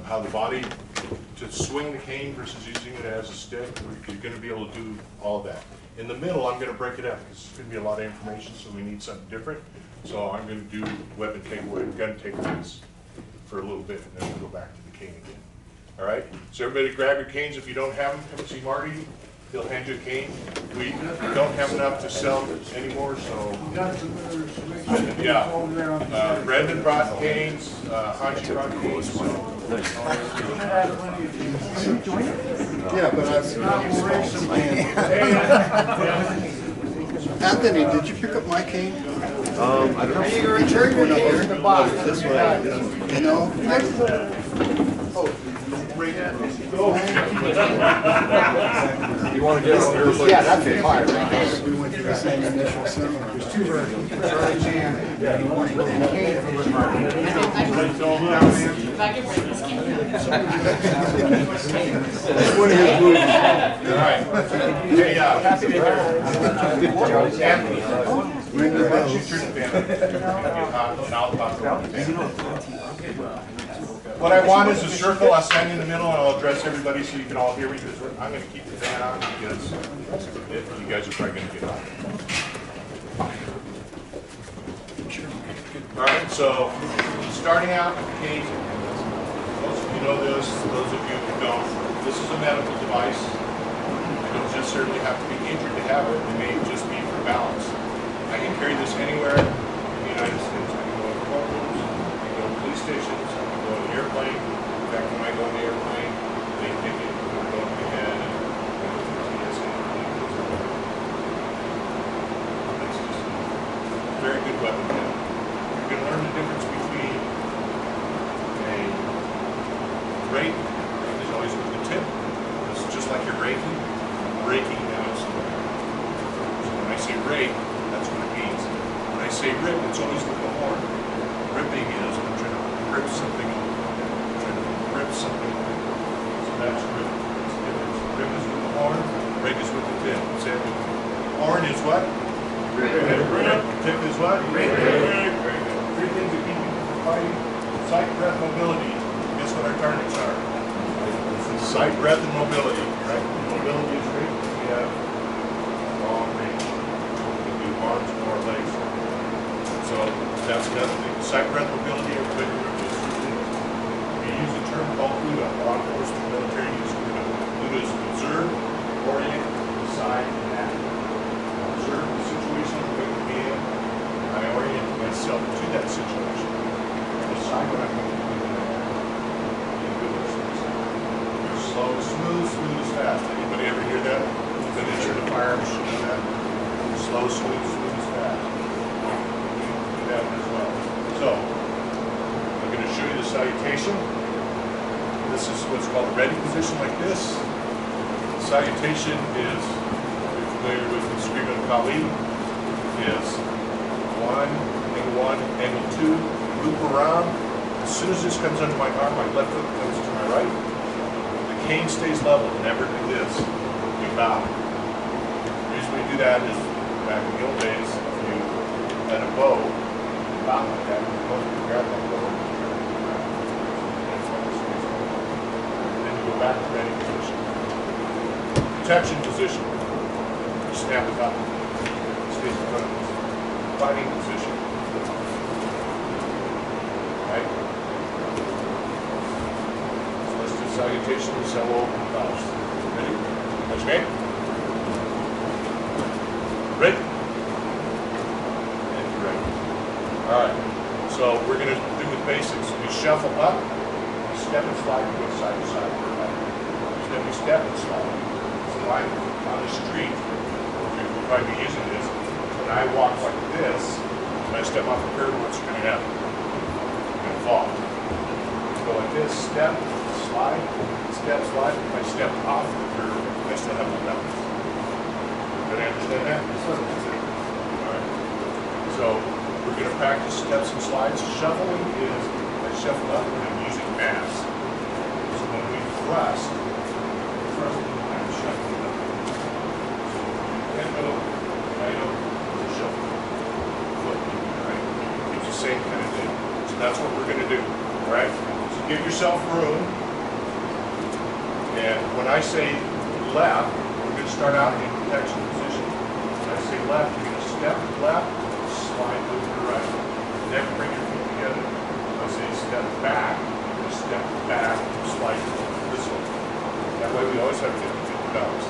how the body, to swing the cane versus using it as a stick, you're going to be able to do all of that. In the middle, I'm going to break it up because it's going to be a lot of information, so we need something different. So I'm going to do weapon takeaway, gun takeaways for a little bit, and then we'll go back to the cane again. All right? So everybody grab your canes. If you don't have them, come see Marty. He'll hand you a cane. We don't have enough to sell anymore, so yeah. Brendan brought canes, Hachi brought canes. So. Yeah, but Anthony, did you pick up my cane? I don't know. You're returning it in the box. This way. You know? You want to get on your place? Yeah, that'd be fine. We went through the same initial seminar. There's two versions. Yeah, you want to go in the cane if you was Martin. That's one of his movies. All right. Hey, Anthony. Ring the bell. What I want is a circle. I'll stand in the middle and I'll address everybody so you can all hear me, because I'm going to keep the fan on because you guys are probably going to get on. All right, so starting out with the cane. Most of you know this, those of you who don't. This is a medical device. You don't necessarily have to be injured to have it. It may just be for balance. I can carry this anywhere in the United States. I can go to courtrooms, I can go to police stations, I can go on an airplane. In fact, when I go on the airplane, they take it, put it over my head, and go to the TSA. It's just a very good weapon. You can learn the difference between a rake is always with the tip. This is just like you're raking. Raking now is so when I say rake, that's what it means. When I say rip, it's always with the horn. Ripping is I'm trying to rip something off. I'm trying to rip something off. So that's rip. That's the difference. Rip is with the horn, rake is with the tip. Say it with me. Horn is what? Rip. Tip is what? Rake. Very good. Three things that keep you from fighting. Sight, breath, mobility. Guess what our targets are? Sight, breath, and mobility. Right? Mobility is great. We have long range. Arms or legs. So that's another thing. Sight, breath, mobility, everybody remembers. We use a term called UDA. Law enforcement, military use UDA. UDA is observe, orient, decide, and act. Observe the situation I'm going to be in. I orient myself to that situation. Decide what I'm going to do. Slow, smooth is fast. Anybody ever hear that? Miniature to fire machine do that. Slow, smooth is fast. Do that as well. So, I'm going to show you the salutation. This is what's called a ready position, like this. The salutation is, if you're familiar with the Screaming Kali, is angle 2, loop around. As soon as this comes under my arm, my left foot comes to my right. The cane stays level, never do this. You bow. The reason we do that is back in the old days, if you had a bow, you bow like that, you're supposed to grab that bow. And then you go back to ready position. Protection position. You snap it up. Stays in front of us. Fighting position. Right? So let's do salutation and so we'll bow. Ready? That's great. Ready? And you're ready. Alright, so we're going to do the basics. We shuffle up, we step and slide, we go side to side. Then we step and slide. So like on the street, you'll probably be using this. When I walk like this, when I step off the curb, what's going to happen? I'm going to fall. Go like this, step, slide, step, slide. If I step off the curb, I still have my balance. Everybody understand that? Alright. So we're going to practice steps and slides. Shuffling is I shuffle up and I'm using mass. So when we thrust I'm shuffling up. And right over, shuffle. Foot, right? It's the same kind of thing. So that's what we're going to do. Alright? So give yourself room. And when I say left, we're going to start out in protection position. When I say left, you're going to step left, slide to the right. Never bring your feet together. When I say step back, you're going to step back, slide this way. That way we always have 50-50 balance.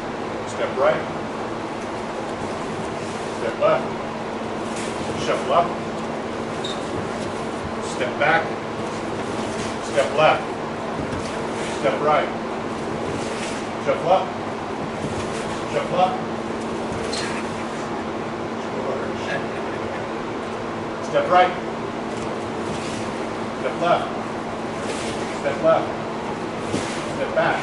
Step right, step left, shuffle up, step back, step left, step right, shuffle up, shuffle up, step right, step left, step left, step back.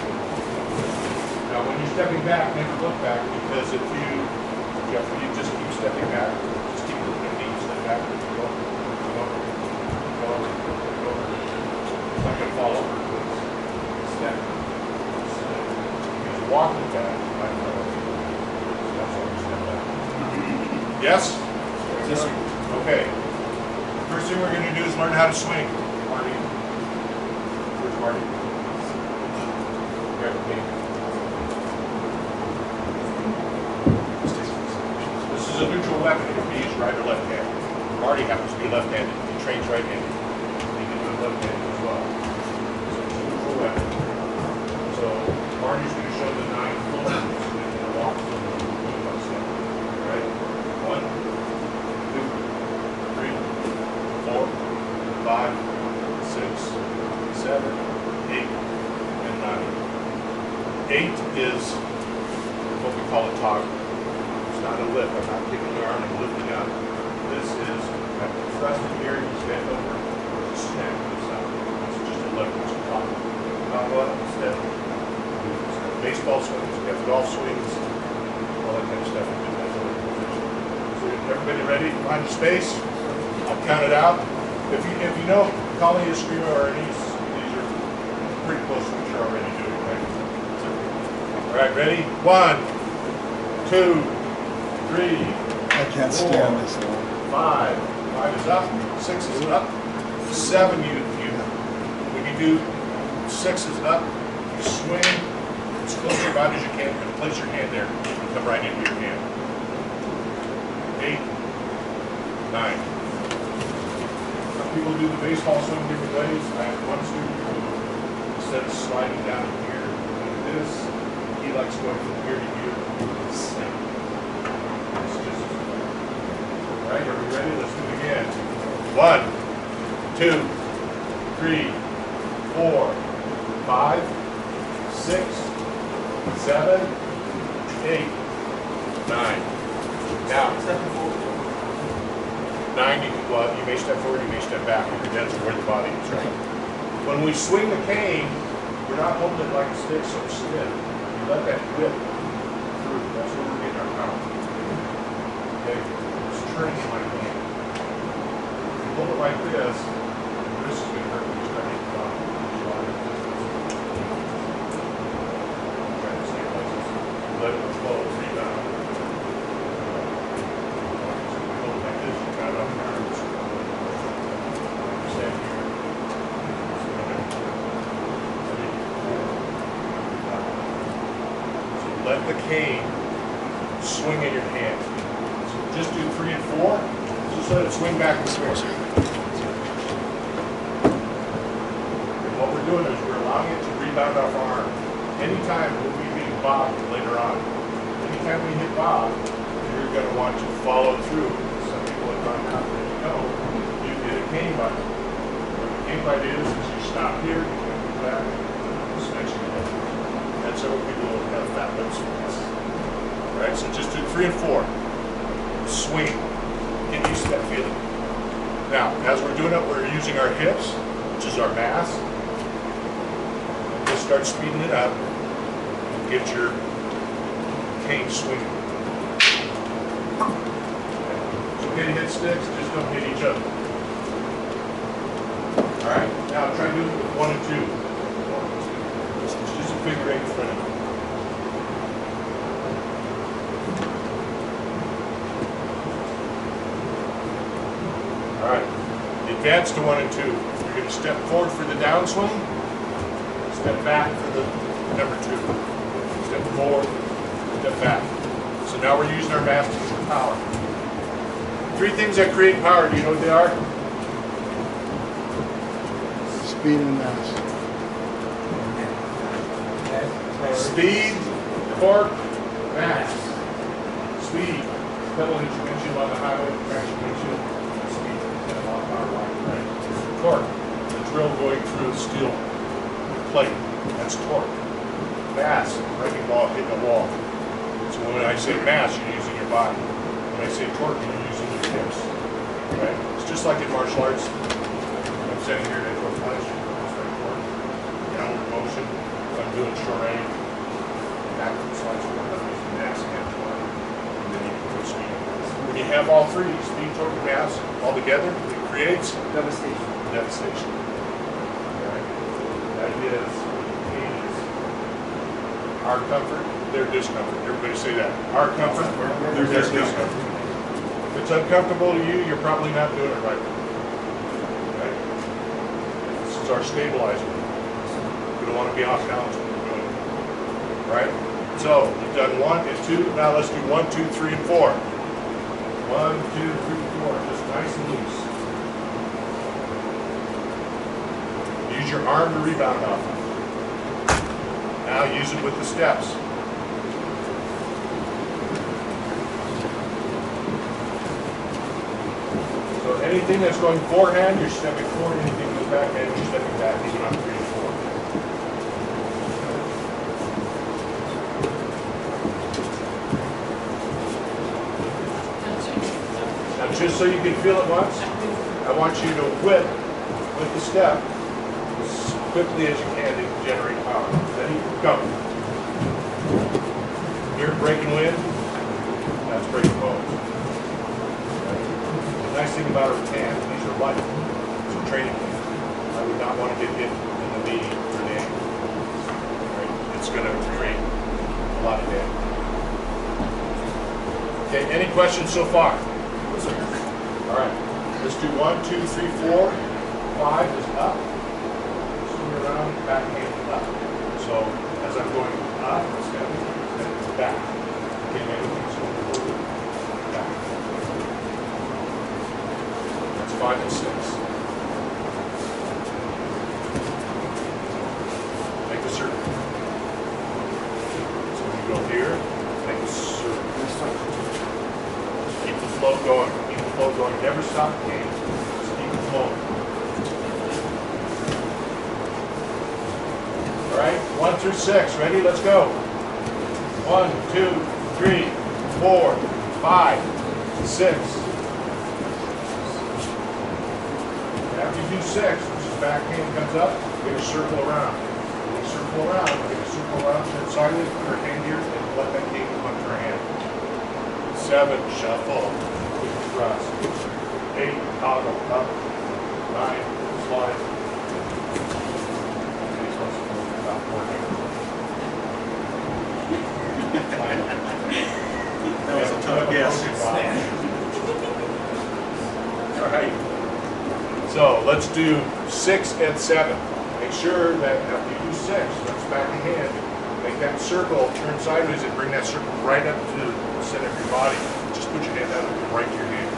Now when you're stepping back, never look back, because if you just keep stepping back, just keep looking at me, step back, go, go, go, go. It's not going to fall over. Step, step. He's walking back. That's why you step back. Yes? Okay. First thing we're going to do is learn how to swing. Marty. Where's Marty? Grab the game. This is a neutral weapon. It can be used right or left hand. Marty happens to be left-handed. He trains right-handed. He can do it left-handed as well. So it's a neutral weapon. So Marty's going to show the 9 floors and then going to walk through the step. All right? 1, 2, 3, 4, 5, 6, 7, 8, and 9. 8 is what we call a toggle. It's not a lift. I'm not kicking your arm and lifting up. This is thrust in here, you bend over, snap this out. It's just a lift. It's a toggle. Toggle up, step. Baseball swings, we have golf swings, all that kind of stuff. So everybody ready? Find your space. I'll count it out. If you know, calling a screamer or any, these are pretty close to what you're already doing, right? All right, ready? 1, 2, 3, I can't 4, stand this long. 5. 5 is up. 6 is up. 7, when you do 6 is up, you swing as close to your body as you can, and place your hand there. Come right into your hand. 8, 9. Some people do the baseball swing different ways. I have one student who, instead of sliding down here like this, he likes going from here to here. Snap. It's just, all right, are we ready? Let's do it again. 1, 2, 3, 4, 5, 6, 7, 8, 9. Now, 9, you may step forward, you may step back. It depends on where the body is, right? When we swing the cane, we're not holding it like a stick so stiff. You let that whip through. That's where we're getting our power. Okay? It's turning like that. If you hold it like this is going to hurt when you start hitting the bottom. Try to stabilize this. Let it flow, rebound. Hold it like this, you got it on your arms. Stand here. Let the cane swing in your hand. So just do 3 and 4. Just let it swing back and forth. And what we're doing is we're allowing it to rebound off our arm. Anytime we'll be being bobbed later on. Anytime we hit bob, you're going to want to follow through. Some people have gone out there. You know, you hit a cane bite. What the cane bite is you stop here, you go back, snatch your head. And several people have fat lips for this. All right, so just do 3 and 4. Swing. Get used to that feeling. Now, as we're doing it, we're using our hips, which is our mass. Just start speeding it up and get your cane swinging. It's okay to hit sticks, just don't hit each other. All right, now try doing it with 1 and 2. It's just a figure 8 in front of you. All right, advance to 1 and 2. You're going to step forward for the downswing. Step back for the number 2. Step forward, step back. So now we're using our mass to use our power. 3 things that create power, do you know what they are? Speed and mass. Speed, torque, mass. Speed, pedal inch on the highway, traction windshield, speed, 10 mile per hour line, right? Torque, the drill going through the steel plate, that's torque. Mass, breaking ball hitting a wall. So when I say mass, you're using your body. When I say torque, you're using your hips, right? It's just like in martial arts. I'm sitting here to throw punch, it's like torque. Downward motion, if I'm doing short range, backward slides forward, I'm using mass and torque. And then you can put speed. When you have all 3, speed, torque, and mass, all together, it creates Devastation. devastation. Right? That is our comfort, their discomfort. Everybody say that. Our comfort, their discomfort. If it's uncomfortable to you, you're probably not doing it right. Right? This is our stabilizer. We don't want to be off balance when we're doing it. Right? So, you've done 1 and 2. Now let's do 1, 2, 3, and 4. 1, 2, 3, 4. Just nice and loose. Use your arm to rebound off of. Now use it with the steps. So anything that's going forehand, you're stepping forward. Anything that goes backhand, you're stepping back, even on 3 and 4. Now just so you can feel it once, I want you to whip with the step as quickly as you can to generate power. Ready? Go. Here, breaking wind, that's breaking bones. The nice thing about a rattan, these are light. It's a training wheel. I would not want to get hit in the knee or the ankle. Right? It's going to create a lot of damage. Okay, any questions so far? All right, let's do 1, 2, 3, 4, 5 is up. Swing around, back hand up. So as I'm going up, step back. Okay, everything's going forward, back. That's 5 and 6. Make a circle. So you go here, make a circle. Keep the flow going. Keep the flow going. Never stop the game. Just keep it flowing. All right, 1 through 6. Ready? Let's go. 1, 2, 3, 4, 5, 6. After you do 6, which is back hand comes up, we're going to circle around. We're going to circle around. We're going to circle around, turn sideways, put our hand here, and let that cane come up to our hand. 7, shuffle, thrust. 8, toggle, up. 9, slide. That was a tough guess. All right. So let's do 6 and 7. Make sure that after you do 6, let's back the hand, make that circle, turn sideways, and bring that circle right up to the center of your body. Just put your hand out and right to your hand.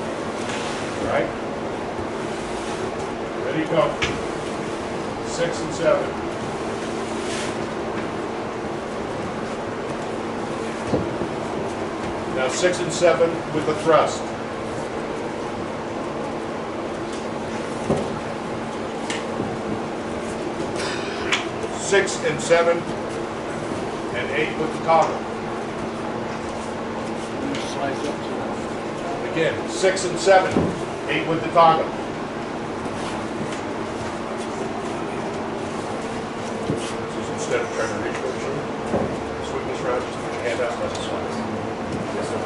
All right? Ready, go. 6 and 7. Now 6 and 7 with a thrust. 6 and 7 and 8 with the toggle. Again, 6 and 7, 8 with the toggle. So instead of trying to reach for the swing this around, just put your hand out and let it slide. Yes, sir.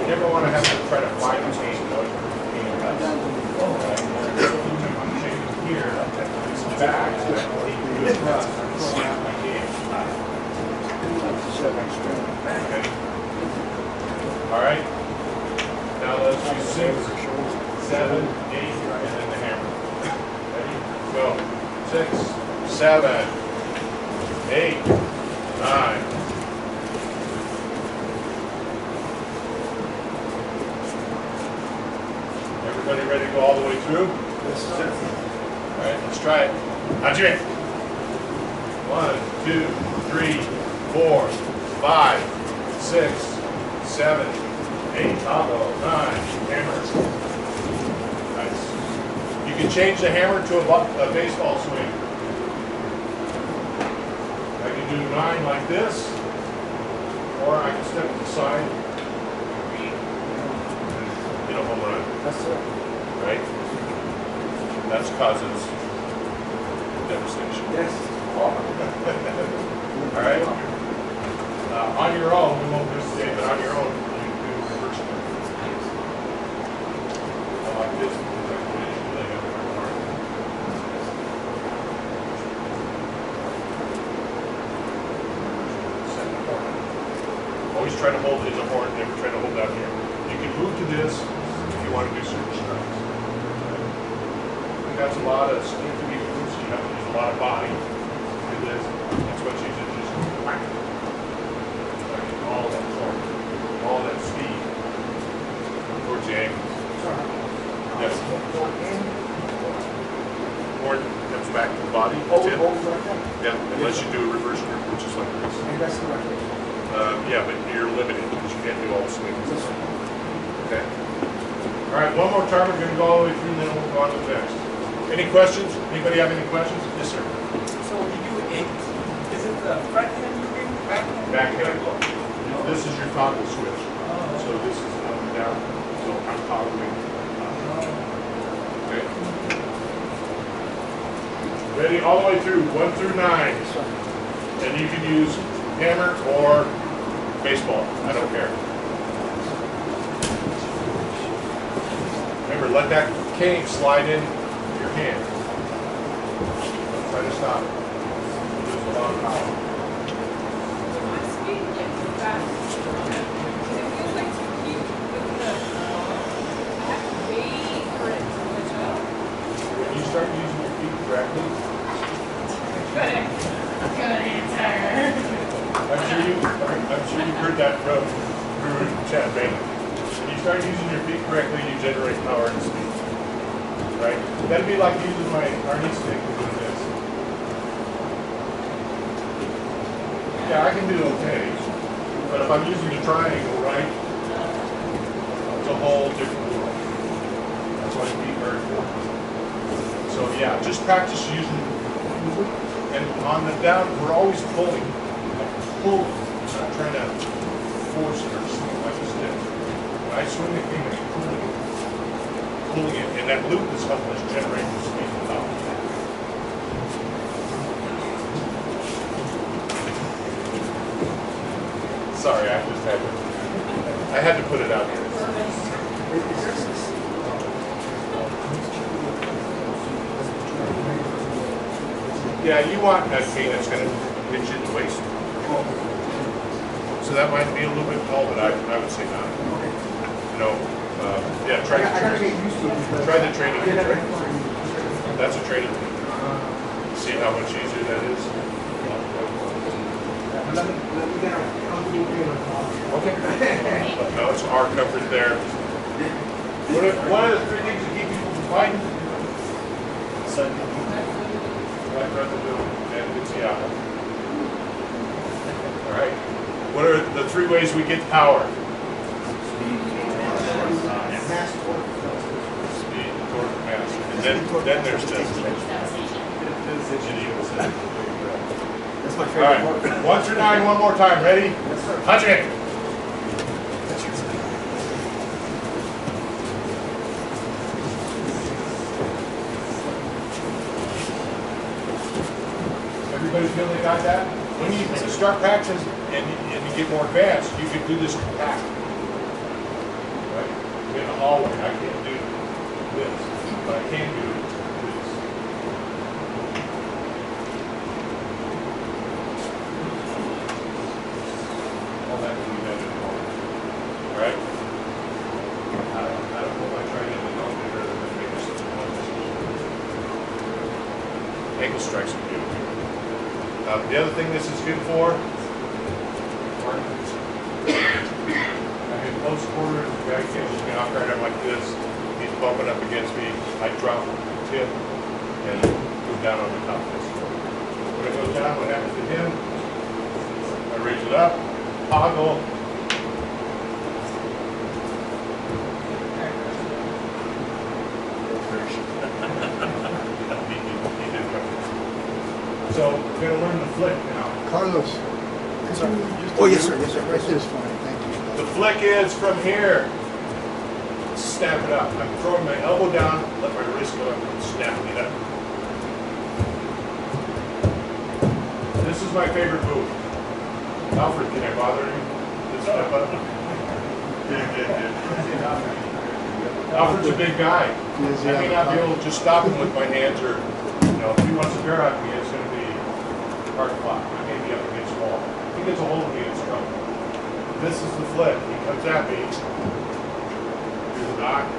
You never want to have to try to find a cane, you know, here, back, okay. All right. Now let's do 6, 7, 8, and then the hammer. Ready? Go. 6, 7, 8, 9. Everybody ready to go all the way through? Yes, sir. All right, let's try it. Hajime. 1, 2, 3, 4, 5, 6, 7, 8, 9. Hammer. Nice. You can change the hammer to a baseball swing. I can do 9 like this, or I can step to the side and hit a home run. That's it. Right? That causes devastation. Yes. All right? On your own, we won't do this today, but on your own, you can do reverse grip. I like this because I can finish the leg up very hard. Second horn. Always try to hold it in the horn, never try to hold down here. You can move to this if you want to do certain strikes. That's a lot of speed to be moved, so you have to use a lot of body to do this. That's what you do, just whack. All that torque, all that speed towards the ankles. Yes. Horn comes back to the body, tip. Yeah, unless you do a reverse grip, which is like this. And that's the right. Yeah, but you're limited because you can't do all the swings. Okay. All right, one more time. We're going to go all the way through, and then we'll go on to the next. Any questions? Anybody have any questions? Yes, sir. So when you do it, is it the front hand moving, back hand? Back hand. This is your toggle switch. So this is up and down. So I'm toggling. Okay. Ready all the way through, 1 through 9. And you can use hammer or baseball. I don't care. Remember, let that cane slide in your hand. Don't try to stop it. There's a lot of power. My speed gets fast. It feels like to keep with the I have to wait for it to switch up. When you start using your feet correctly, Good answer. I'm sure you've heard that from Guru Chad Bailey. When you start using your feet correctly, you generate power and speed. Right? That'd be like using my Arnie stick and doing this. Yeah, I can do okay. But if I'm using the triangle, right, it's a whole different world. That's why feet are important. So yeah, just practice using, and on the down, we're always pulling. Pull, not trying to force it or swing like a stick. When I swing the thing, I'm pulling it, and that loop is helping us generate the speed and power. Sorry, I had to put it out here. Yeah, you want a cane that's going to hit you in the waist. So that might be a little bit tall, but I would say not. You know, yeah, try I gotta get used to it. try the training. That's a training. See how much easier that is. Let me get a comfortable feeling. Okay. No, it's our comfort there. One of the 3 things that keep people from fighting? Like residue and it's the apple. All right. What are the 3 ways we get power? Speed, torque, mass. And then there's devastation. That's my All favorite right. part. 1 through 9, one more time. Ready? Yes, sir. Punch it. Everybody feel they got that? When you start practicing and you get more advanced, you can do this compact. Right? In the hallway, I can't do this, but I can do this. All that can be done in the hallway. All right? I don't know if I tried it in the hallway or if I make this one. ankle strikes will do. The other thing this is good for, I'm in close quarters, the guy catches me off guard, I'm like this, he's bumping up against me, I drop the tip and go down on the top of this. When it goes down, what happens to him? I raise it up, toggle. So we're going to learn the flick now. Carlos. could you just- Oh, yes, sir, yes, sir. Right this fine, thank you. The flick is from here. Snap it up. I'm throwing my elbow down, let my wrist go up, and snapping it up. This is my favorite move. Alfred, can I bother you? To step up? Alfred's a big guy. Yes, I may yeah. not be able to just stop him with my hands, or, you know, if he wants to bear hug me, it's going to be hard fought. I may be up against the wall. If he gets a hold of me, it's trouble. This is the flick. He comes at me. Here's a knock.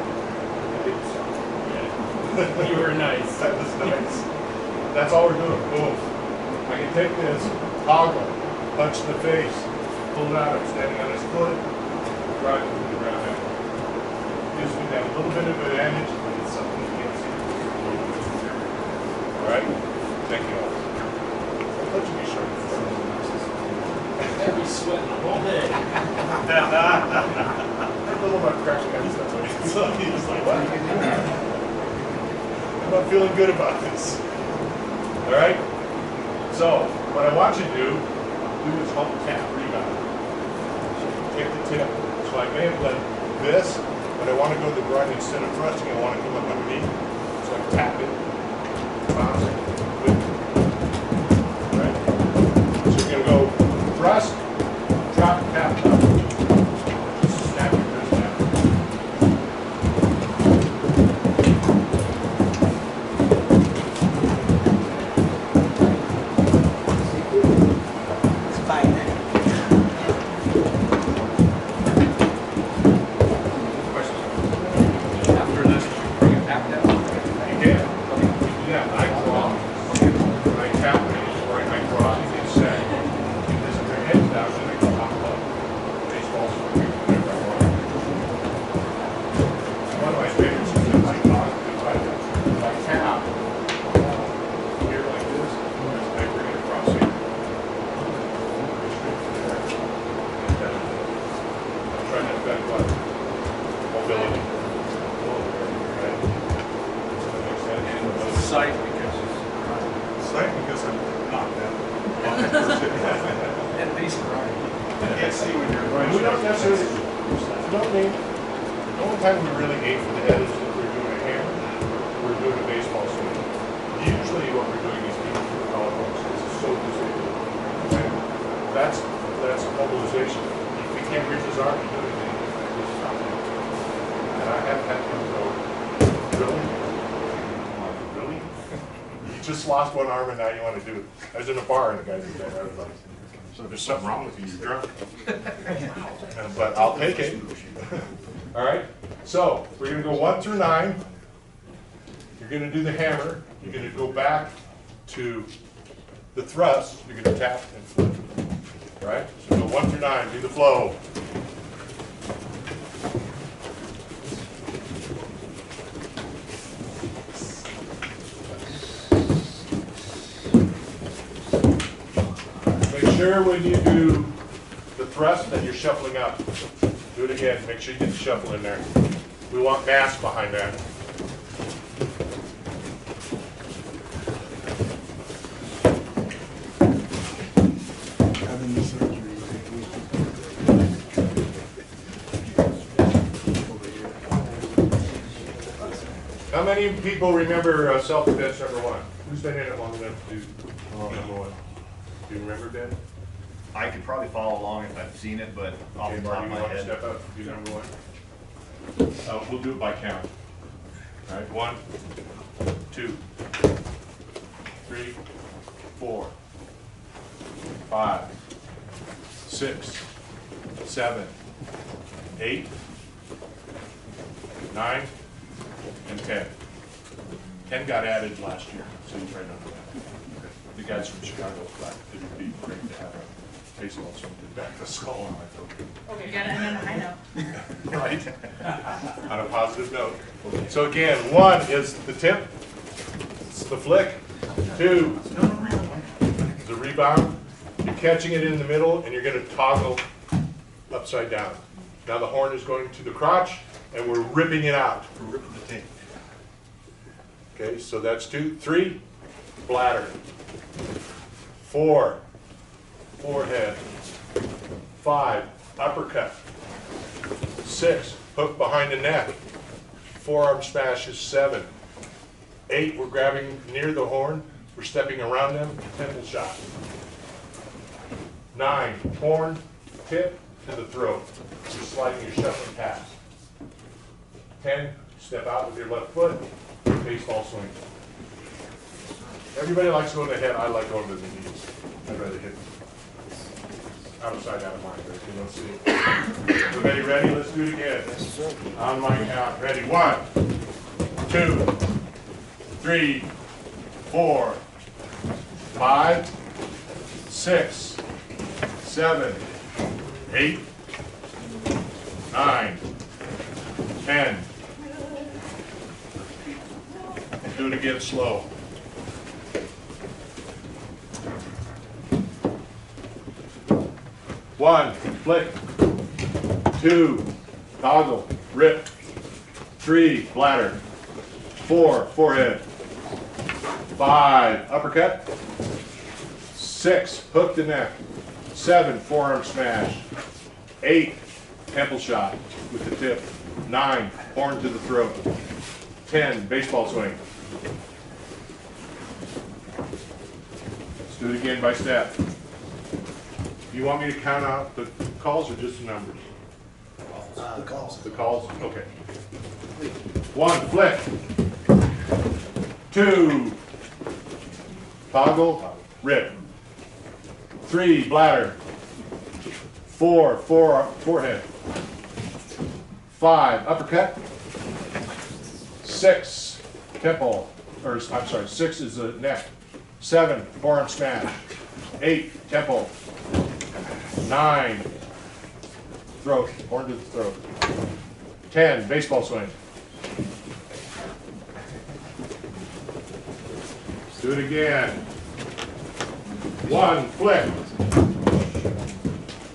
You were nice. That was nice. That's all we're doing. Boom. I can take this, toggle, punch in the face, pull it out. I'm standing on his foot, drive it to the ground. Gives me that little bit of advantage, but it's something you can't see. All right? Thank you all. I'll let you be sure. I'd be sweating all day. A little about crashing out stuff. So he's like, what? I'm not feeling good about this. All right? So, what I want you to do is hold the tap rebound. Take the tip. So I may have done this, but I want to go to the groin instead of thrusting. I want to come up underneath. So I tap it, bounce it, whip it. All right? So you're going to go thrust, drop, tap, up. Just snap your wrist down. It's fine. After this, bring it back down. You can. Yeah, I draw. When I tap it, or I draw, you get set. If this is their heads down, then I can pop up. Baseball's whenever I want. One of my favorites is if I talk, if I tap here like this, I bring it across here. I'm trying to affect what? Mobility. Right? Does that make sense? Sight because Sight because I'm knocked out. at least right. Can't see when you're going. We don't necessarily, we don't need, the only time we really aim for the head is if we're doing a hammer, we're doing a baseball swing. Usually what we're doing is people for collarbones, because it's so disabled. Okay? That's mobilization. If he can't reach his arm to do anything, I just stop him. And I have had him go, really? Really? You just lost one arm and now you want to do it. I was in a bar and the guy did that. I was like, so there's something wrong with you, you're drunk. But I'll take it. All right, so we're gonna go 1 through 9. You're gonna do the hammer. You're gonna go back to the thrust. You're gonna tap and flip. All right, so go 1 through 9, do the flow. Make sure when you do the thrust that you're shuffling up. Do it again. Make sure you get the shuffle in there. We want mass behind that. Having the surgery. How many people remember self-defense number 1? Who's been in it long enough to do number 1? Do you remember, Ben? I could probably follow along if I've seen it, but off Okay, the top Marty, of you my want to head. step up, do number 1? We'll do it by count. All right, 1, 2, 3, 4, 5, 6, 7, 8, 9, and 10. 10 got added last year, so you try not to do that. guys from Chicago thought it would be great to have a baseball swing to back the skull on my throat. Okay, you gotta end on a high note. Right? On a positive note. So again, 1 is the tip, it's the flick. 2, the rebound. You're catching it in the middle and you're going to toggle upside down. Now the horn is going to the crotch and we're ripping it out. We're ripping the tape. Okay, so that's 2. 3, bladder. 4, forehead. 5, uppercut. 6, hook behind the neck. Forearm smash is 7. 8, we're grabbing near the horn. We're stepping around them, temple shot. 9, horn, tip to the throat. You're sliding your shuffling pass. 10, step out with your left foot, baseball swing. Everybody likes going to the head. I like going to the knees. I'd rather hit outside out of mind, but you don't see. Everybody ready? Let's do it again. On my count. Ready? 1, 2, 3, 4, 5, 6, 7, 8, 9, 10. Do it again slow. 1, flick. 2, toggle, rip. 3, bladder. 4, forehead. 5, uppercut. 6, hook the neck. 7, forearm smash. 8, temple shot with the tip. 9, horn to the throat. 10, baseball swing. Let's do it again by step. You want me to count out the calls or just the numbers? The calls. The calls? Okay. 1, flick. 2, toggle, rip. 3, bladder. 4, forehead. 5, uppercut. 6, temple, or I'm sorry, 6 is the neck. 7, forearm smash. 8, temple. 9, throat, horn to the throat. 10, baseball swing. Do it again. 1, flick.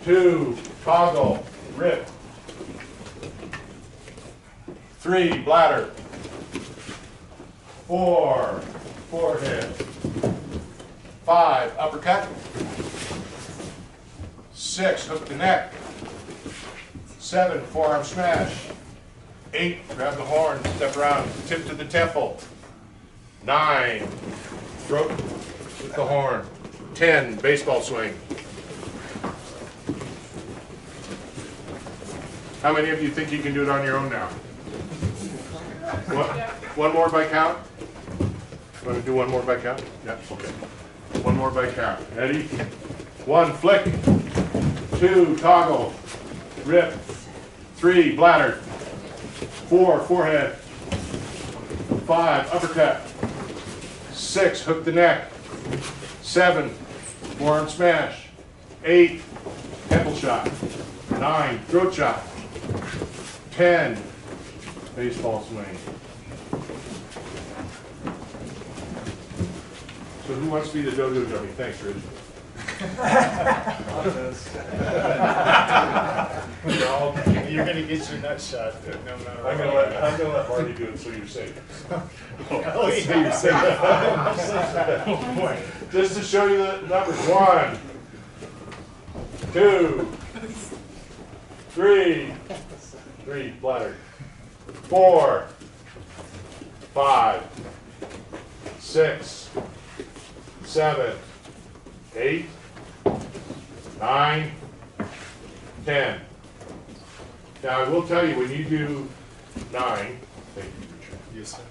2, toggle, rip. 3, bladder. 4, forehead. 5, uppercut. 6, hook the neck. 7, forearm smash. 8, grab the horn, step around, tip to the temple. 9, throat with the horn. 10, baseball swing. How many of you think you can do it on your own now? One more by count? Want to do one more by count? Yeah, okay. One more by count. Ready? 1, flick. 2, toggle, rip. 3, bladder. 4, forehead. 5, uppercut. 6, hook the neck. 7, forearm smash. 8, temple shot. 9, throat shot. 10, baseball swing. So who wants to be the dodo dummy? Thanks, Rich. You're gonna get your nut shot, no matter I'm gonna let Marty do it so you're safe. Oh, yeah. You're safe. Oh, boy. Just to show you the numbers. 1, 2, 3, bladder. 4, 5, 6, 7, 8, 9, 10. Now I will tell you, when you do 9, thank you, Richard. Yes, sir.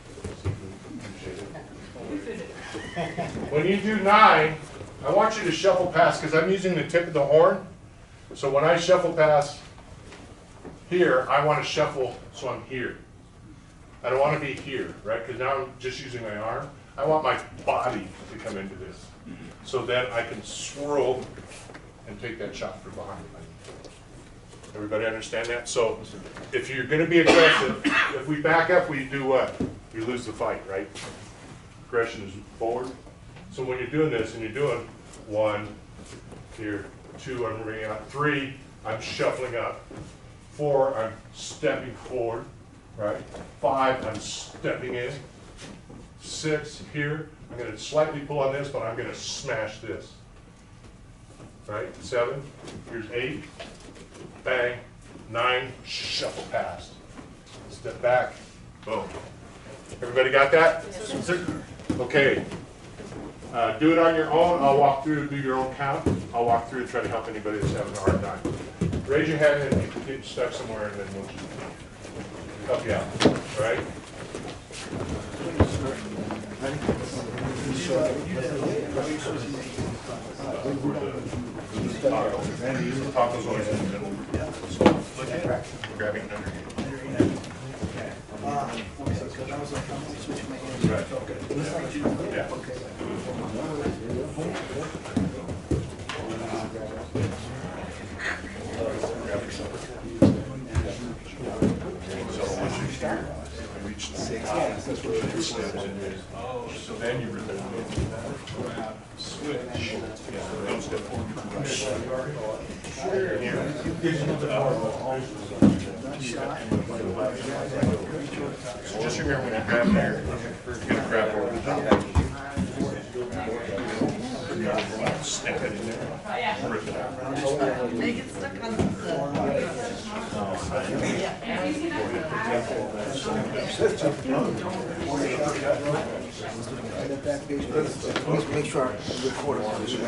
When you do 9, I want you to shuffle past, because I'm using the tip of the horn. So when I shuffle past here, I want to shuffle so I'm here. I don't want to be here, right? Because now I'm just using my arm. I want my body to come into this. So then I can swirl and take that shot from behind. Everybody understand that? So if you're gonna be aggressive, if we back up, we do what? We lose the fight, right? Aggression is forward. So when you're doing this and you're doing 1, here, 2, I'm bringing up, 3, I'm shuffling up. 4, I'm stepping forward, right? 5, I'm stepping in. 6, here, I'm gonna slightly pull on this, but I'm gonna smash this. Right, 7, here's 8, bang, 9, shuffle past. Step back, boom. Everybody got that? Okay. Do it on your own. I'll walk through, do your own count. I'll walk through and try to help anybody that's having a hard time. Raise your hand and if you get stuck somewhere and then we'll help you out. All right? Tacos always in the middle. So look at grabbing it underneath. Right. Yeah. So once you start, reach the top, so then you really grab, switch, don't step forward. So just remember when you grab there, you're gonna grab over the top. Snap it in there. Rip it out. Make it stuck on the. Let's make sure I record it on this way.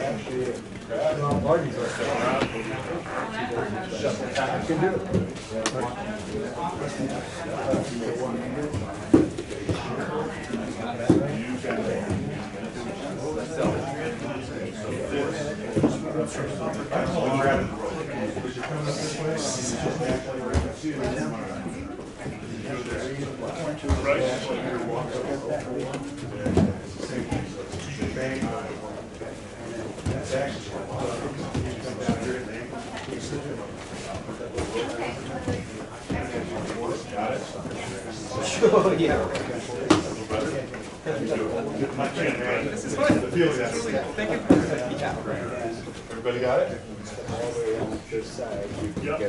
Sure, yeah. This is fun. Thank you. Everybody got it? Yep.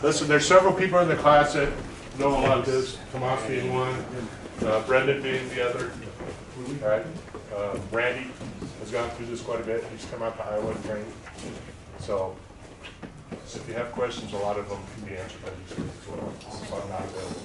Listen, there's several people in the class that know a lot of this. Tomas being one, Brendan being the other. All right. Randy has gone through this quite a bit. He's come out to Iowa and trained. So if you have questions, a lot of them can be answered by these people as well. So I'm not available.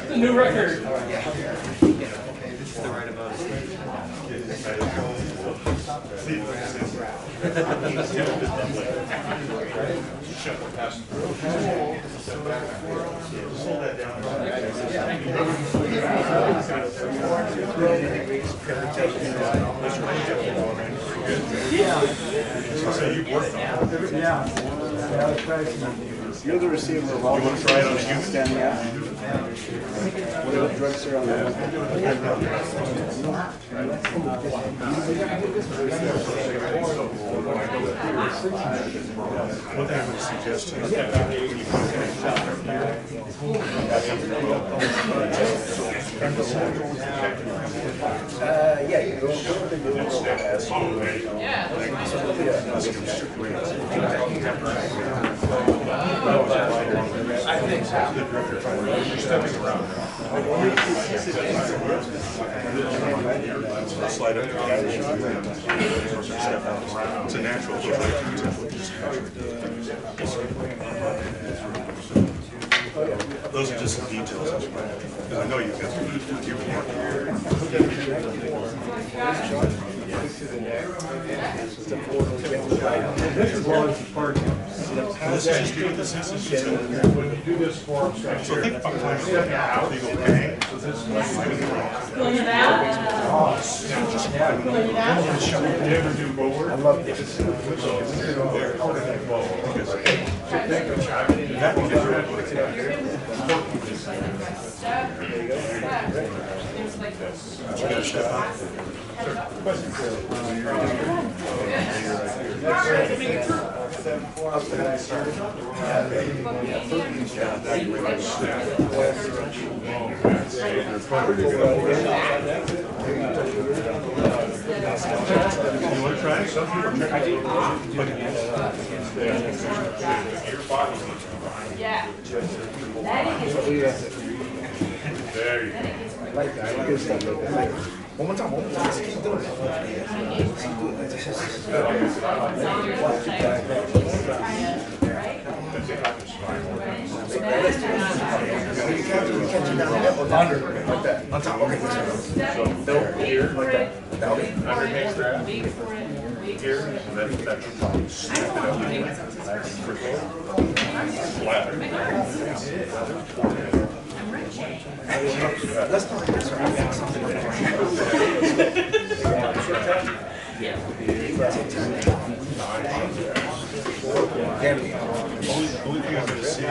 The new record. This is the right about You're the receiver of all. You want to try it on you? Standing up. Whatever drugs are on that. What I would suggest to you. Yeah, you go. Yeah. stepping around. Slide up. It's a natural flow. Those are just the details. Because I know you guys are This is large parking. This is just doing this. This is just when you do this form. So think about when you step out, you go bang. So this is like Pulling it out. you ever do forward? I love this. That one gets red. There's like this. You gotta step out. You want to try? Some people try. Your body needs to be behind. Yeah. That is. There you go. One more time, Just keep doing it. Under, like that. On top, okay. So here, like that. Underneath that. Here, and then that should probably snap it up. Flatter. Let's talk this right now. Something Only thing I'm gonna see.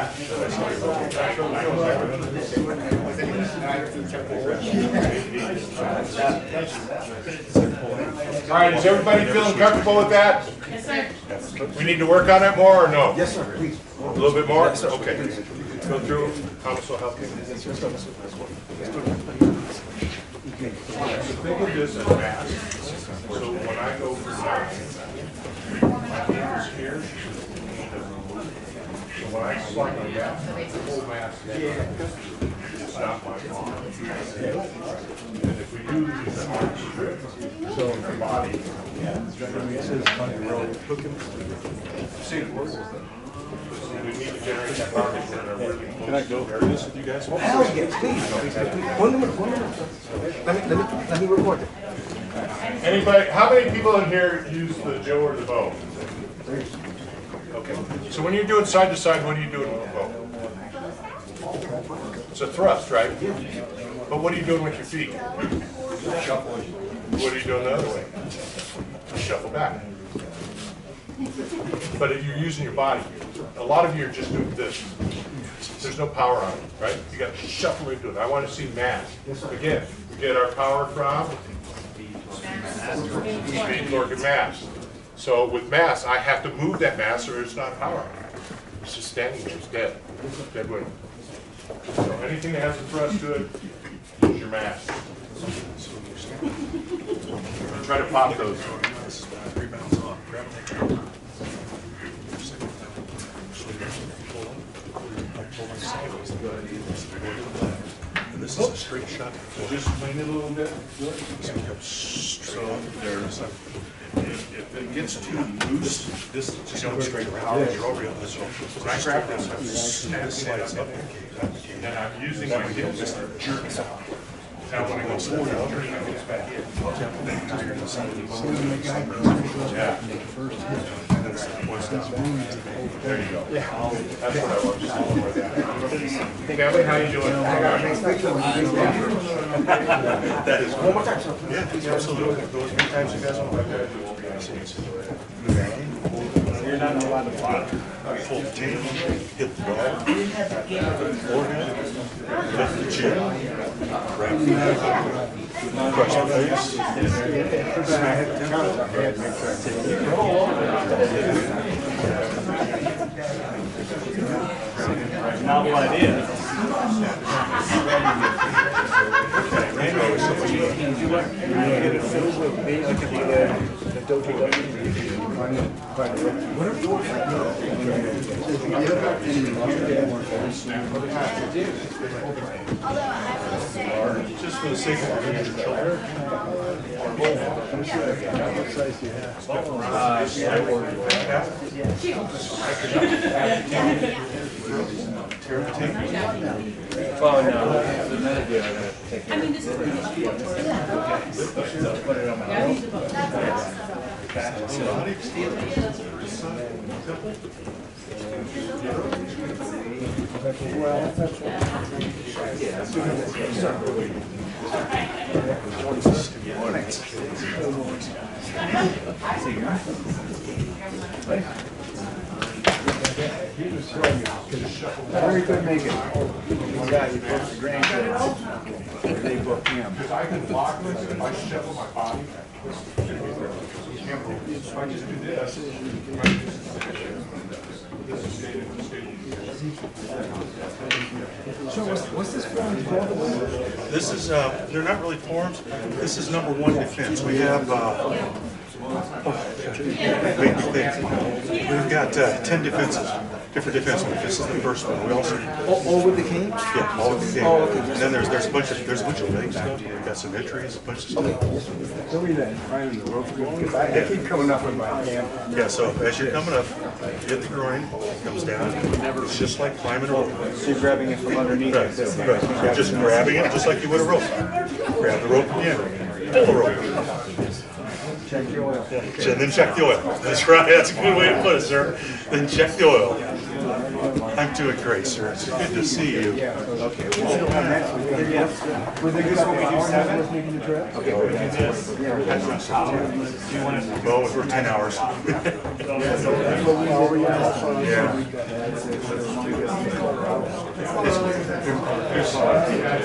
All right, is everybody feeling comfortable with that? Yes, sir. We need to work on it more or no? Yes, sir, please. A little bit more? Okay. Go through, Thomas will help you. Think of this as mass. So when I go for mass, my fingers here. So when I slide my gas, the whole mass is not my arm. And if we do the arm strip, so in our body, see, we need to generate that target. Can I go over this with you guys? Hell yes, please. One minute. Let me record it. Anybody, how many people in here use the Joe or the bow? Okay, so when you're doing side to side, what are you doing with the bow? It's a thrust, right? But what are you doing with your feet? Shuffling. What are you doing the other way? Shuffle back. But if you're using your body, a lot of you are just doing this. There's no power on it, right? You got to shuffle into it. I want to see mass. Again, we get our power from speed, torque, and mass. So with mass, I have to move that mass or it's not power. It's just standing there, it's dead. Dead weight. So anything that has a thrust to it is your mass. Try to pop those. And this is a straight shot. So just clean it a little bit. So there's if it gets too loose, this just goes straight around. You're over on this one. When I grab this, I'm slides up. And I'm using my hips just to jerk it out. Now when I go forward, I'll turn my hips back in. Yeah. There you go. Yeah. That's what I want to see. Family, how you doing? That is one more time. Yeah, absolutely. Those many times you guys want to you're not allowed to block. Pull the tail, hit the ball, forehead, lift the chin, grab the neck, crush the face, smack it down. Not what it is. Get it filled with beans, like the Dojo. Just for the sake of your children. Oh, no, the metadata, I'm gonna take care I of. mean, this is. Put it on my. Yeah, he's about- Very good making. Yeah, you booked the grandkids. They booked him. Because I can block this if I shuffle my body. If I just do this. This is stated, So what's this film called? This is, they're not really forms, this is number one defense. We have, we've got 10 defenses, different defenses. This is the first one. We also, All with the cane? yeah, all of the game. Oh, okay. And then there's a bunch of leg stuff. We've got some entries, a bunch of stuff. Show me that. I keep coming up with my hand. Yeah, so as you're coming up, you hit the groin, comes down. It's just like climbing a rope. So you're grabbing it from underneath. Right, right. You're just grabbing it just like you would a rope. Grab the rope from the end, pull the rope. Check the oil. And then check the oil. That's right, that's a good way to put it, sir. Then check the oil. I'm doing great, sir. It's good to see you. Okay. Was it good when we do 7? Making the trip? Okay. Well, we're 10 hours.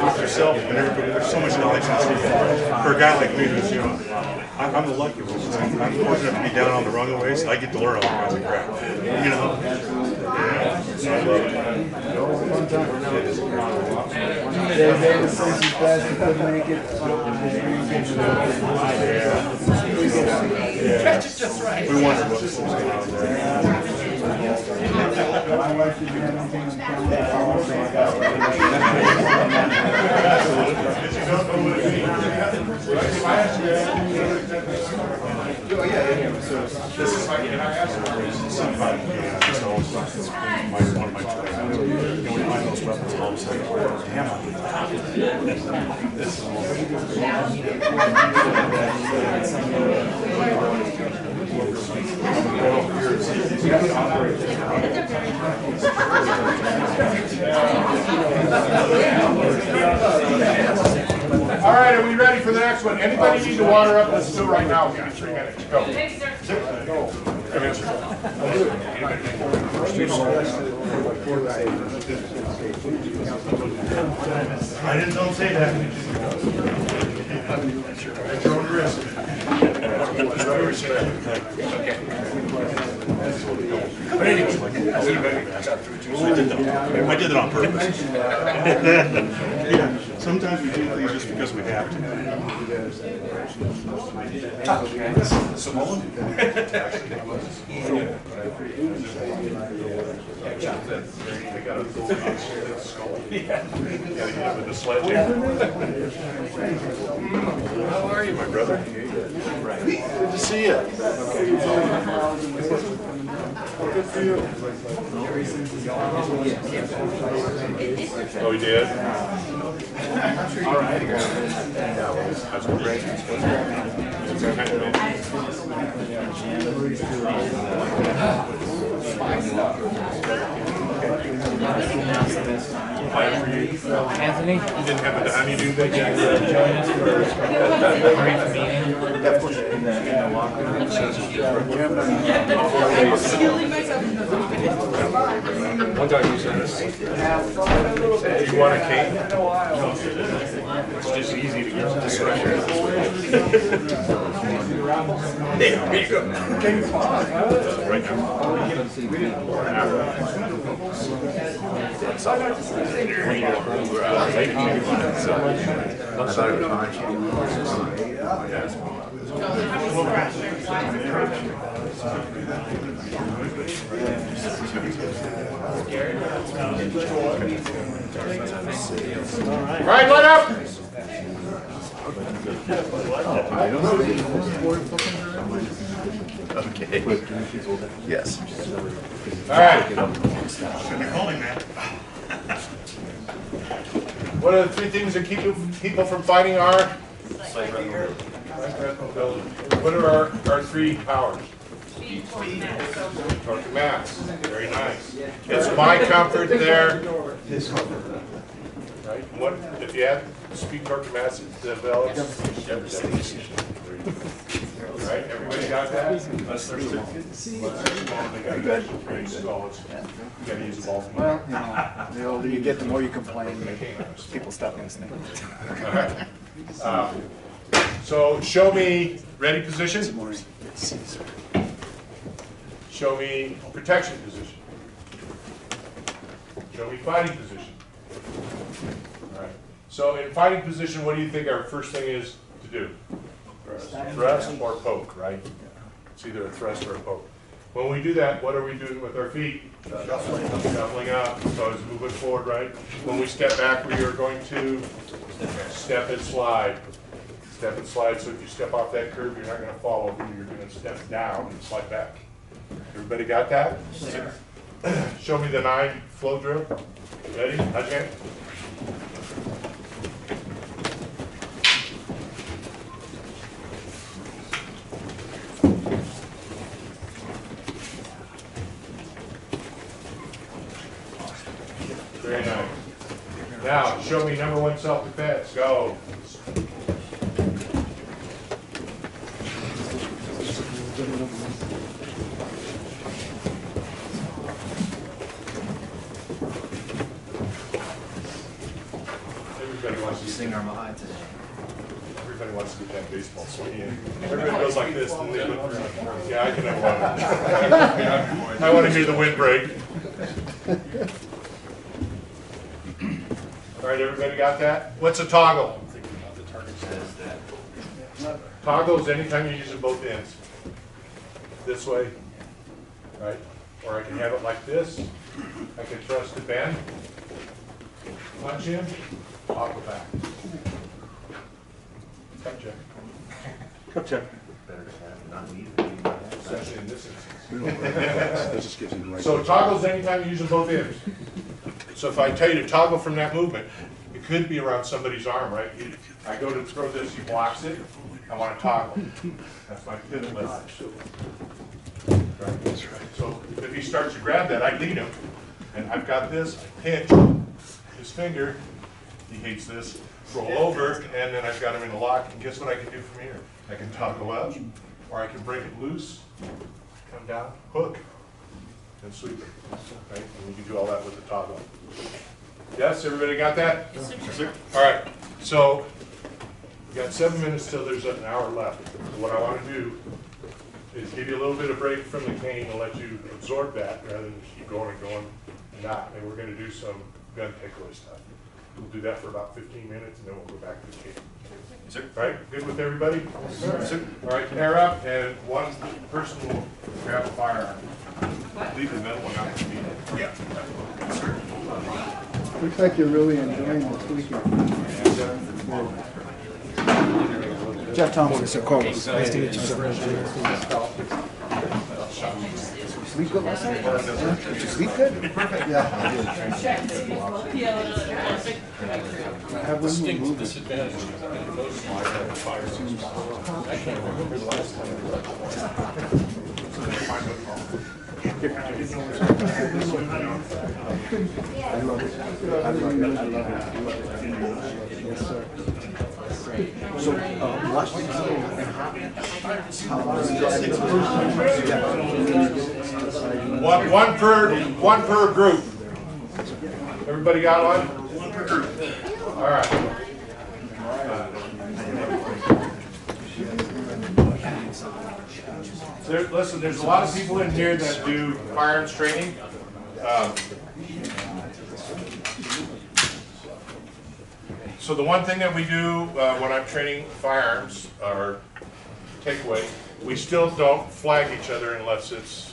With yourself and everybody, there's so much knowledge in this game. For a guy like me who's, you know, I'm the lucky one. I'm fortunate to be down on the wrong way, so I get to learn all kinds of crap. You know? Yeah. I love it. We wondered what was going on there. This is one of my tools. And we find those weapons all of a sudden. All right, are we ready for the next one? Anybody need to water up? Let's do it right now. We got 3 minutes. Go. Come in, sir. I didn't don't say that. At your own risk. I did it on purpose. Yeah, sometimes we do these just because we have to. Samoan? With the sledgehammer. How are you, my brother? Good to see you. Oh, he did? All right. That's great. Anthony, You didn't have a honeydew that join us for a brief meeting. Killing myself. One time you said this. Do you want a cake? It's just easy to get distracted. There you go. Right now. All right, line up. Okay. Yes. All right. Should be calling that. What are the three things that keep people from fighting our? What are our three powers? Torque and mass. Very nice. It's my comfort there. Right? What if you add speed, torque, and mass, it develops. Right? Everybody got that? Unless there's you gotta use the ball. Well, the older you get, the more you complain. People stop listening. All right. So show me ready position. Show me protection position. Show me fighting position. All right. So in fighting position, what do you think our first thing is to do? Thrust or poke, right? It's either a thrust or a poke. When we do that, what are we doing with our feet? Shuffling up, so it's moving forward, right? When we step back, we are going to step and slide. Step and slide, so if you step off that curb, you're not going to fall over, you're going to step down and slide back. Everybody got that? Show me the 9 flow drill. Ready? Ajay? Very nice. Now, show me number 1 self-defense. Go. Everybody wants to Sing our Mahai today. Everybody wants to get that baseball swing in. Everybody goes like this. And they look around. Yeah, I can have one. I want to hear the wind break. All right, everybody got that? What's a toggle? Toggle is anytime you use it both ends. This way, right? Or I can have it like this. I can thrust to bend. Punch in, toggle back. Cut check. Cut check. Especially in this instance. So toggles anytime you use them both ends. So if I tell you to toggle from that movement, it could be around somebody's arm, right? I go to throw this, he blocks it. I want to toggle. That's my pivot lift. Right. That's right. So if he starts to grab that, I lead him, and I've got this. I pinch his finger. He hates this. Roll over, and then I've got him in a lock. And guess what I can do from here? I can toggle up, or I can break it loose, come down, hook, and sweep it. Right? And you can do all that with the toggle. Yes, everybody got that? Yes, sir. All right. So we got 7 minutes till there's an hour left. So what I want to do is give you a little bit of break from the cane and let you absorb that rather than keep going and going and not. And we're going to do some gun takeaway stuff. We'll do that for about 15 minutes and then we'll go back to the cane. Yes, sir. All right, good with everybody? Yes, sir. All right, pair up, and one person will grab a firearm. Leave the metal one out to me. Yeah. Yes, sir. Looks like you're really enjoying this weekend. Jeff Thompson, Sir Carlos. Nice to meet you, sir. Sleep good last night? Did you sleep good? Yeah, I did. Have one more movie. Disadvantage. I can't remember the last time. I love it. I love it. Yes, sir. So, Washington One per group. Everybody got one? One per group. All right. Listen, there's a lot of people in here that do firearms training. So the one thing that we do when I'm training firearms or takeaway, we still don't flag each other unless it's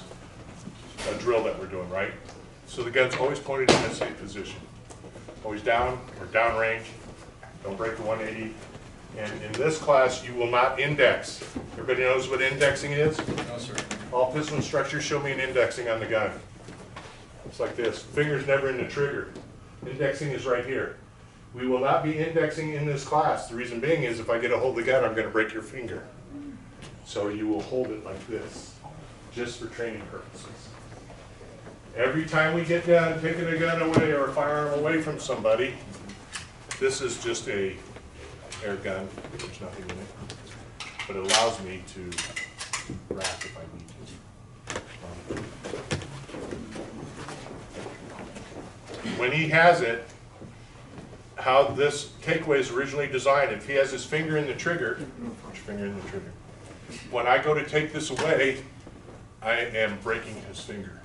a drill that we're doing, right? So the gun's always pointed in a safe position. Always down or downrange. Don't break the 180. And in this class, you will not index. Everybody knows what indexing is? No, sir. All pistol instructors show me an indexing on the gun. It's like this. Finger's never in the trigger. Indexing is right here. We will not be indexing in this class. The reason being is if I get a hold of the gun, I'm going to break your finger. So you will hold it like this, just for training purposes. Every time we get done taking a gun away or a firearm away from somebody, this is just a air gun. There's nothing in it. But it allows me to rack if I need to. When he has it, how this takeaway is originally designed, if he has his finger in the trigger, put your finger in the trigger. When I go to take this away, I am breaking his finger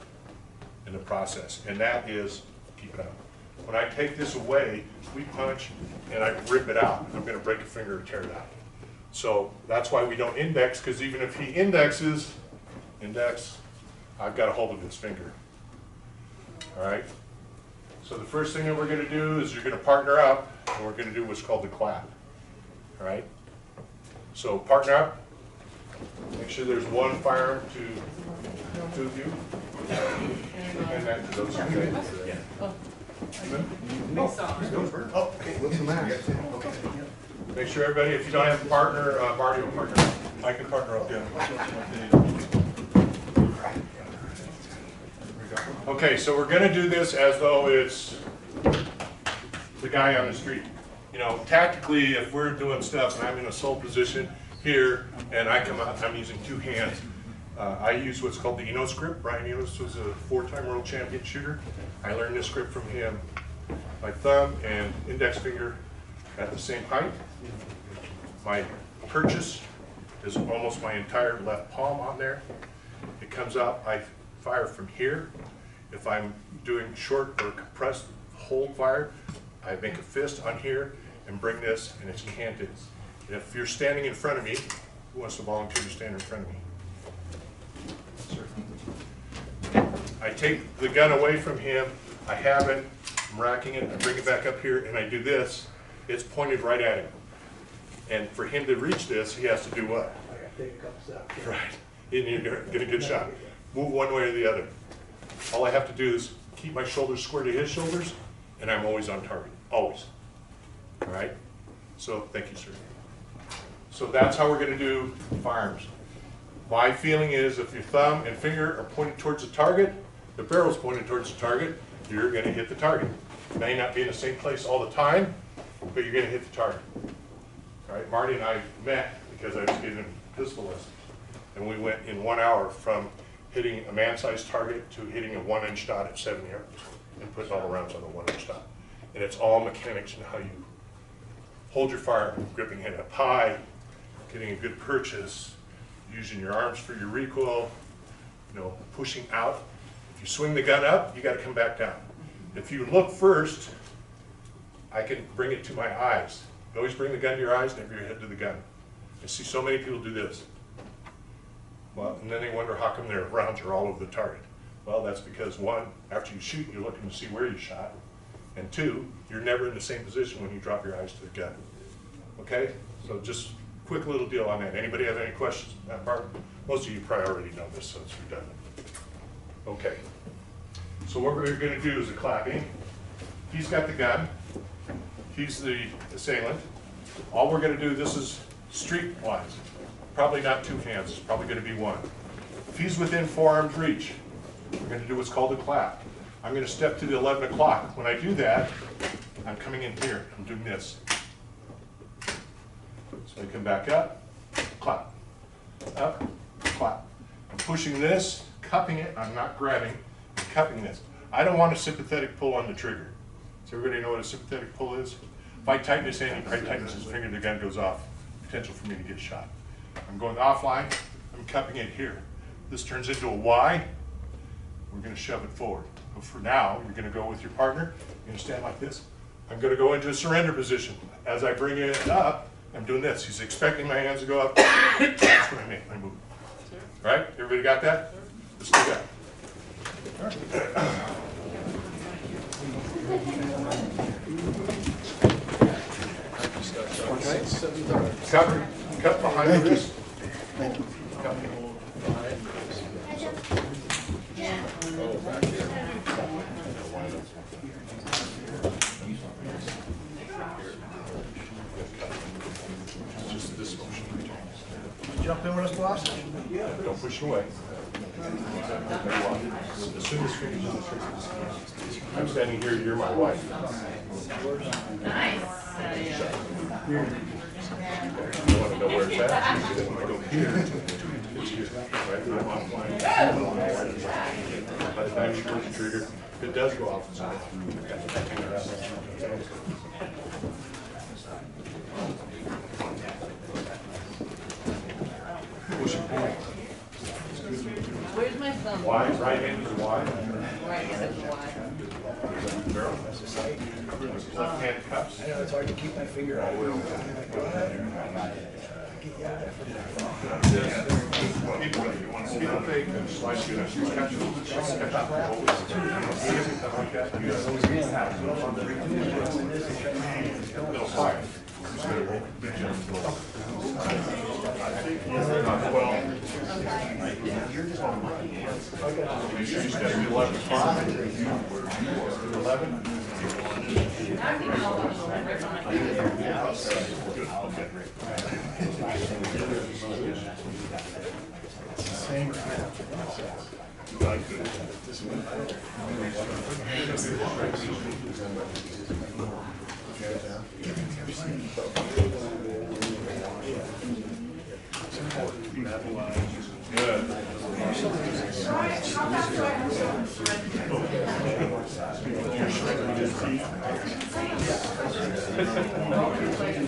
in the process, and that is, keep it out. When I take this away, we punch and I rip it out. I'm going to break a finger or tear it out. So that's why we don't index, because even if he indexes, I've got a hold of his finger. All right? So the first thing that we're going to do is you're going to partner up, and we're going to do what's called the clap. All right? So partner up. Make sure there's one firearm to two of you. And that to those two guys. Oh, okay, what's the matter? Okay. Make sure everybody, if you don't have a partner, Marty will partner up. I can partner up, yeah. Okay, so we're gonna do this as though it's the guy on the street. You know, tactically, if we're doing stuff and I'm in a sole position here and I come out, I'm using two hands. I use what's called the Enos grip. Brian Enos was a 4-time world champion shooter. I learned this grip from him. My thumb and index finger at the same height. My purchase is almost my entire left palm on there. It comes out, I fire from here. If I'm doing short or compressed hold fire, I make a fist on here and bring this, and it's canted. And if you're standing in front of me, who wants to volunteer to stand in front of me? Sir. I take the gun away from him, I have it, I'm racking it, I bring it back up here, and I do this. It's pointed right at him. And for him to reach this, he has to do what? I gotta take a couple steps. Right. And you're get a good shot. Move one way or the other. All I have to do is keep my shoulders square to his shoulders, and I'm always on target. Always. All right? So, thank you, sir. So that's how we're going to do firearms. My feeling is if your thumb and finger are pointed towards the target, the barrel's pointed towards the target, you're going to hit the target. It may not be in the same place all the time, but you're going to hit the target. All right? Marty and I met because I was getting a pistol lesson. And we went in 1 hour from hitting a man-sized target to hitting a 1-inch dot at 7 yards and putting all the rounds on the 1-inch dot. And it's all mechanics and how you hold your firearm, gripping it up high, getting a good purchase, using your arms for your recoil, you know, pushing out. If you swing the gun up, you got to come back down. If you look first, I can bring it to my eyes. You always bring the gun to your eyes, never your head to the gun. I see so many people do this. Well, and then they wonder how come their rounds are all over the target. Well, that's because one, after you shoot, you're looking to see where you shot. And two, you're never in the same position when you drop your eyes to the gun. Okay? So just quick little deal on that. Anybody have any questions on that part? Most of you probably already know this, so it's redundant. Okay. So what we're going to do is a clapping. He's got the gun. He's the assailant. All we're going to do, this is street-wise. Probably not two hands, it's probably going to be one. If he's within 4 arms reach, we're going to do what's called a clap. I'm going to step to the 11 o'clock. When I do that, I'm coming in here, I'm doing this. So I come back up, clap, up, clap. I'm pushing this, cupping it, I'm not grabbing, I'm cupping this. I don't want a sympathetic pull on the trigger. Does everybody know what a sympathetic pull is? If I tighten his hand, he probably tightens his finger, the gun goes off. Potential for me to get shot. I'm going offline, I'm cupping it here. This turns into a Y, we're going to shove it forward. But for now, you're going to go with your partner, you're going to stand like this. I'm going to go into a surrender position. As I bring it up, I'm doing this. He's expecting my hands to go up. That's when I make my move. All right, everybody got that? Let's do that. All right. Cut behind the wrist. Thank you. Just this motion. Jump in with us, boss? Don't push it away. As soon as I'm standing here, you're my wife. You want to know where it's at? You can go here. It's here. Right? I'm offline. By the time you pull the trigger, if it does go off, it's off. Push it back. Where's my thumb? Y, right hand is Y. Right hand is wide. Barrel. Left hand cups. I know it's hard to keep my finger out. You want to people take and slice it, you catch it, little fire. Well, make sure you step to 11:5. 11. Same.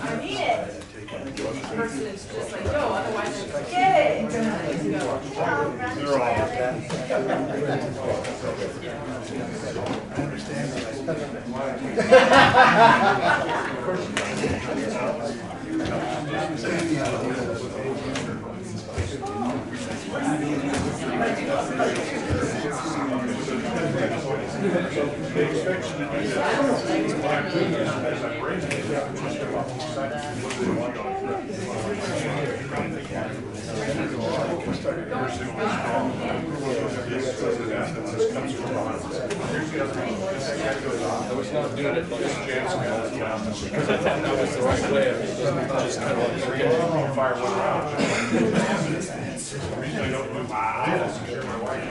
I need it. The person is just like, go, otherwise it's like, get it. They're all. I was not doing it like because I thought that was the right way. I was just kind of like, Fire one round. The reason I don't move my eyes is you're my wife.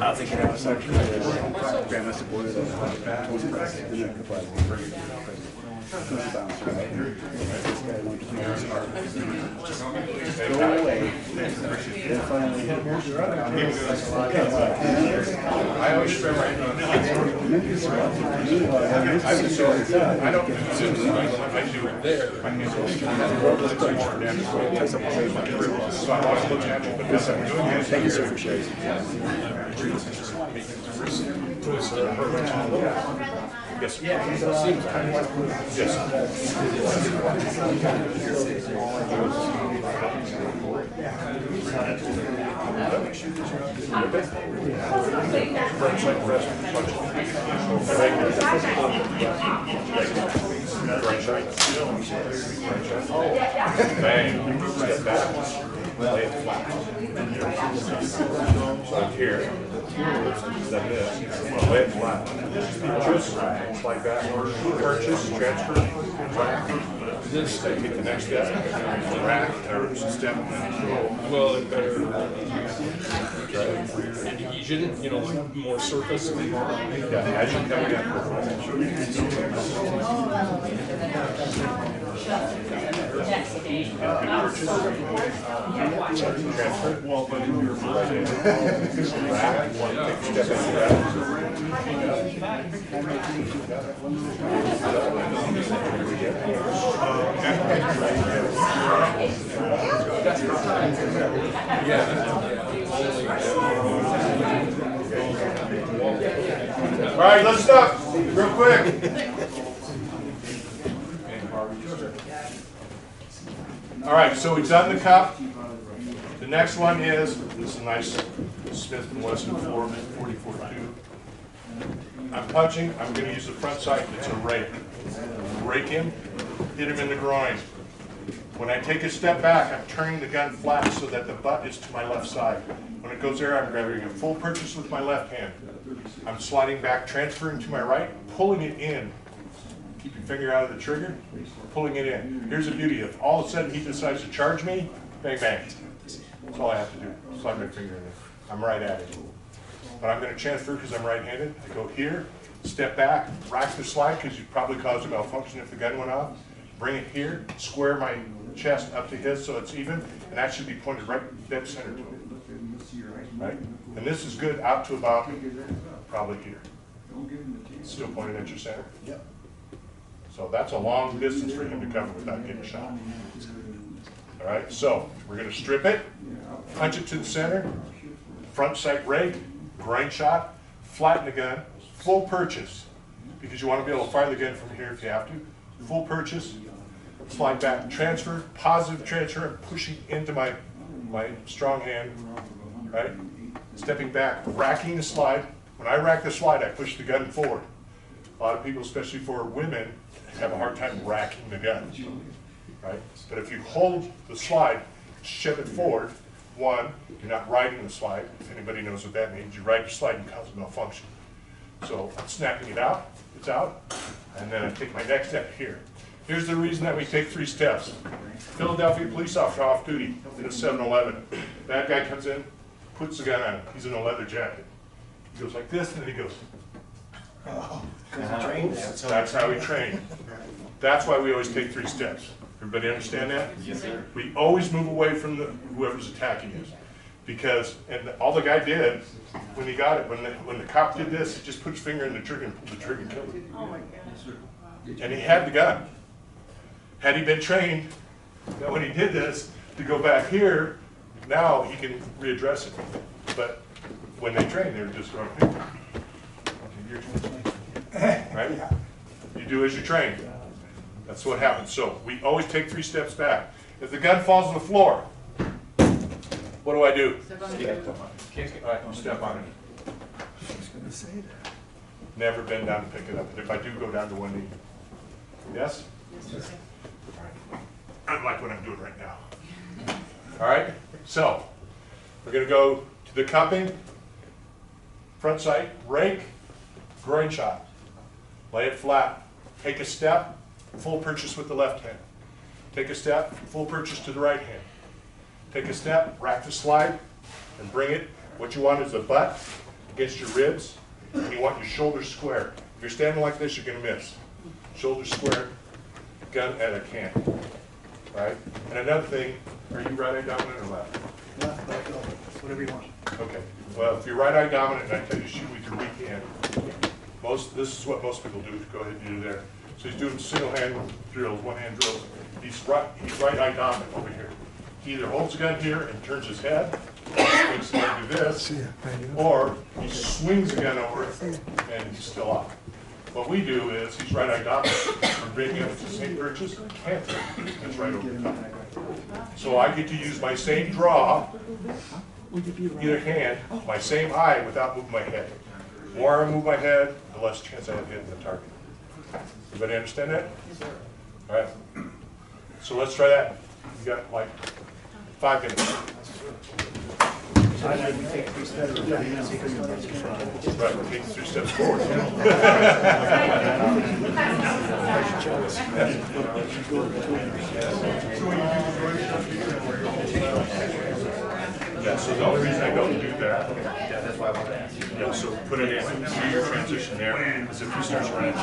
I think I was actually Grandma supported Go away. I always spend my I don't I do it there. My hands are so I was looking at it, but this I'm doing it. Thank you, sir, for sharing. Yes. Right side. Bang. Step back. Lay it flat. So here. Then this. Lay it flat. Just like that. Purchase, transfer, rack. This take it the next step. Rack or step. well, it better adhesion, you know, like more surface. Yeah, as you're coming transfer. Well, but in your rack, take a step into that. All right, let's stop real quick. All right, so we've done the cup. The next one is, this is a nice Smith & Wesson 44-2. I'm punching, I'm gonna use the front sight, it's a rake. Rake him, hit him in the groin. When I take a step back, I'm turning the gun flat so that the butt is to my left side. When it goes there, I'm grabbing a full purchase with my left hand. I'm sliding back, transferring to my right, pulling it in. Keep your finger out of the trigger, pulling it in. Here's the beauty, if all of a sudden he decides to charge me, bang, bang. That's all I have to do, slide my finger in there. I'm right at it. But I'm gonna transfer because I'm right-handed. I go here, step back, rack the slide because you'd probably cause a malfunction if the gun went off. Bring it here, square my chest up to his so it's even, and that should be pointed right dead center to him. Right? And this is good out to about probably here. Still pointed at your center? Yep. So that's a long distance for him to cover without getting shot. All right, so we're gonna strip it, punch it to the center, front sight rake, groin shot, flatten the gun, full purchase, because you wanna be able to fire the gun from here if you have to. Full purchase, slide back, transfer, positive transfer, and pushing into my strong hand, right? Stepping back, racking the slide. When I rack the slide, I push the gun forward. A lot of people, especially for women, have a hard time racking the gun, right? But if you hold the slide, shove it forward, one, you're not riding the slide. If anybody knows what that means, you ride your slide and cause a malfunction. So I'm snapping it out, it's out, and then I take my next step here. Here's the reason that we take 3 steps. Philadelphia police officer off duty in a 7-Eleven. Bad guy comes in, puts the gun on him. He's in a leather jacket. He goes like this, and then he goes. That's how we train. That's why we always take 3 steps. Everybody understand that? Yes, sir. We always move away from whoever's attacking us. Because, and all the guy did, when he got it, when the cop did this, he just put his finger in the trigger and pulled the trigger and killed him. Oh my gosh. And he had the gun. Had he been trained, that when he did this, to go back here, now he can readdress it. But when they train, they're just going, right? You do as you train. That's what happens. So we always take 3 steps back. If the gun falls on the floor, what do I do? Step on the All right, step on it. Never bend down to pick it up. But if I do, go down to one knee. Yes? Unlike what I'm doing right now. All right, so we're going to go to the cupping, front sight, rake, groin shot. Lay it flat. Take a step, full purchase with the left hand. Take a step, full purchase to the right hand. Take a step, rack the slide, and bring it. What you want is the butt against your ribs, and you want your shoulders square. If you're standing like this, you're going to miss. Shoulders square, gun at a can. Right? And another thing, are you right eye dominant or left? Left, left, left, whatever you want. Okay. Well, if you're right eye dominant and I tell you to shoot with your weak hand, this is what most people do. Go ahead and do there. So he's doing single hand drills, one hand drills. He's right eye dominant over here. He either holds the gun here and turns his head, swings the gun to this, or he swings the gun over and he's still off. What we do is, he's right eye dominant, we're bringing up the same purchase, cancer, that's right over the top. So I get to use my same draw, either hand, my same eye without moving my head. The more I move my head, the less chance I have hitting the target. Everybody understand that? All right. So let's try that. You got like 5 minutes. Right, take 3 steps forward. Yeah, so the only reason I don't do that, that's why I want to ask you. Yeah, so put it in, see your transition there, as if you start running.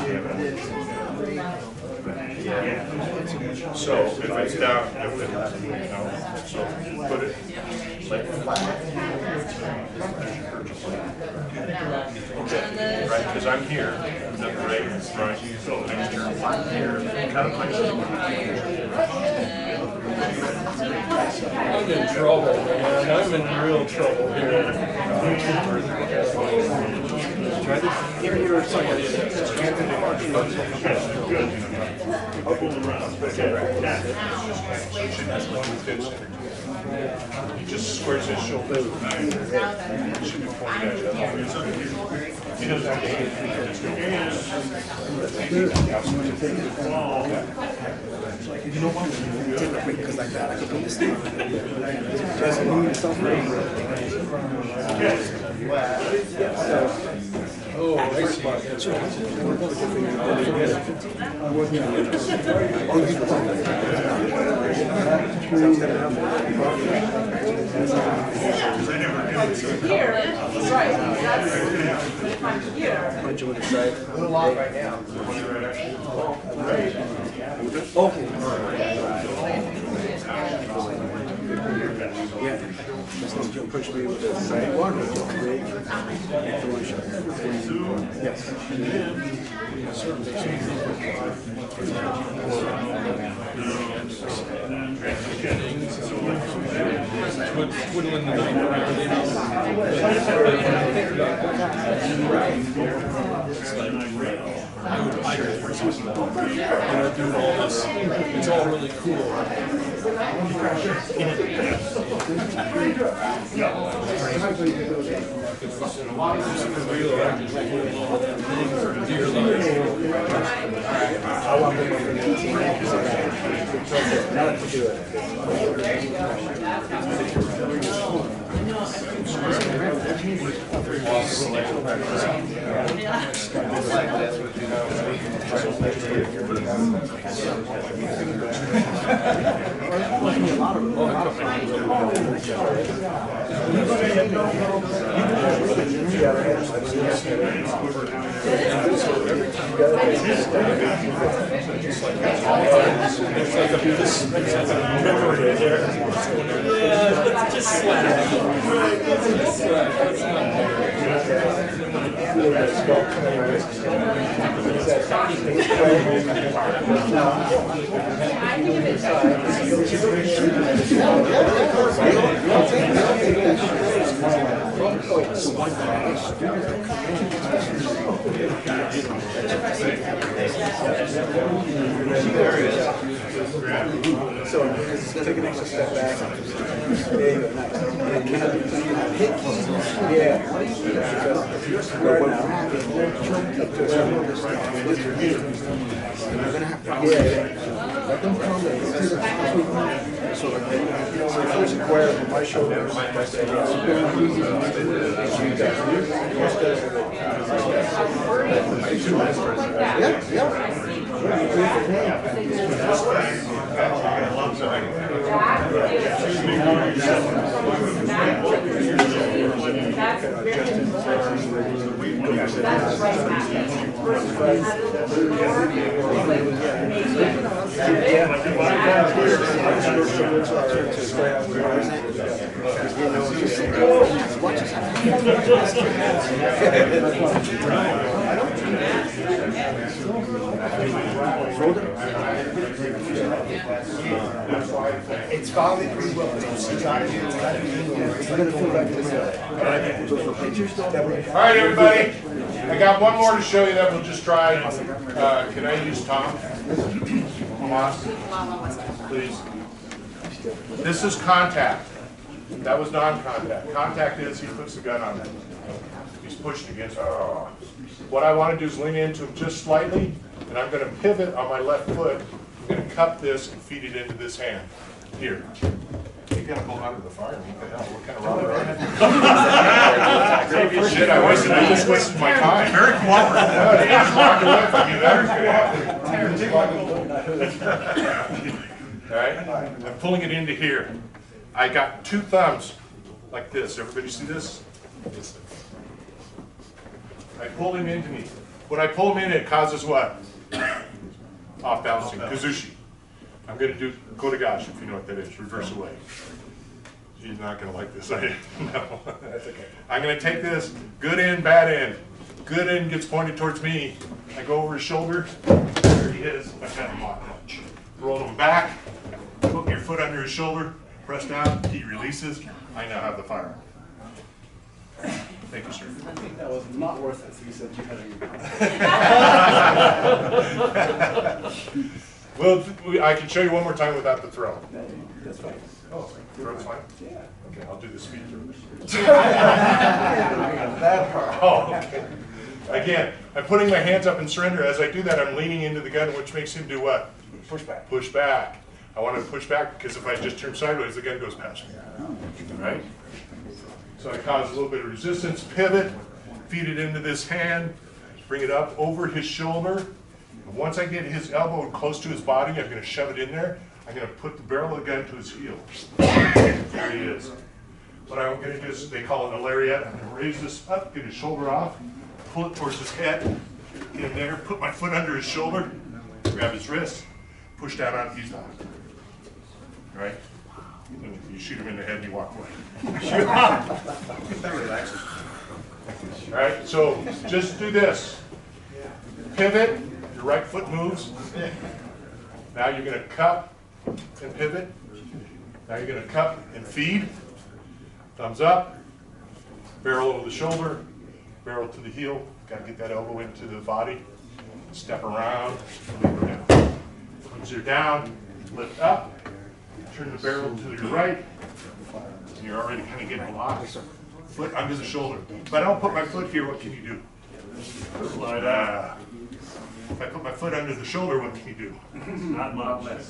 So if it's down, so put it, lay it flat. Okay, right, because I'm here, the right, right, so I turn flat here, kind of like I'm in trouble, man. I'm in real trouble here. He just squares his shoulder. Should be pointing at you. He doesn't have to hit You know what? Take a break because like that, I can put this thing. Just move yourself around. Oh, I see. Here, right, that's, but if I'm here. Punch you in the side. A little long right now. Okay. Yeah. Just don't you push me with the side one. Yes. Twiddling the knife around, you know. I would hire for something. Doing all this. It's all really cool. So it's going to take an extra step back. There you go. Nice. And you have to hit. Yeah. Right now. You're going to have to. Yeah. Let them come in. So like, you know, when I first acquired my shoulders, I said, yeah, It's probably pretty well. All right, everybody. I got one more to show you that we'll just try. Can I use Tom? Tomas, please. This is contact. That was non-contact. Contact is he puts the gun on it. He's pushed against. Oh. What I want to do is lean into him just slightly, and I'm going to pivot on my left foot. I'm going to cup this and feed it into this hand. Here. You got to pull out of the fire. What the hell? What kind of robber are you? Shit, I just wasted my time. Very cooperative. No, he just walked away from you. That was good. All right? I'm pulling it into here. I got two thumbs like this. Everybody see this? I pull him into me. When I pull him in, it causes what? Off balancing. Kazushi. I'm going to do Kotegashi, if you know what that is. Reverse away. He's not going to like this. No. That's okay. I'm going to take this. Good end, bad end. Good end gets pointed towards me. I go over his shoulder. There he is. I got him on. Roll him back. Put your foot under his shoulder. Press down. He releases. I now have the firearm. Thank you, sir. That was not worth it, so you said you had Well, I can show you one more time without the throw. That's fine. Oh, throw's fine? Yeah. Okay, I'll do the speed throw. That part. Oh, okay. Again, I'm putting my hands up in surrender. As I do that, I'm leaning into the gun, which makes him do what? Push back. Push back. I want to push back because if I just turn sideways, the gun goes past me. Right? So I cause a little bit of resistance, pivot, feed it into this hand, bring it up over his shoulder. And once I get his elbow close to his body, I'm going to shove it in there. I'm going to put the barrel of the gun to his heel. There he is. What I'm going to do is, they call it a lariat. I'm going to raise this up, get his shoulder off, pull it towards his head, get in there, put my foot under his shoulder, grab his wrist, push down on, he's not. Right? And you shoot him in the head and you walk away. All right, so just do this. Pivot, your right foot moves. Now you're going to cup and pivot. Now you're going to cup and feed. Thumbs up, barrel over the shoulder, barrel to the heel. Got to get that elbow into the body. Step around, down. Once you're down, lift up, turn the barrel to your right, and you're already kind of getting locked. Foot under the shoulder. If I don't put my foot here, what can you do? Slide out. If I put my foot under the shoulder, what can you do? Not much.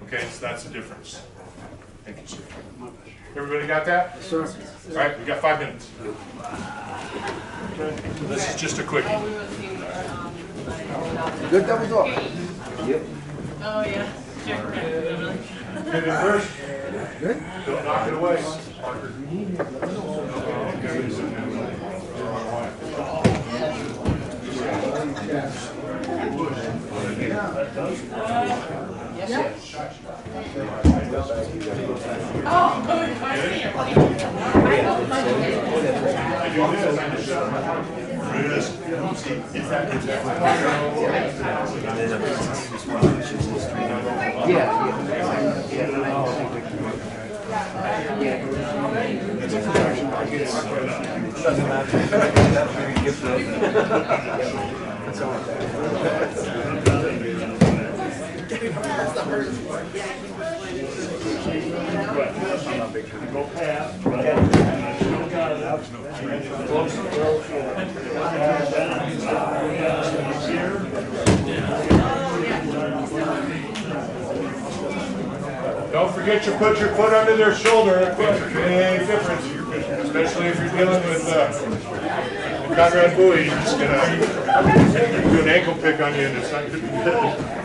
Okay, so that's the difference. Thank you, sir. Everybody got that? Yes, sir. All right, we got 5 minutes. This is just a quickie. Good thumbs up. Yep. Oh, yeah. Sure. Pivot first. Good. Don't knock it away. Don't forget to put your foot under their shoulder. It makes a big difference, especially if you're dealing with Conrad Bowie. He's just gonna do an ankle pick on you, and it's not going to be good.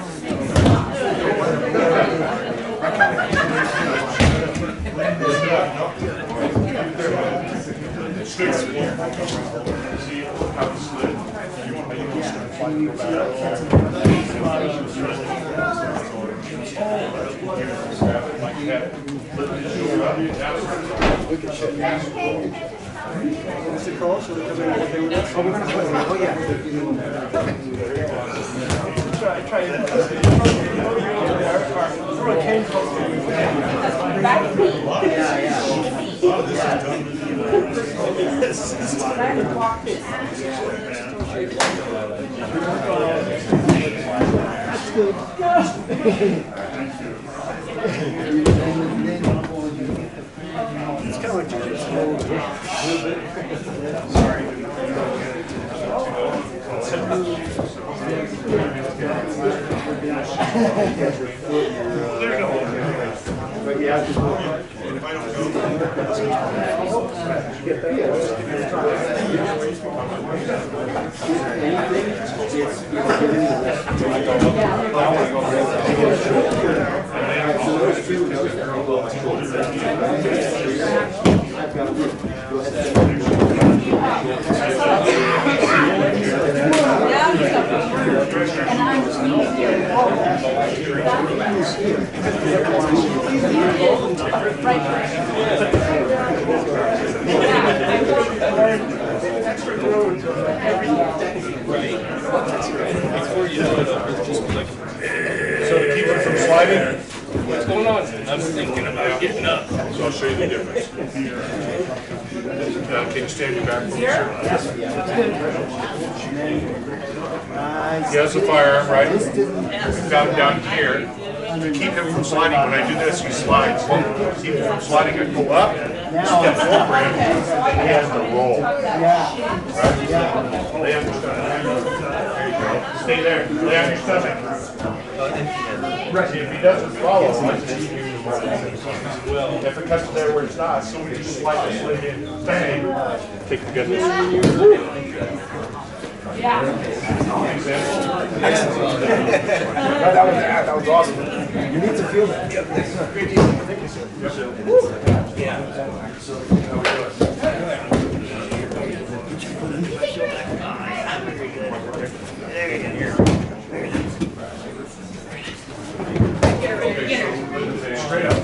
Stick. See how it slid. You want to go like that. Lift his shoulder up. What's it called? So they're coming out with it. Oh, we're going to play. Oh, yeah. Try it. That's good. It's kind of like jiu-jitsu. Sorry. There you go. But yeah, if I don't go, get that. So to keep it from sliding, What's going on? I'm thinking about getting up. So I'll show you the difference. Can you stand your back for me, sir? He has a firearm, right? We've got him down here. To keep him from sliding, when I do this, he slides. To keep him from sliding, I pull up, step over him, and he has to roll. Right? Lay on your stomach. There you go. Stay there. Lay on your stomach. See, if he doesn't follow, if it cuts there where it's not, somebody just slide the sling in, bang, take the goodness. That was awesome. You need to feel that. Straight up.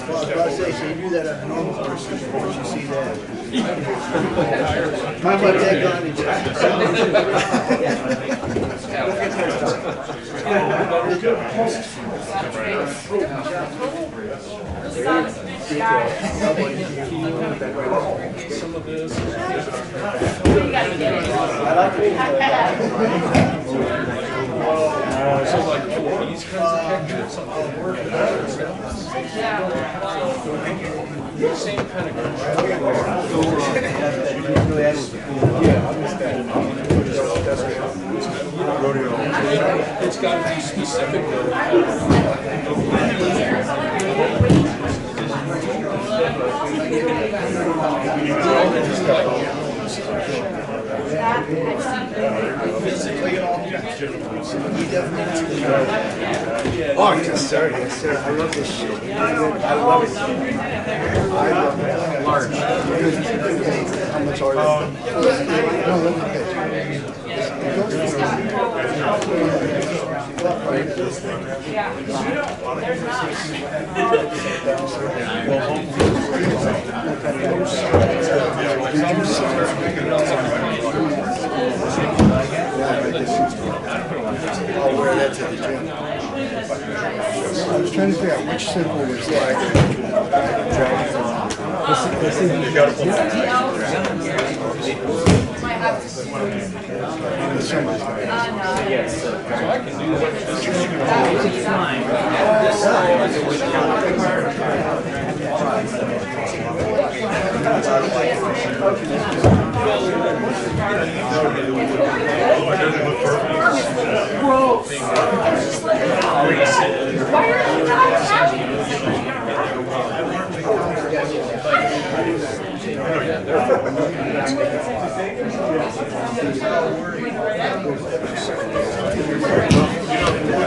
I say, so you do that on a normal person, once you see that. How about that Some of this. So like these kinds of pictures, something work. Same kind of it's got to be specific Oh, yes, sir. Yes, sir. I love this shit. I love it. I love it. Large. How much are you? No, look at I'll wear that to the gym. I was trying to figure out which symbol was like. You got to pull that.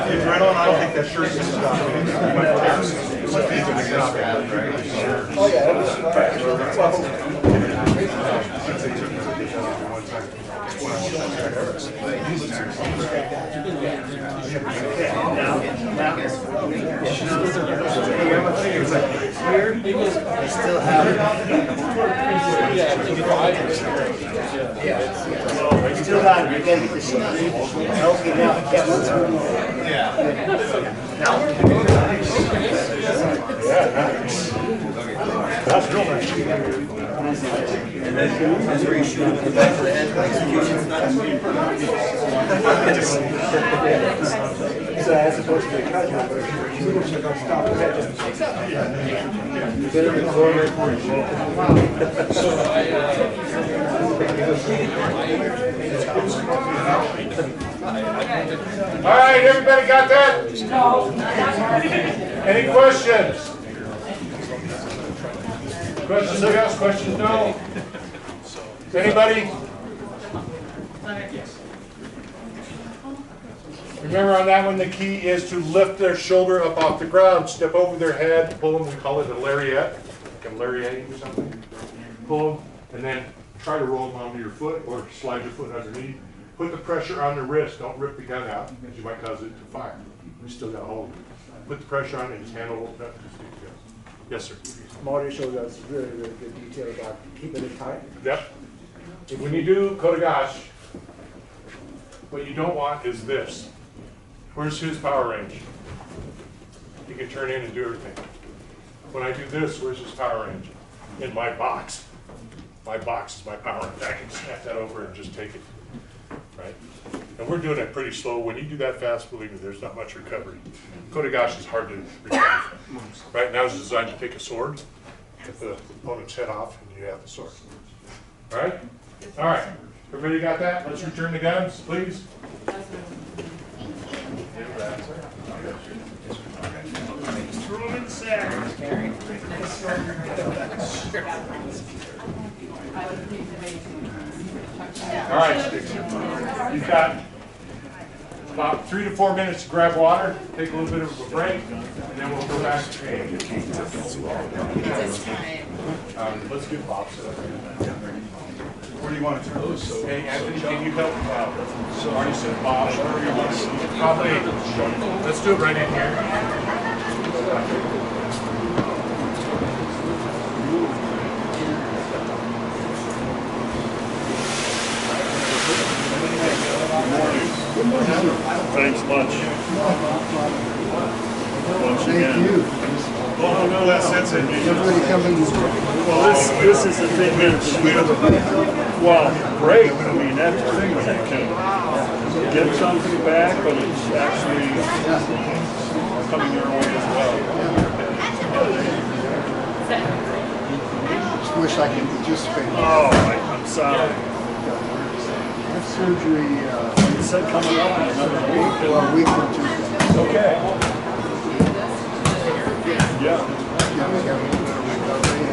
Adrenaline, I don't think that shirt is stop. Oh, yeah. Still have it. Still got it. You gotta get the shit. Okay, now, get one. That's real nice. That's where you shoot the back of the head, execution's nuts. So as opposed to the cut, but you don't stop the head. You better record it. So All right, everybody got that? Any questions? Questions, yes, questions, no? Anybody? Remember on that one, the key is to lift their shoulder up off the ground, step over their head, pull them, we call it a lariat, like a lariat or something. Pull them, and then try to roll them onto your foot or slide your foot underneath. Put the pressure on the wrist, don't rip the gun out, because you might cause it to fire. You still got to hold it. Put the pressure on it, just handle it up, just keep it going. Yes, sir. Marty showed us really, really good detail about keeping it tight. Yep. When you do Kotegash, what you don't want is this. Where's his power range? You can turn in and do everything. When I do this, where's this power engine? In my box. My box is my power engine. I can snap that over and just take it, right? And we're doing it pretty slow. When you do that fast, believe me, there's not much recovery. Kotegashi is hard to recover from. Right now it's designed to take a sword, get the opponent's head off, and you have the sword. All right? All right. Everybody got that? Let's return the guns, please. Throw them in the sack. All right, Sticks. You've got about 3 to 4 minutes to grab water, take a little bit of a break, and then we'll go back to training. Let's get Bob set up. Where do you want to turn this? Hey, Anthony, can you help Marty said Bob? Probably. Let's do it right in here. Thanks much. Once Thank again. you. Well, no less sense in me. Everybody coming. Well, this is the thing that's, well, great. I mean, that's the thing, when you can get something back, but it's actually coming your way as well. Just wish I could participate. Oh, I'm sorry. I have surgery You said coming up in another week. for a week or two. Okay. Yeah. Yeah, we have a better recovery.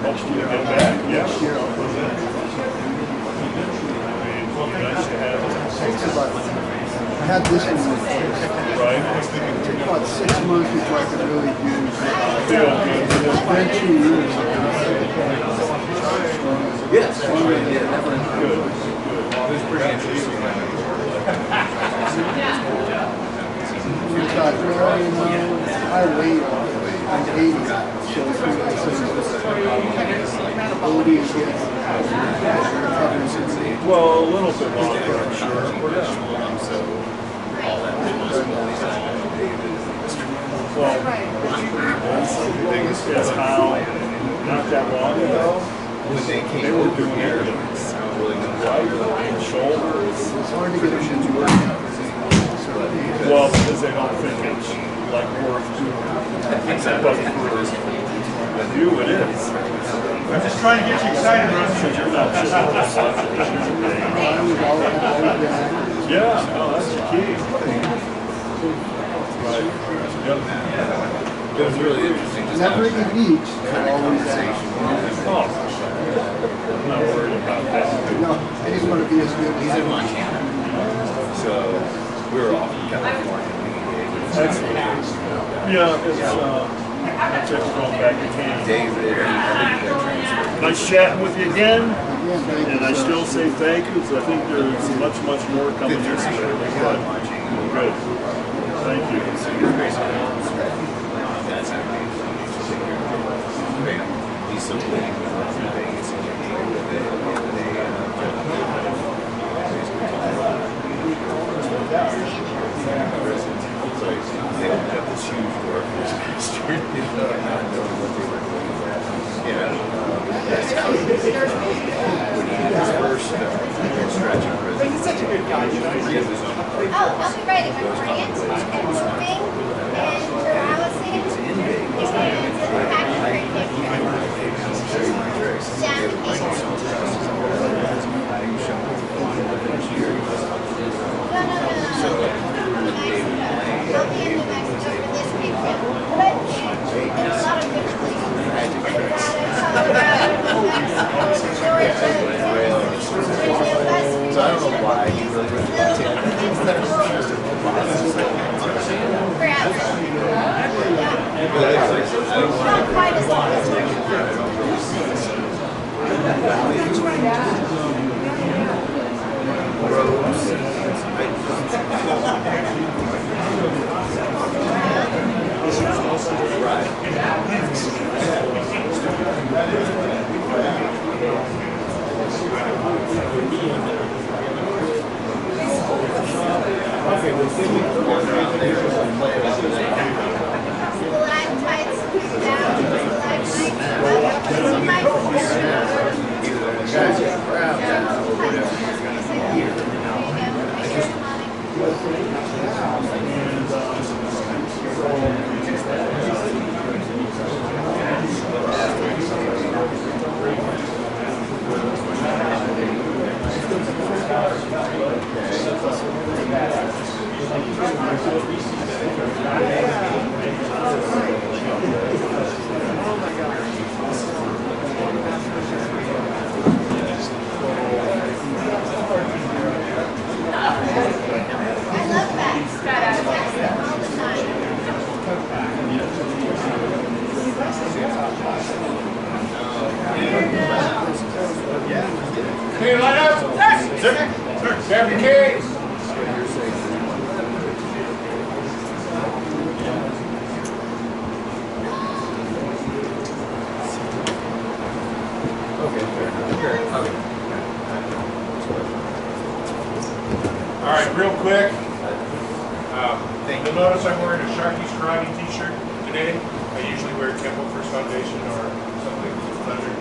Helps you to get back. Yeah. Next year, I'll go back. Nice to have it. I had this one in place. Right? It took about 6 months before I could really do it. Feel good. It's been 2 years. Yes. Good. I thought, well, you know, I weigh I'm 80, so it's really ability to get recovery. Well, a little bit longer, I'm sure. Well, that's how, not that long ago, they were doing everything. Right, and shoulders. It's hard to get them to work. Well, because they don't think it's like worth doing. But for you, it is. I'm just trying to get you excited, Russ. You're not just yeah, no, that's the key. Right. Yep. It was really interesting. Never eat each, but always Oh, I'm not worried about that. no, I just want to be as good He's as in Montana. So we were off in California. Excellent. Yeah, it's just going back to Canada. David, Nice chatting with you again. Thank And I still say thank you, because I think there's much, much more coming your way. But good. Thank you. he's so big. They opened up this huge door for this bastard. Yeah. When he did his first stretching prison, he's such a good guy. Oh, I'll be ready. My clients and moving and paralyzing and I'll be in New Mexico for this weekend. But there's a lot of good places. Colorado, New Mexico, Georgia, So I don't know why he really went to not quite as long as Okay, real quick, you'll notice I'm wearing a Sharky's Karate t-shirt today. I usually wear Temple First Foundation or something under.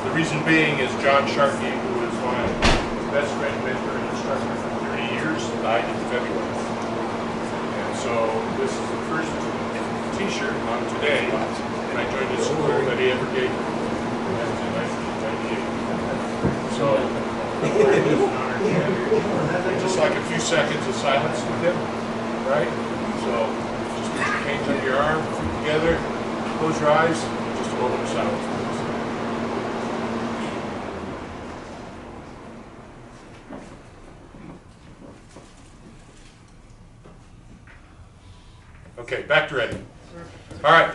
The reason being is John Sharkey, who was my best friend, mentor, and instructor for 30 years, died in February. And so this is the first t-shirt on today, and I joined this school that he ever gave me. That was in 1998. So, just like a few seconds of silence with him, right? So, just put your hands under your arm, feet together, close your eyes, just a moment of silence. Okay, back to ready. All right,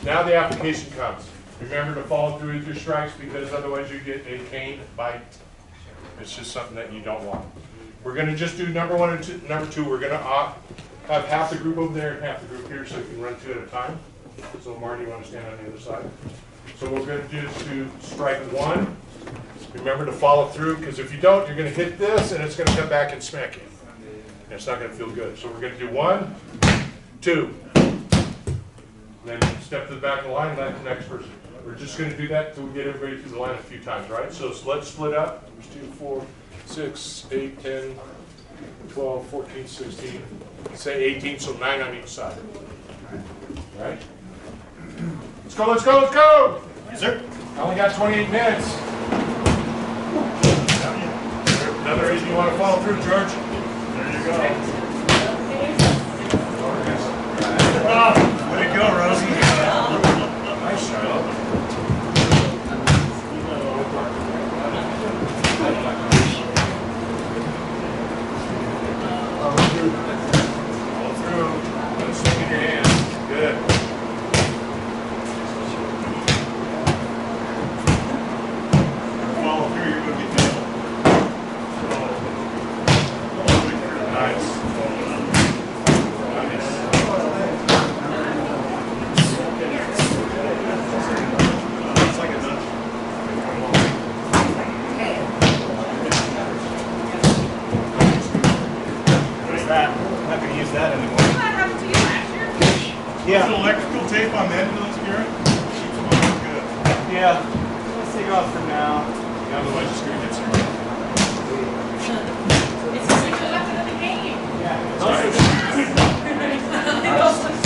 now the application comes. Remember to follow through with your strikes because otherwise you get a cane bite. It's just something that you don't want. We're going to just do number one and number two. We're going to have half the group over there and half the group here so you can run two at a time. So Marty, you want to stand on the other side? So what we're going to do is to strike one. Remember to follow through because if you don't, you're going to hit this and it's going to come back and smack you. And it's not going to feel good. So we're going to do 1, 2. Then step to the back of the line, let the next person. We're just going to do that until we get everybody through the line a few times, right? So let's split up. There's 2, 4, 6, 8, 10, 12, 14, 16, say 18, so 9 on each side. All right? Let's go, let's go, let's go! Yes, sir. I only got 28 minutes. Another reason you want to follow through, George. There you go. Oh, way to go, Rosie. Nice shot. Follow through. Let's swing in your hands. Good. Follow through, you're going to get nailed. Nice. Yeah. There's electrical tape on the end of those, Garrett? Keeps them looking good. Yeah. Let's take off for now. Yeah, otherwise it's going to get some. It's just like the left of the game. Yeah. Somebody's progressing.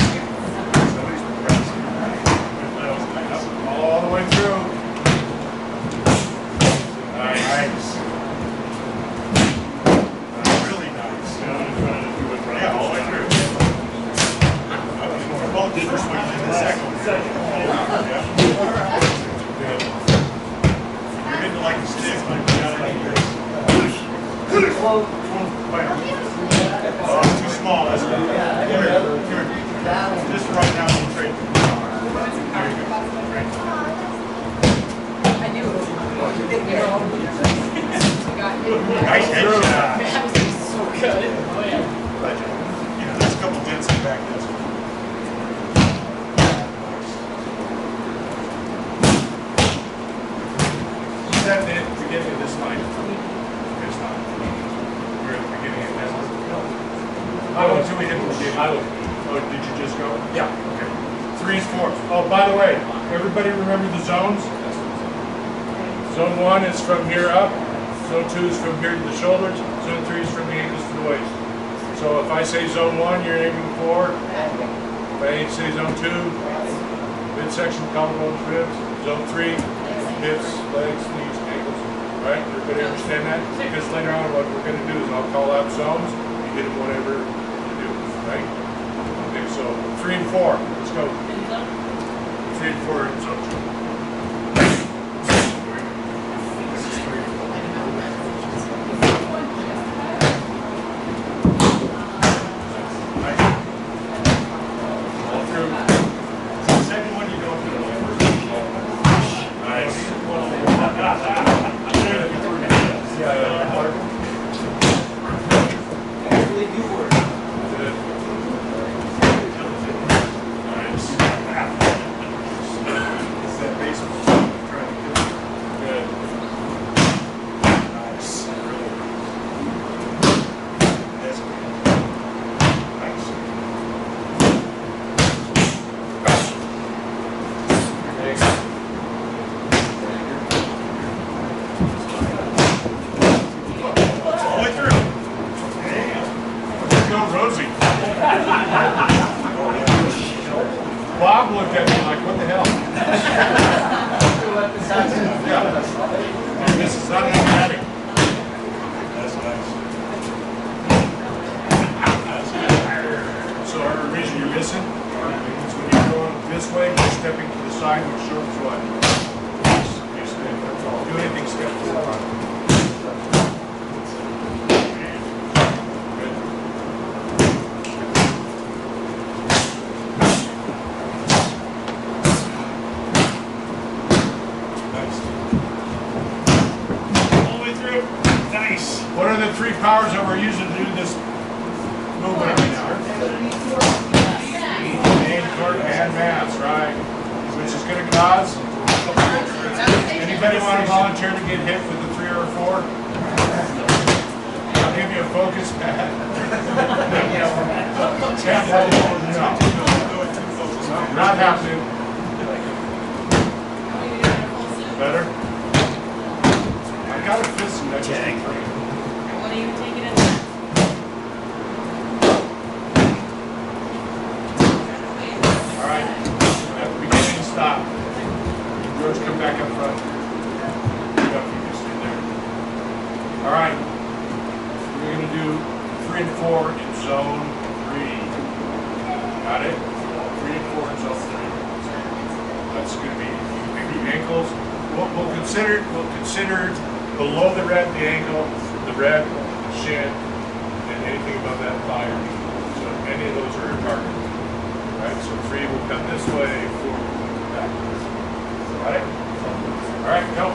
All the way through. Nice. Really nice. Yeah, all the way through. Both did this one in the second one. Yeah. Good. You're hitting like a stick, like you got it like this. Oh, it's too small. That's good. Come here. Come here. Just right now, we'll trade. There you go. Great. I knew it was Nice headshot. That was so good. Oh yeah. Legend. You know, there's a couple dents in the back. That's good. At the beginning of this line. It's not. We're at the beginning of this line. Until we hit the beginning. Oh, did you just go? Yeah. Okay. 3 is 4. Oh, by the way, everybody remember the zones? Zone 1 is from here up. Zone 2 is from here to the shoulders. Zone 3 is from the ankles to the waist. So if I say zone 1, you're aiming for. If I say zone 2, midsection, collarbones, ribs. Zone 3, hips, legs, knees, ankles. Right? Everybody understand that? Because later on what we're going to do is I'll call out zones. You hit them whatever you do. Right? Okay, so 3 and 4. Let's go. 3 and 4 in zone 2. this way, you're stepping to the side, which shows what? You stand, that's all. Do anything, step to the front. What are the three powers that we're using to do this movement right now? Aim, torque, and mass, right? Which is going to cause? Anybody want to volunteer to get hit with the 3 or 4? I'll give you a focus pad. No. Not happening. Better? I got a fist in that. What are you taking in All right, at the beginning, stop. George, come back up front. You can stay there. All right, we're going to do 3 and 4 in zone 3. Got it? 3 and 4 in zone 3. That's going to be maybe ankles. We'll consider below the red, the ankle, the red, shin, and anything above that thigh. So any of those are your target. All right, so 3 will come this way, 4 will come back. Got it? All right, go.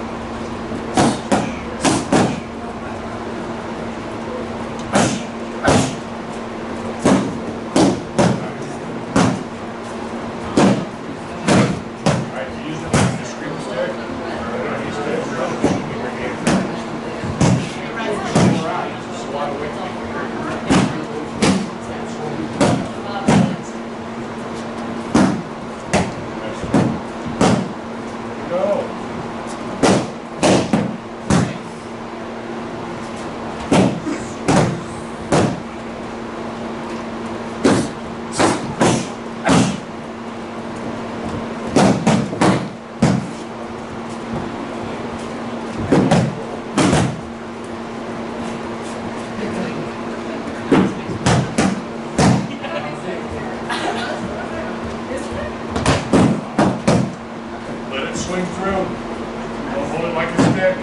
Swing through. Don't hold it like a stick.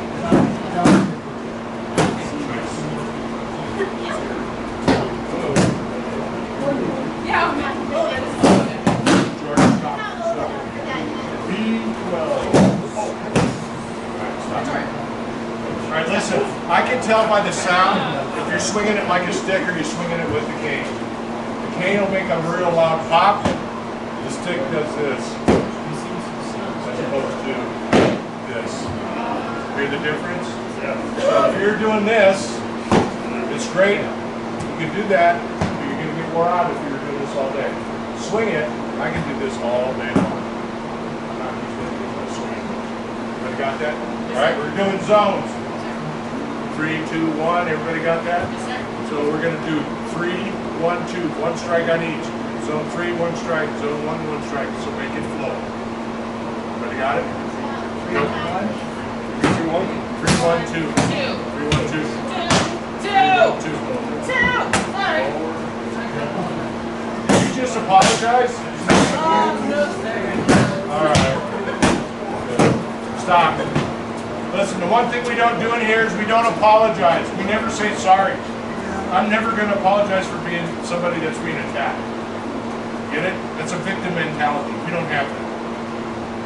Yeah, man. George, stop. Stop. B12. All right, listen. I can tell by the sound if you're swinging it like a stick or you're swinging it with the cane. The cane will make a real loud pop. The stick does this. Opposed to this. Hear the difference? Yeah. So if you're doing this, it's great. You can do that, but you're going to get wore out if you're doing this all day. Swing it. I can do this all day long. I'm not just going to do my swing. Everybody got that? All right, we're doing zones. 3, 2, 1. Everybody got that? Yes, sir. So we're going to do 3, 1, 2. 1 strike on each. Zone 3, 1 strike. Zone 1, 1 strike. So make it flow. Got it? 3, 2, 1. 3, 1, 2. 3, 1, 2. 2. 2. Sorry. Did you just apologize? No, sir. All right. Stop. Listen, the one thing we don't do in here is we don't apologize. We never say sorry. I'm never going to apologize for being somebody that's being attacked. Get it? That's a victim mentality. We don't have that.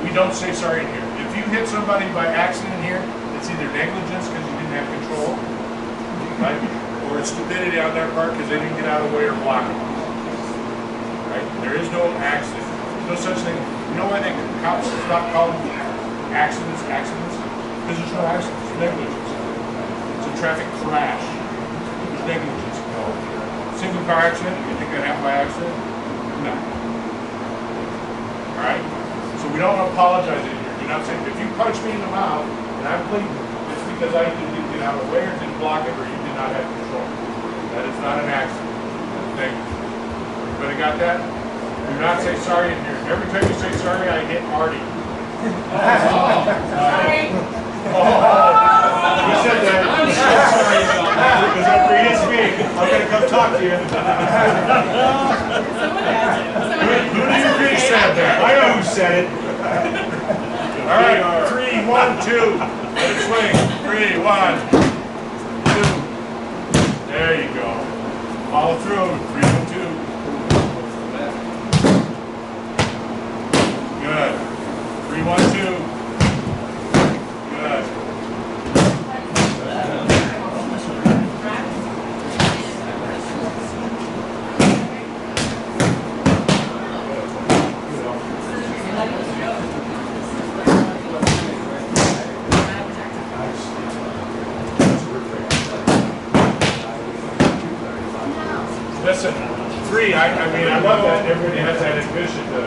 We don't say sorry in here. If you hit somebody by accident here, it's either negligence because you didn't have control, right? Or it's stupidity on their part because they didn't get out of the way or block it. Right? There is no accident. There's no such thing. You know why the cops stop calling accidents accidents? Because there's no accidents. It's negligence. It's a traffic crash. There's negligence involved. Single car accident, you think that happened by accident? No. All right? So we don't apologize in here. You're not saying, if you punch me in the mouth and I'm bleeding, it's because I didn't get out of the way or didn't block it or you did not have control. That is not an accident. Thank you. Everybody got that? Do not say sorry in here. Every time you say sorry, I hit Artie. Sorry. You said that. You said sorry. Because after he hits me, I'm going to come talk to you. Someone has it. Who do you think said that? I know said it. All right, 3, 1, 2. Let it swing. 3, 1, 2. There you go. Follow through. 3, 1, 2. Good. 3, 1, 2. Good. Listen, 3, I mean, I love that everybody has that ambition to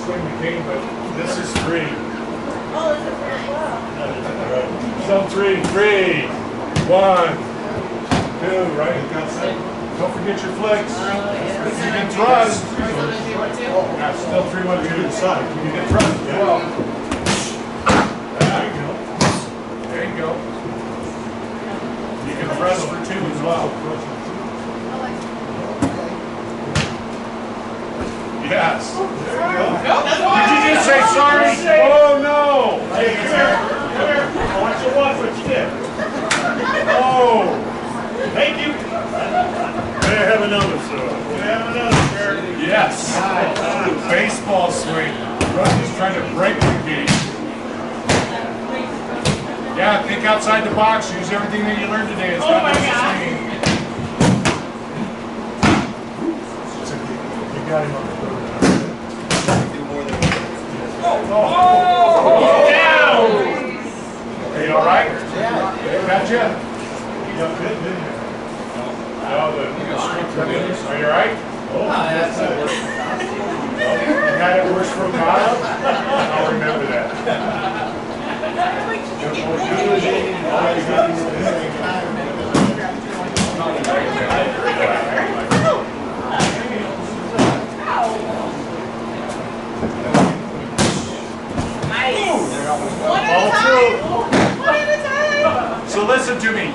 swing the king, but this is 3. Oh, this is nice. So 3, 3, 1, 2, right? Don't forget your flicks. You can thrust. Yeah, still 3, 1, 2 to the side. You can thrust. Yeah. There you go. There you go. You can thrust for 2 as well. Yes. There you go. Did you just say sorry? Oh no! Hey, come here. Come here. I want you to watch what you did. Oh. Thank you. May I have another, sir? May I have another, sir? Yes. Baseball swing. Rusty's trying to break the game. Yeah, think outside the box. Use everything that you learned today. It's not just swinging. You got him on the third. Oh! Down! Are you all right? Yeah. Gotcha? You got good, didn't you? No, are you all right? Oh, that's it. You had it worse from God? I'll remember that. So listen to me.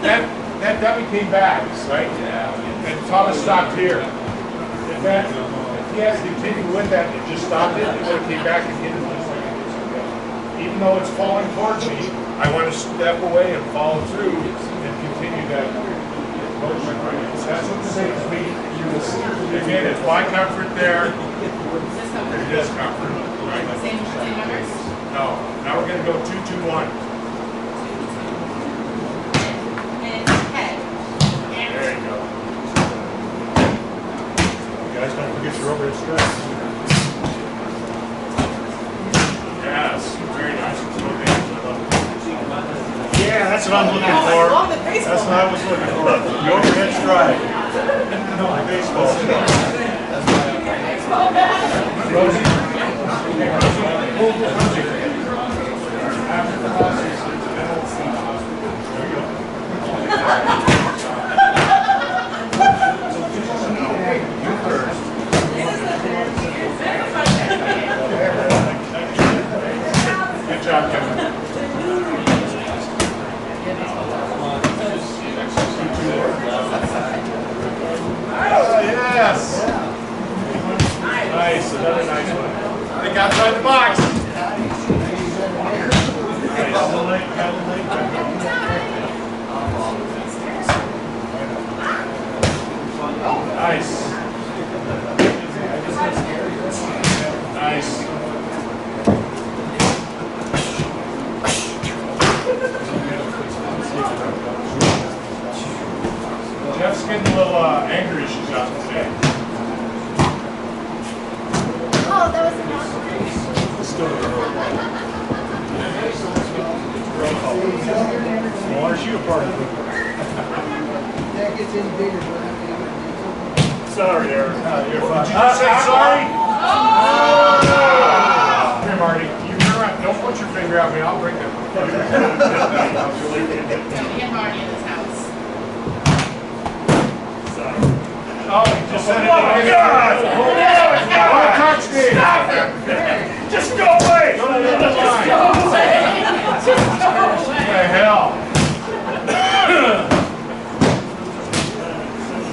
That dummy came back, right? And Thomas stopped here. If he has continued with that and just stopped it, it would have came back and hit it just like it is. Even though it's falling towards me, I want to step away and follow through and continue that motion. Right? That's what the same as me. Again, it's my comfort there. Discomfort. Right? Same numbers? No. Now we're going to go 2, 2, 1. There you go. You guys don't forget your overhead stretch. Yes, very nice. Yeah, that's what I'm looking for. That's what I was looking for. The overhead stride. No, baseball stride. Rosie. After the process. There you go. Good job, Kevin. Oh, yes. Nice, another nice one. Think outside the box. Nice. Nice. Jeff's getting a little anger issues out today. Oh, that was enough. Well, aren't you a part of it? That gets any bigger. Sorry, Eric. You're fine. Did you say sorry? Here, Marty. You turn around. Don't put your finger at me. I'll break it. Don't get Marty in this house. Oh, you just said it. Oh, God! Don't touch me! Stop it! Just go away! No, just go away! Just go away! What the hell?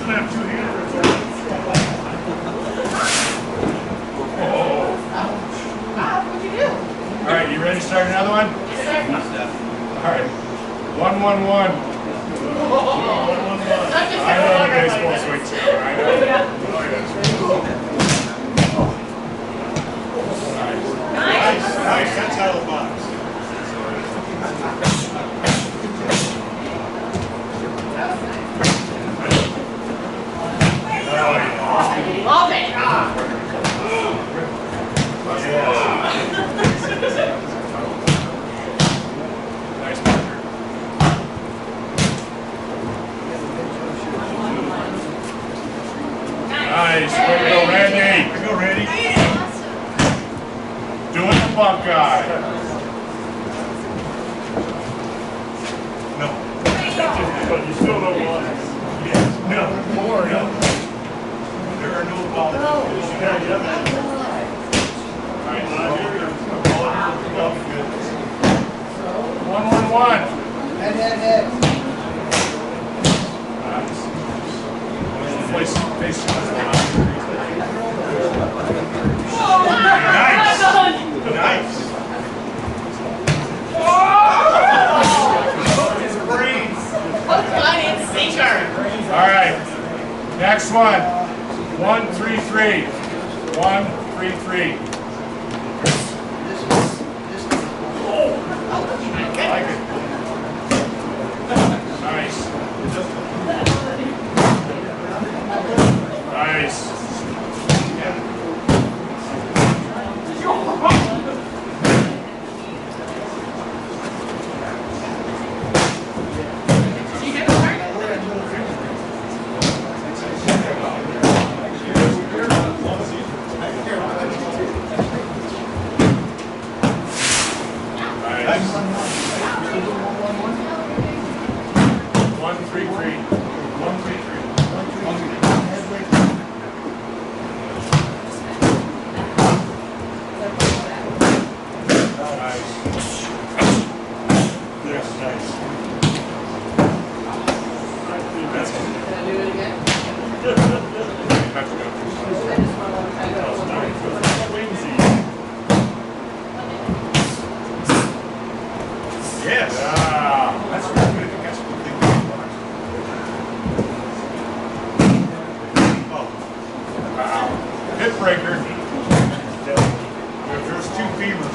I have 2 hands. All right, you ready to start another one? All right. 1-1-1. I know the baseball swing too. I know. Nice. Nice. That's out of the box. Love it. Nice marker. Nice. Way to go, Randy. Way to go, Randy. Doing the Buckeye. No. But you still don't want it. Yes. No. More. No. There are no apologies. Yeah, yeah. All right. Good. 1-1-1. Head. Place. Nice. All right. Next one. 1-3-3. 1-3-3. I like it. Nice. Nice. Yes. That's really good. That's really good. Oh. Wow. Hip breaker. There's two femurs.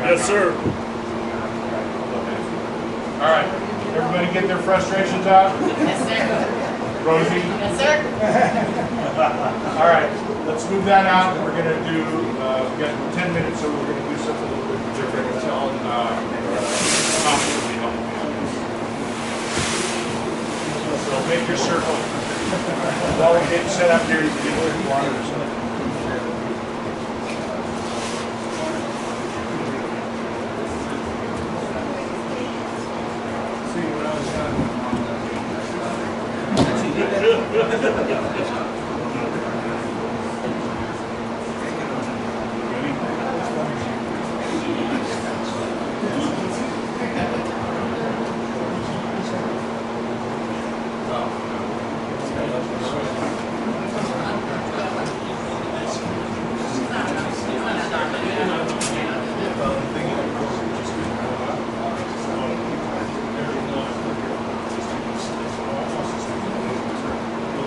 Yes, sir. All right. Everybody get their frustrations out? Yes, sir. Rosie? Yes, sir. All right. Let's move that out. We're going to do, we got 10 minutes, so we're going to do something a little bit different until Thomas will be helping me on this. So make your circle. While we get set up here, you can get a little water or something.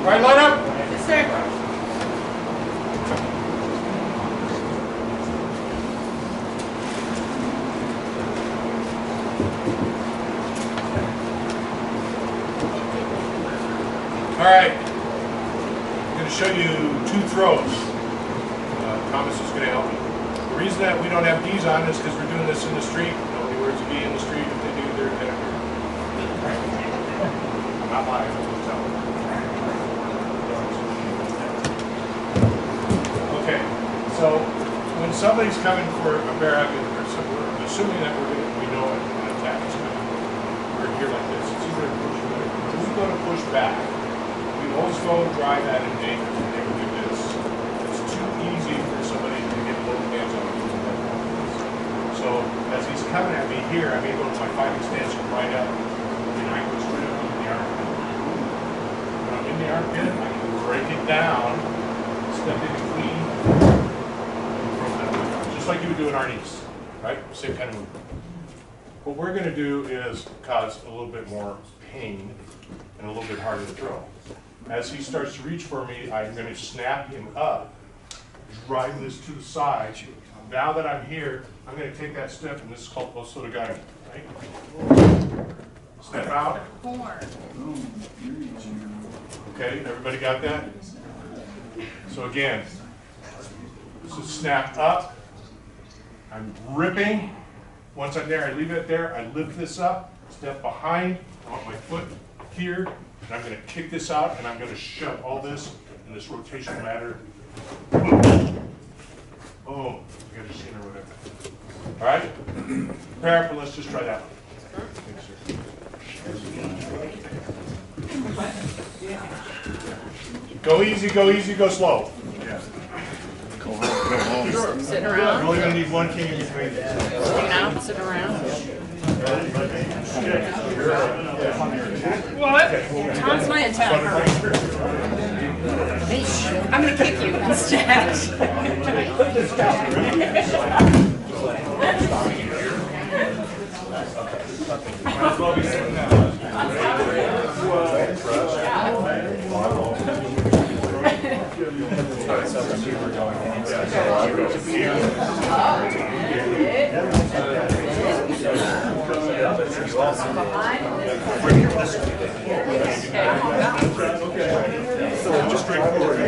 All right, line up. Yes, sir. All right. going to show you 2 throws. Thomas is going to help me. The reason that we don't have D's on is because we're doing this in the street. Nobody wears a D in the street. If they do, they're kind of weird. Not lying, that's what I'm telling you. Okay, so when somebody's coming for a bear hug, we're assuming that we know an attack is coming. We're here like this. It's either push back. When we go to push back, we always go and drive at an angle and they would do this. It's too easy for somebody to get both hands on it. So as he's coming at me here, I may go to my fighting stance and right up, and I go straight up into the armpit. When I'm in the armpit, I can break it down, step in clean, just like you would do in our knees, right? Same kind of movement. What we're going to do is cause a little bit more pain and a little bit harder to throw. As he starts to reach for me, I'm going to snap him up, drive this to the side. Now that I'm here, I'm going to take that step, and this is called Osotogari, right? Step out. Okay, everybody got that? So again, this is snap up. I'm ripping. Once I'm there, I leave it there. I lift this up, step behind. I want my foot here, and I'm going to kick this out, and I'm going to shove all this in this rotational ladder. Oh, I got a machine or whatever. All right? Prepare for, let's just try that one. Go easy, go slow. Yeah. Sitting You're around. only going to need 1 king in between. Sitting out, sitting around. What? Tom's my attacker. I'm going to kick you instead. Might as well be sitting down. Just straightforward.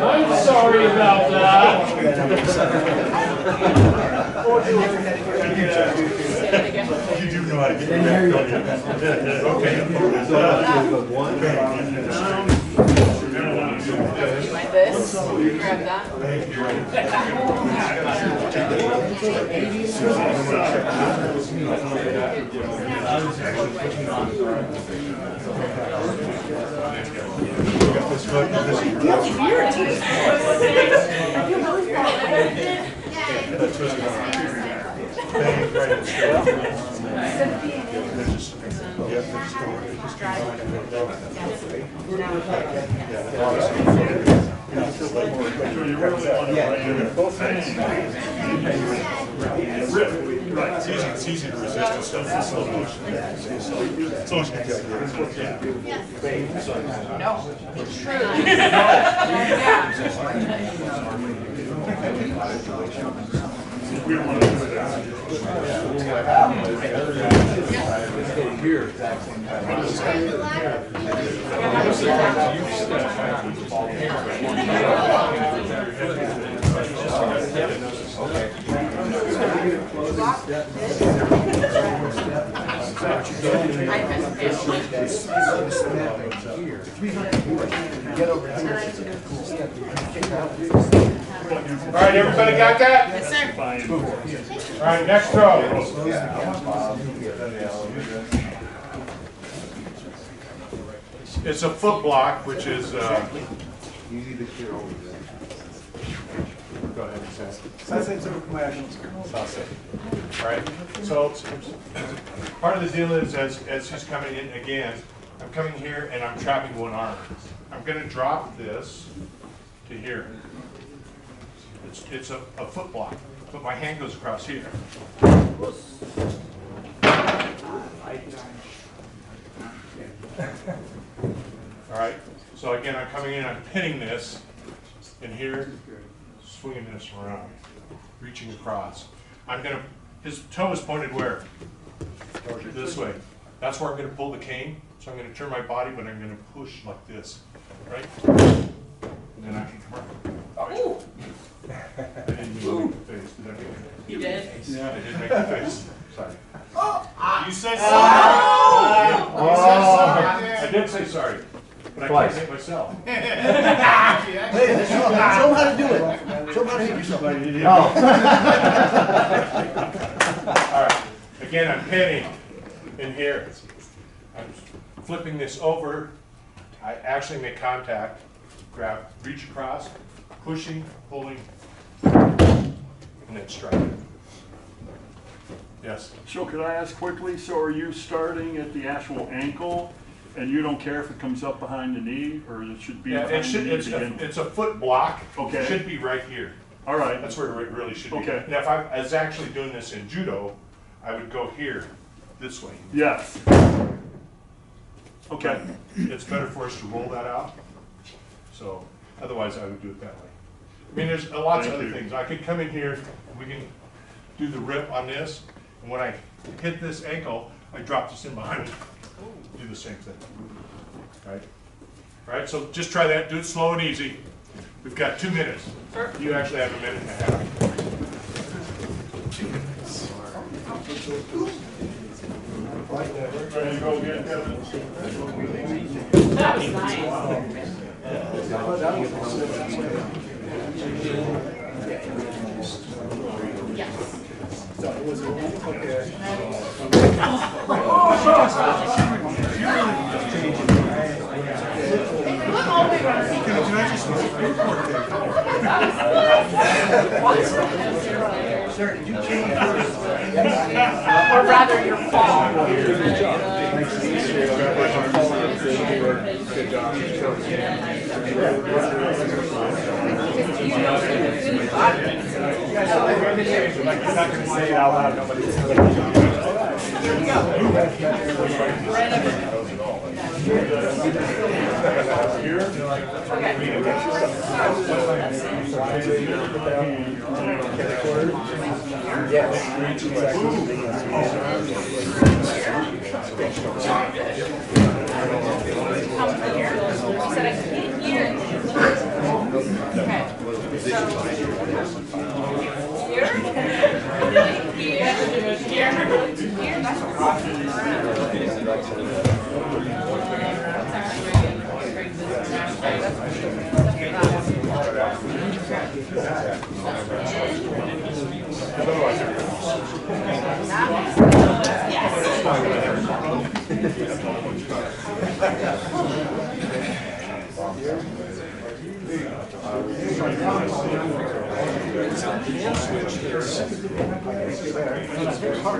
I'm sorry about that. You do know how to get your back, don't you? Okay. Like this. Grab that. It's easy to resist and stuff in slow motion. As long as you can No, it's true. We don't want to do it. All right, everybody got that? Yes, sir. All right, next throw. It's a foot block, which is, go Go ahead, Sam. All All right, so part of the deal is as he's coming in again, I'm coming here and I'm trapping one arm. I'm gonna drop this to here. It's a foot block, but my hand goes across here. All right, so again, I'm coming in, I'm pinning this in here, swinging this around, reaching across. I'm gonna, his toe is pointed where? This way. That's where I'm gonna pull the cane. So I'm gonna turn my body, but I'm gonna push like this, right? And then I can come up. Oh. I didn't mean to make the face. Did I make it? You did? Yeah, I did make the face. Sorry. You said sorry. I did say sorry, but I can't hit myself. Hey, show him how to do it. Show him how to hit yourself. All right. Again, I'm pinning in here. I'm flipping this over. I actually make contact. Grab, reach across, pushing, pulling, and then striking. Yes. So could I ask quickly, so are you starting at the actual ankle and you don't care if it comes up behind the knee or it should be behind the knee again? It's a foot block. Okay. It should be right here. All right. That's where it really should be. Okay. Now, if I was actually doing this in judo, I would go here, this way. Yes. Okay. It's better for us to roll that out. So otherwise, I would do it that way. I mean, there's lots of other things. I could come in here, we can do the rip on this, and when I hit this ankle, I drop this in behind me. Do the same thing. Right? All right, so just try that. Do it slow and easy. We've got 2 minutes. You actually have a minute and a half. Ready to go again, Kevin? That was nice. Yes. Sir, did you change Or rather, your fall. Good job. You're not going to say it out loud. Nobody's going You said I can't hear. Okay. Here.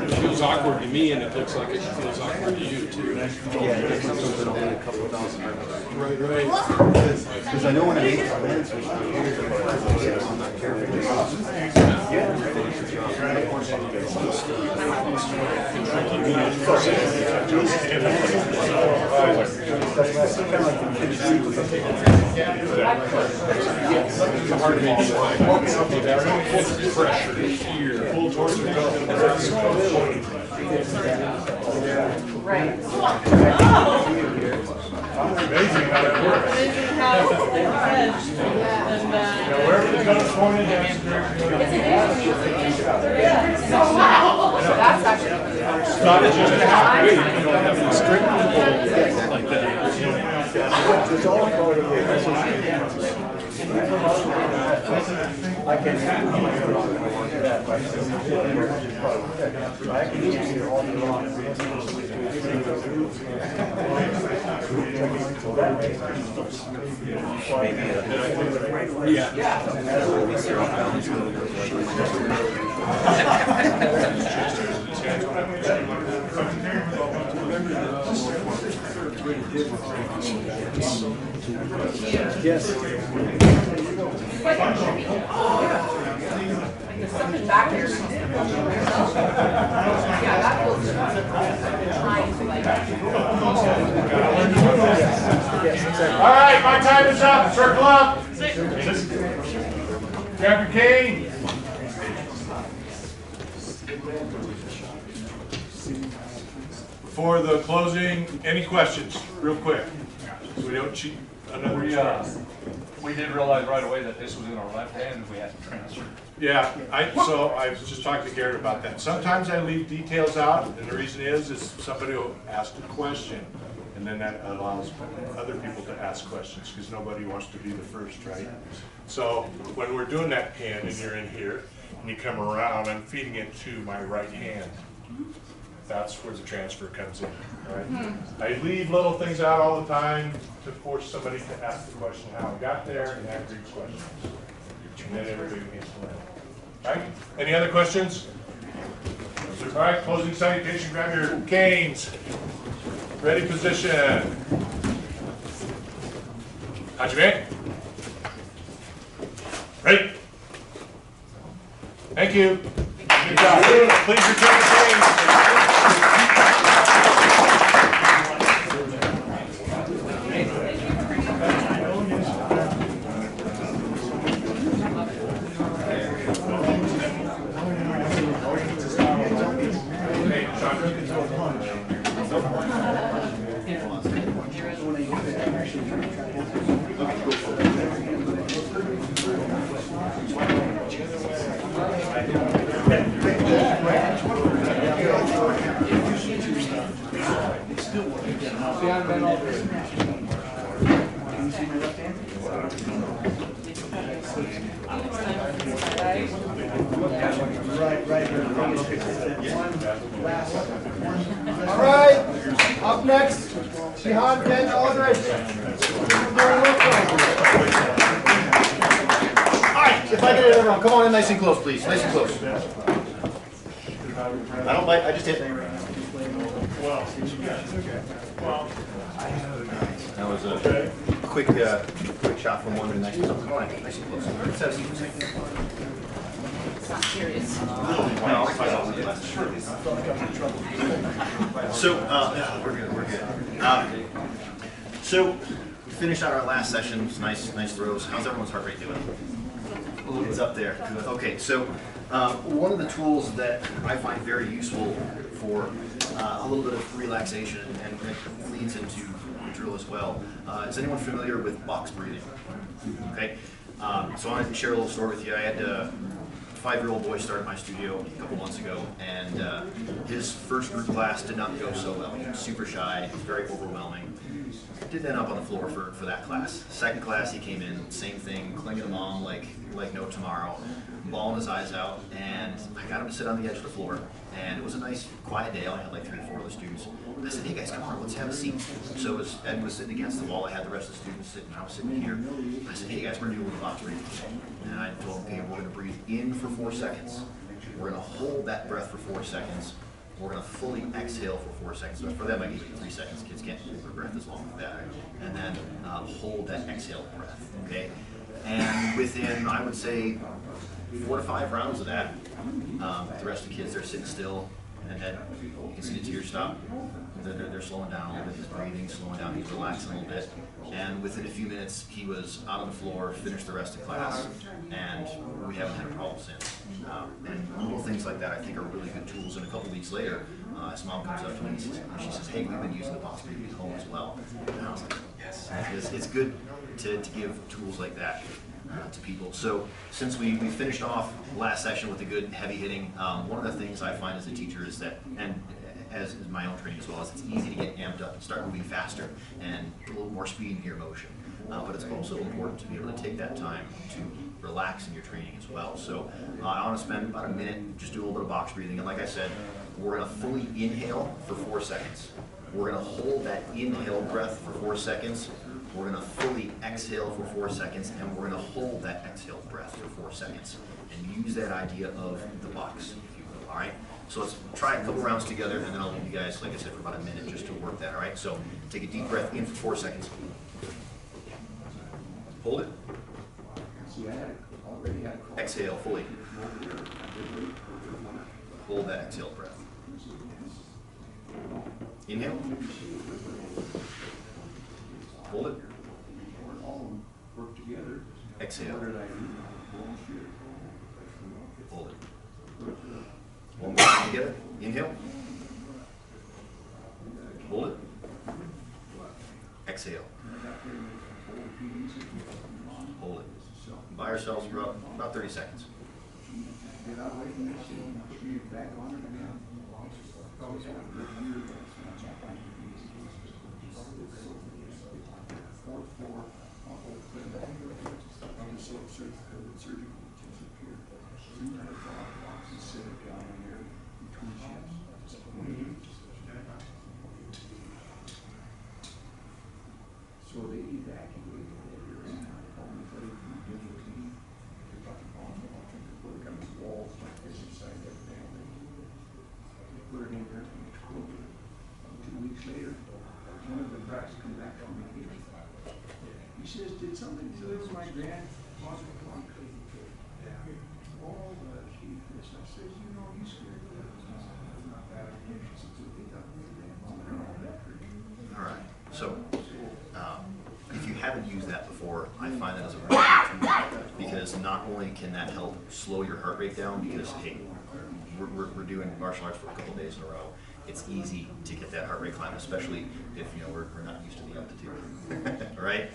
It feels awkward to me, and it looks like it feels awkward to you too. Right. Because I know when I make comments, which I'm not Pressure here. Pull towards the Right. Amazing how that works. Now, wherever the gun's pointed, that's the direction you want to That's actually. It's not just a half weight. You don't have to strict Like that. It's all part of it. I can I can use it all day long. Yes. There's something back there. Yeah, that feels trying to like. Yes, exactly. All right, my time is up. Circle up. Grab your cane. For the closing, any questions, real quick? So we don't cheat another. We did realize right away that this was in our left hand and we had to transfer. Yeah, so I was just talking to Garrett about that. Sometimes I leave details out, and the reason is somebody will ask a question, and then that allows other people to ask questions, because nobody wants to be the first, right? So when we're doing that pan, and you're in here, and you come around, I'm feeding it to my right hand. That's where the transfer comes in, right? I leave little things out all the time to force somebody to ask the question how I got there, and that breeds questions. And then everybody gets to learn. All right, any other questions? All right, closing salutation, grab your canes. Ready position. Hajime. Ready. Thank you. Good job. Please return the canes. All right, up next, Shihan Ben Aldridge. If I get it everyone, come on in nice and close, please. Nice and close. I don't bite, I just hit. That was a quick shot from one to the next one. Come on, nice and close. Let's have a seat for a second. It's not serious. So, we're good, we're good. So, we finished out our last session. It's nice throws. How's everyone's heart rate doing? It's up there. Good. Okay, so one of the tools that I find very useful for a little bit of relaxation and it leads into the drill as well. Is anyone familiar with box breathing? Okay, so I want to share a little story with you. I had a 5-year-old boy start at my studio a couple months ago, and his first group class did not go so well. He was super shy, it was very overwhelming. Did end up on the floor for that class. Second class, he came in, same thing, clinging to mom like no tomorrow, bawling his eyes out, and I got him to sit on the edge of the floor. And it was a nice, quiet day. I only had like 3 or 4 of the students. I said, hey guys, come on, let's have a seat. So as Ed was sitting against the wall, I had the rest of the students sitting, I was sitting here. I said, hey guys, we're gonna do a little box breathing today. And I told them, okay, we're gonna breathe in for 4 seconds. We're gonna hold that breath for 4 seconds. We're gonna fully exhale for 4 seconds. But for them, I give you 3 seconds. Kids can't hold their breath as long as that. And then hold that exhale breath, okay? And within, I would say, 4 to 5 rounds of that, the rest of the kids, they're sitting still, and then you can see the tears stop. They're slowing down a little bit, he's breathing, slowing down, he's relaxing a little bit. And within a few minutes, he was out on the floor, finished the rest of class, and we haven't had a problem since. And little things like that I think are really good tools. And a couple weeks later, his mom comes up to me and she says, hey, we've been using the box breathing at home as well. And I was like, yes, it's good to give tools like that to people. So since we finished off last session with a good heavy hitting, one of the things I find as a teacher is that, and as is my own training as well, is it's easy to get amped up and start moving faster and a little more speed in your motion. But it's also important to be able to take that time to relax in your training as well. So I want to spend about a minute, just do a little bit of box breathing. And like I said, we're going to fully inhale for 4 seconds. We're gonna hold that inhale breath for 4 seconds. We're gonna fully exhale for 4 seconds, and we're gonna hold that exhale breath for 4 seconds. And use that idea of the box, if you will, all right? So let's try a couple rounds together, and then I'll leave you guys, like I said, for about a minute just to work that, all right? So take a deep breath in for 4 seconds. Hold it. Exhale fully. Hold that exhale breath. Inhale. Hold it. Exhale. Hold it. One more time together. Inhale. Hold it. Exhale. Hold it. By ourselves for about 30 seconds. So they evacuated everything. Walls like this inside that family. Put it in there and exploded. 2 weeks later, one of the guys come back from vacation. He says, "Did something deliver my grandfather clock?" All the chief this. I says, "You know, you scared the not that. All right. So, if you haven't used that before, I find that as a really good tool because not only can that help slow your heart rate down, because hey, we're doing martial arts for a couple days in a row. It's easy to get that heart rate climb, especially if we're not used to the altitude, right?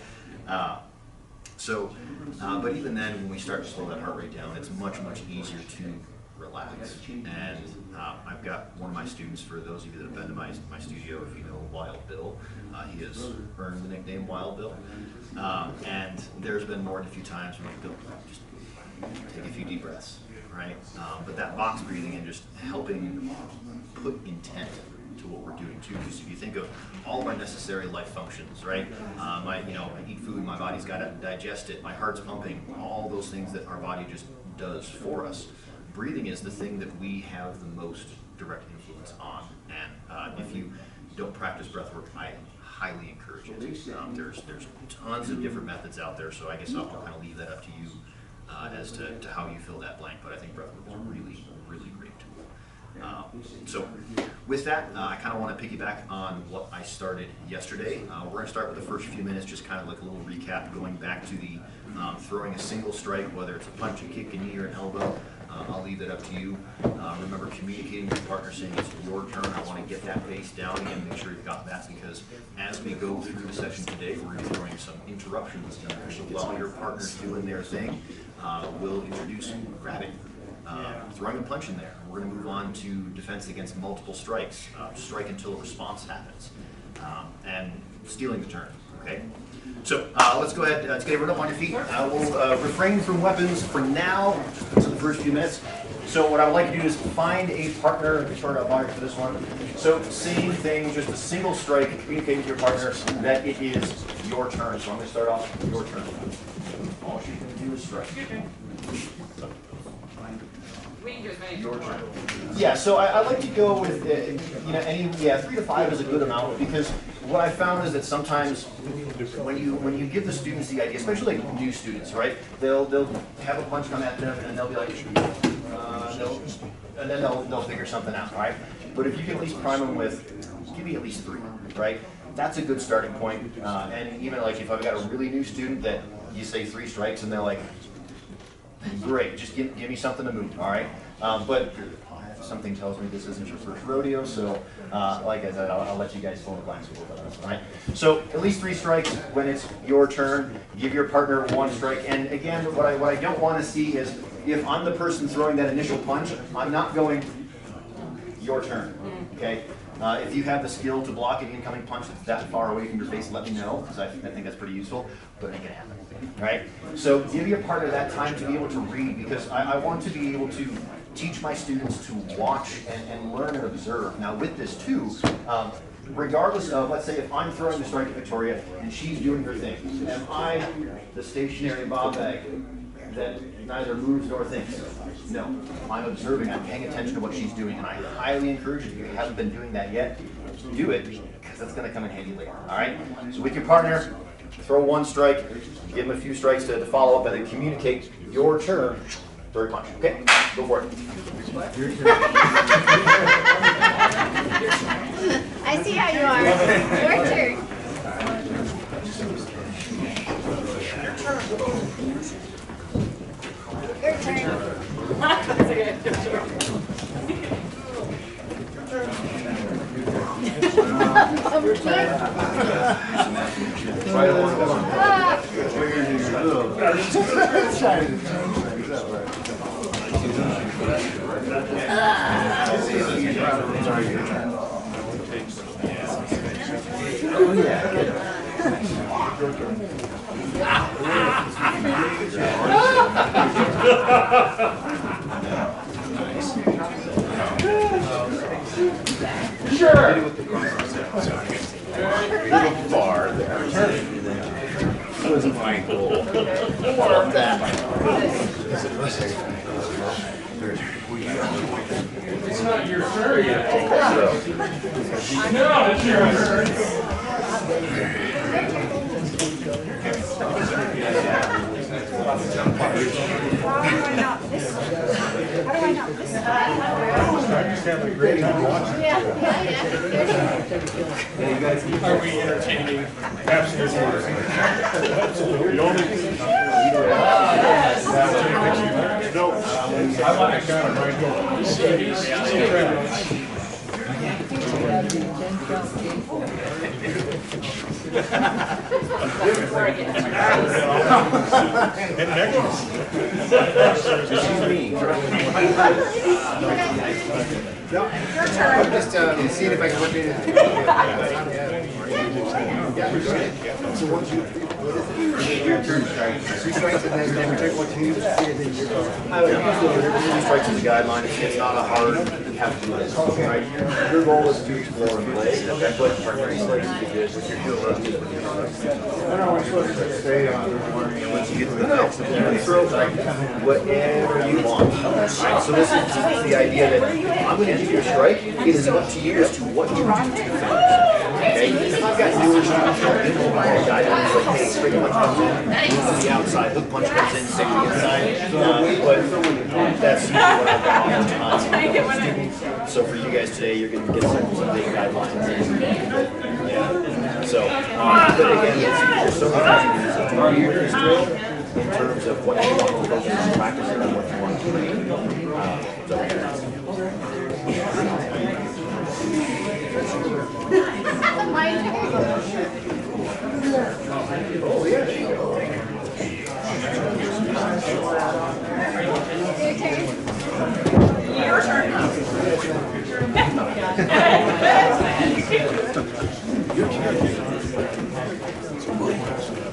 But even then, when we start to slow that heart rate down, it's much easier to relax. And I've got one of my students, for those of you that have been to my studio, if you know Wild Bill, he has earned the nickname Wild Bill. And there's been more than a few times where Bill, just take a few deep breaths, right? But that box breathing and just helping put intent to what we're doing too. Because if you think of all of our necessary life functions, right? I eat food, my body's got to digest it, my heart's pumping, all those things that our body just does for us. Breathing is the thing that we have the most direct influence on. And if you don't practice breath work, I highly encourage it. There's tons of different methods out there, so I guess I'll kind of leave that up to you as to how you fill that blank. But I think breath work is a really great tool. So with that, I kind of want to piggyback on what I started yesterday. We're going to start with the first few minutes, just kind of like a little recap, going back to the throwing a single strike, whether it's a punch, a kick, a knee, or an elbow. I'll leave that up to you. Remember communicating with your partner, saying it's your turn. I want to get that base down again, make sure you've got that, because as we go through the session today, we're going to be throwing some interruptions in there. So while your partner's doing their thing, we'll introduce grabbing, throwing a punch in there. We're going to move on to defense against multiple strikes, strike until a response happens, and stealing the turn, okay? So let's go ahead, let's get everyone up on your feet. We'll refrain from weapons for now, just for the first few minutes. So what I would like to do is find a partner, sort of for this one. So same thing, just a single strike, communicate with your partner that it is your turn. So I'm going to start off with your turn. All she's going to do is strike. Your turn. Yeah, so I like to go with, 3 to 5 is a good amount, because what I found is that sometimes when you give the students the idea, especially like new students, right? They'll have a punch come at them and they'll be like, and then they'll figure something out, right? But if you can at least prime them with, give me at least 3, right? That's a good starting point. And even like if I've got a really new student that you say 3 strikes and they're like, great, just give me something to move, all right? But something tells me this isn't your first rodeo, so like I said, I'll let you guys fill in the blanks a little bit, all right? So at least 3 strikes when it's your turn. Give your partner 1 strike. And again, what I don't want to see is if I'm the person throwing that initial punch, I'm not going your turn, okay? If you have the skill to block an incoming punch that's that far away from your face, let me know, because I think that's pretty useful, but it ain't gonna happen, right? So give your partner that time to be able to read, because I want to be able to teach my students to watch and learn and observe. Now with this too, regardless of, let's say if I'm throwing the strike to Victoria and she's doing her thing, am I the stationary bob bag that neither moves nor thinks? No, I'm observing, I'm paying attention to what she's doing, and I highly encourage you, if you haven't been doing that yet, do it, because that's going to come in handy later, all right? So with your partner, throw one strike, give them a few strikes to follow up, and then communicate your turn, throw your punch. Okay, go for it. I see how you are. Your turn. Your turn. Right along the line. Sure. Little bar there. That was my goal. I love that. It's not your turn yet. No, it's your turn. How do I not miss? How do I not miss? I just have a great time watching. Yeah. Are we entertaining? Absolutely. The only, No, I like that kind of and necklace. I'm just seeing if I can whip it in. So once you, your turn, strike. 3 strikes and then we take what you need to see and then you're going. I would use 2 strikes as a guideline. It's not a hard, you have to do this. Right? Your goal is to explore and play, but 3 strikes is good. What you're doing is good. I don't want to stay on. Once you get to the next, you can throw whatever you want. Right? So this is the idea that I'm going to give you a strike. It is up to you as to what you do to finish. Okay? If I've got newer shots, guidelines like, hey, straight punch comes in, moves to the outside, hook punch comes in, stick to the inside. But that's usually what I've got all the time. So for you guys today, you're going to get some big guidelines. Yeah. So, but again, there's so many things you can do in terms of what you want to focus on practicing and what you want to train. My turn. Oh, yeah, there you go. Your turn.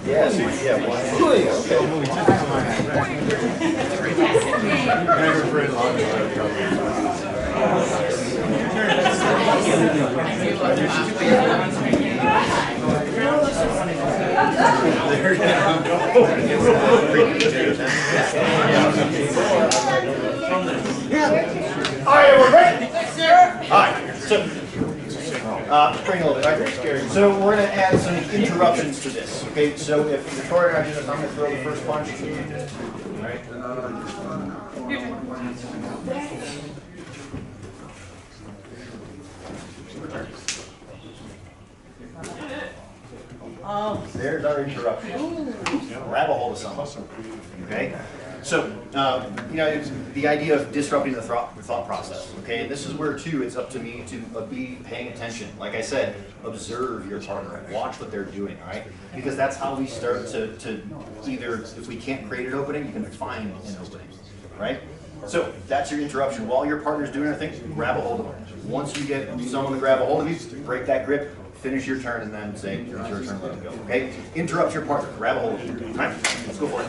Yeah, so yeah, one. All right, we're ready. All right, so bring a little bit. All right, so we're going to add some interruptions to this. Okay, so if Victoria and I do this, I'm going to throw the first punch. All right. There's our interruption. Grab a hold of something. Okay? So, you know, it's the idea of disrupting the thought process. Okay? And this is where, too, it's up to me to be paying attention. Like I said, observe your partner. Watch what they're doing, all right? Because that's how we start to either, if we can't create an opening, you can find an opening, right? So that's your interruption. While your partner's doing their thing, grab a hold of them. Once you get someone to grab a hold of you, break that grip, finish your turn, and then say, it's your turn, let it go. Okay? Interrupt your partner, grab a hold of you. All right? Let's go for it.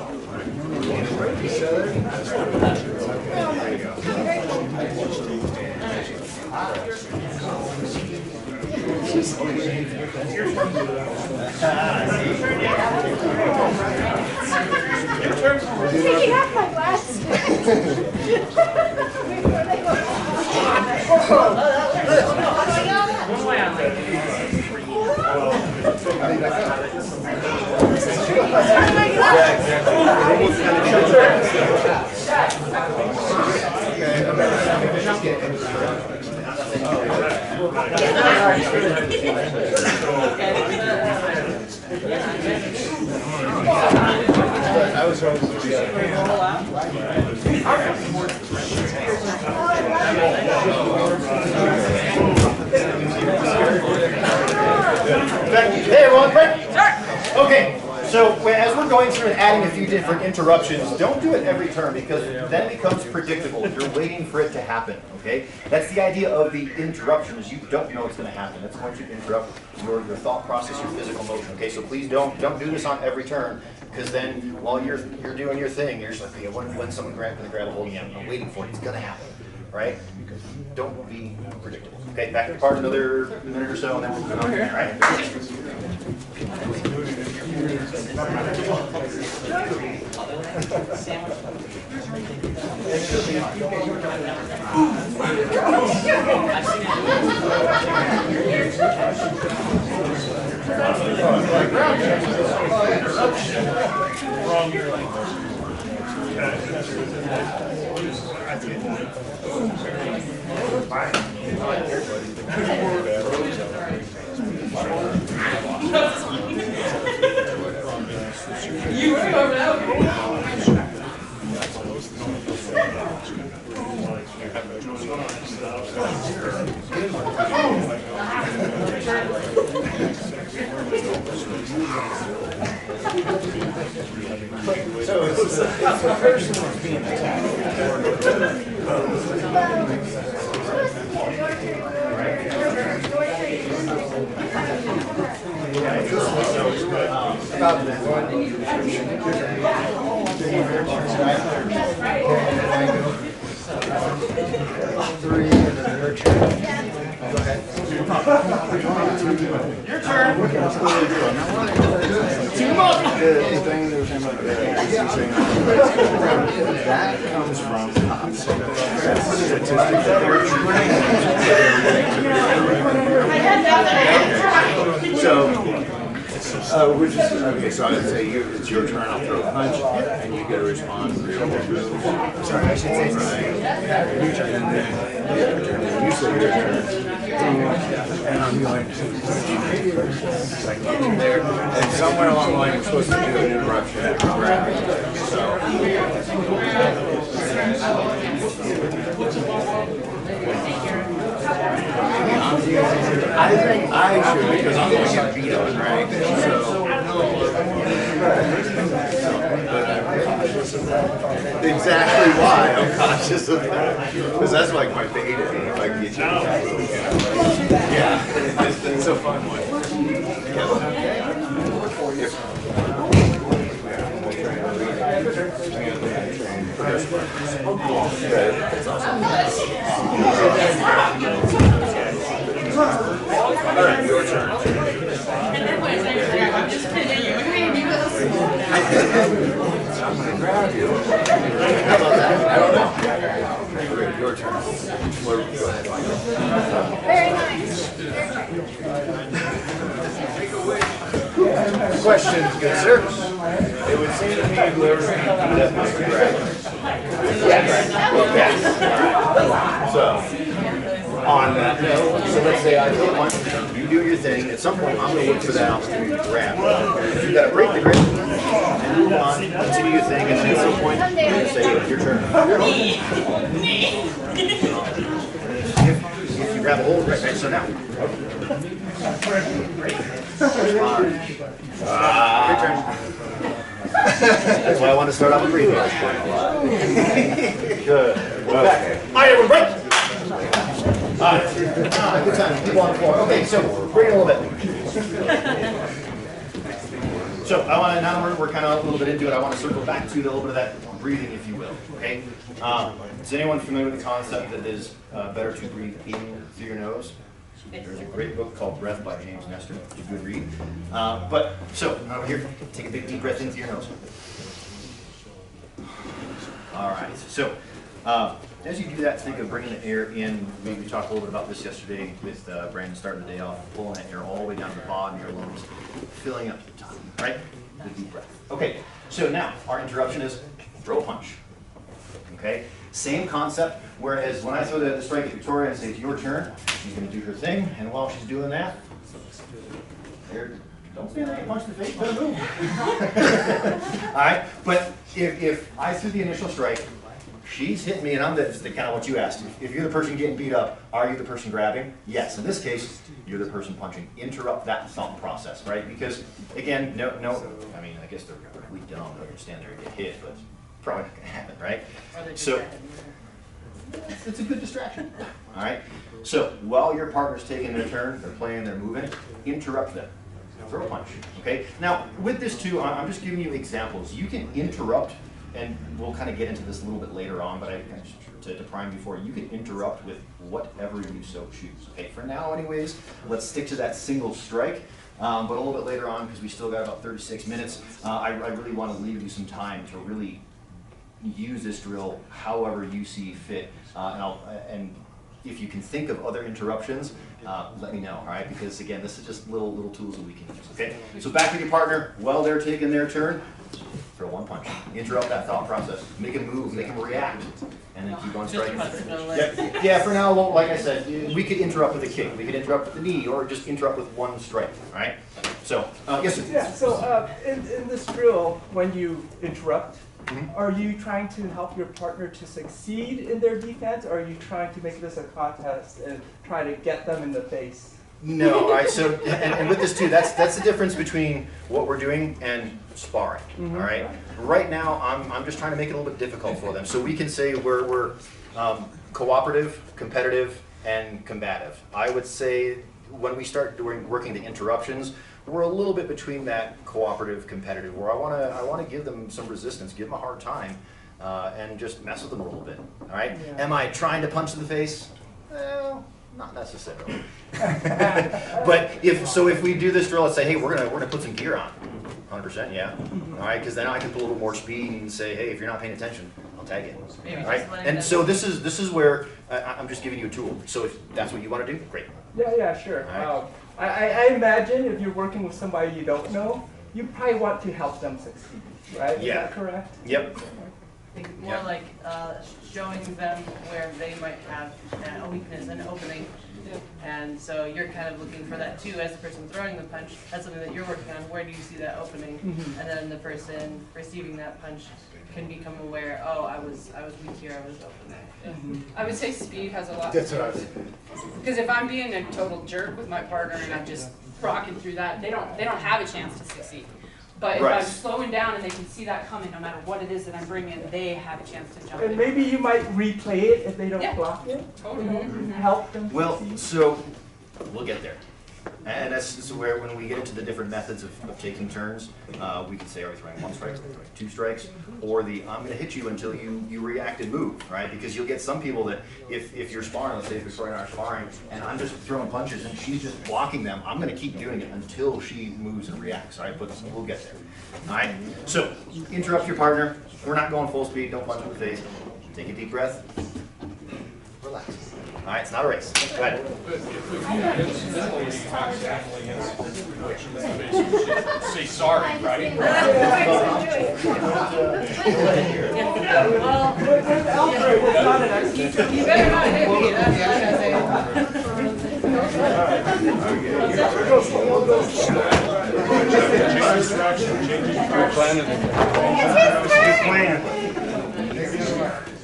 There you go. Taking off my glasses. I was hoping to Hey everyone, break! Okay, so as we're going through and adding a few different interruptions, don't do it every turn because then it becomes predictable. You're waiting for it to happen, okay? That's the idea of the interruption, is you don't know it's going to happen. It's going to interrupt your thought process, your physical motion, okay? So please don't do this on every turn, because then while you're doing your thing, you're just like, okay, when someone grab a hold of me, I'm waiting for it. It's going to happen, right? Don't be predictable. Okay, back to the part another minute or so, and then we'll move on here, right? You remember that? So it's the person who's being attacked. About that. Three, and then your turn. Go ahead. Your turn. That comes from which is, okay, so I'd say it's your turn, I'll throw a punch, and you get a response. Sorry, I should say your turn, and then you say your turn. And I'm going to like there. And somewhere along the line, we're supposed to do an interruption after grab. So. I think I should because I'm going to get beat on, right? So, exactly why I'm conscious of that. Because that's like my beta. If I can get you. Yeah, it's a fun one. All right, your turn. I'm just kidding you. I'm going to grab you. How about that? I don't know. Okay, your turn. Go ahead. Very nice. Questions, good sir? It would seem to me whoever's going to do that must grab. Yes. So, on that note, so let's say I hit one, you do your thing. At some point, I'm going to look for that opportunity to grab. You got to break the grip and move on, continue your thing, and then at some point, you're going to say, your turn. If you grab a hold, right next to now. Your turn. That's why I want to start off with breathing. Good. Okay. All right, everyone, break. Good time. People on the floor. Okay, so bring it a little bit. So I want to now we're kind of a little bit into it. I want to circle back to a little bit of that breathing, if you will. Okay. Is anyone familiar with the concept that it is better to breathe in through your nose There's a great book called Breath by James Nestor. It's a good read. So here, take a big deep breath in through your nose. All right. So as you do that, think of bringing the air in. We talked a little bit about this yesterday with Brandon starting the day off, pulling that air all the way down to the bottom of your lungs, filling up to the top. Right? The deep breath. Okay. So now our interruption is throw a punch. Okay. Same concept. Whereas when I throw the strike at Victoria and say it's your turn, she's going to do her thing, and while she's doing that, don't stand there and punch the face. Don't move. All right. But if I threw the initial strike, she's hitting me, and I'm the kind of what you asked. If you're the person getting beat up, are you the person grabbing? Yes. In this case, you're the person punching. Interrupt that thought process, right? Because again, no. I mean, I guess they're weak down. They're going to stand there and get hit, but probably not going to happen, right? So it's a good distraction. All right. So while your partner's taking their turn, they're playing, they're moving, interrupt them. Throw a punch. Okay. Now with this too, I'm just giving you examples. You can interrupt, and we'll kind of get into this a little bit later on. But to prime before, you can interrupt with whatever you so choose. Okay. For now, anyways, let's stick to that single strike. But a little bit later on, because we still got about 36 minutes, I really want to leave you some time to really use this drill however you see fit. And if you can think of other interruptions, let me know, all right? Because again, this is just little tools that we can use, okay? So back with your partner, while they're taking their turn, throw one punch. Interrupt that thought process. Make them move, make them react, and then keep on striking. Yeah, for now, well, like I said, we could interrupt with a kick, we could interrupt with a knee, or just interrupt with one strike, all right? So, yes, sir? Yeah, so in this drill, when you interrupt, are you trying to help your partner to succeed in their defense, or are you trying to make this a contest and try to get them in the face? No, all right, so, and with this too, that's the difference between what we're doing and sparring, all right? Right now, I'm just trying to make it a little bit difficult for them. So we can say we're cooperative, competitive, and combative. I would say when we start working the interruptions, we're a little bit between that cooperative, competitive, where I want to give them some resistance, give them a hard time, and just mess with them a little bit. All right? Yeah. Am I trying to punch in the face? Well, not necessarily. But if we do this drill, let's say, hey, we're gonna put some gear on. 100%, yeah. All right, because then I can put a little more speed and say, hey, if you're not paying attention, I'll tag it. All right? And so this is where I'm just giving you a tool. So if that's what you want to do, great. Yeah, sure. Right. I imagine if you're working with somebody you don't know, you probably want to help them succeed, right? Yeah. Is that correct? Yep. I think more like showing them where they might have a weakness, an opening. And so you're kind of looking for that too as the person throwing the punch. That's something that you're working on. Where do you see that opening? And then the person receiving that punch can become aware, oh, I was weak here, I was open there. I would say speed has a lot to do That's what I was because if I'm being a total jerk with my partner and I'm just rocking through that, they don't have a chance to succeed. But if I'm slowing down and they can see that coming, no matter what it is that I'm bringing, they have a chance to jump in. And maybe you might replay it if they don't block it. Totally. Help them Well, succeed. so we'll get there. And that's where when we get into the different methods of taking turns, we can say, are we throwing one strike, are we throwing two strikes, or the I'm going to hit you until you react and move, right? Because you'll get some people that if you're sparring, let's say if Victoria and I are sparring, and I'm just throwing punches and she's just blocking them, I'm going to keep doing it until she moves and reacts, all right? But we'll get there, all right? So interrupt your partner. We're not going full speed. Don't punch in the face. Take a deep breath. Relax. All right, it's not a race. Go ahead. Say sorry, right? Alfred was not an expert. You better not hit me. That's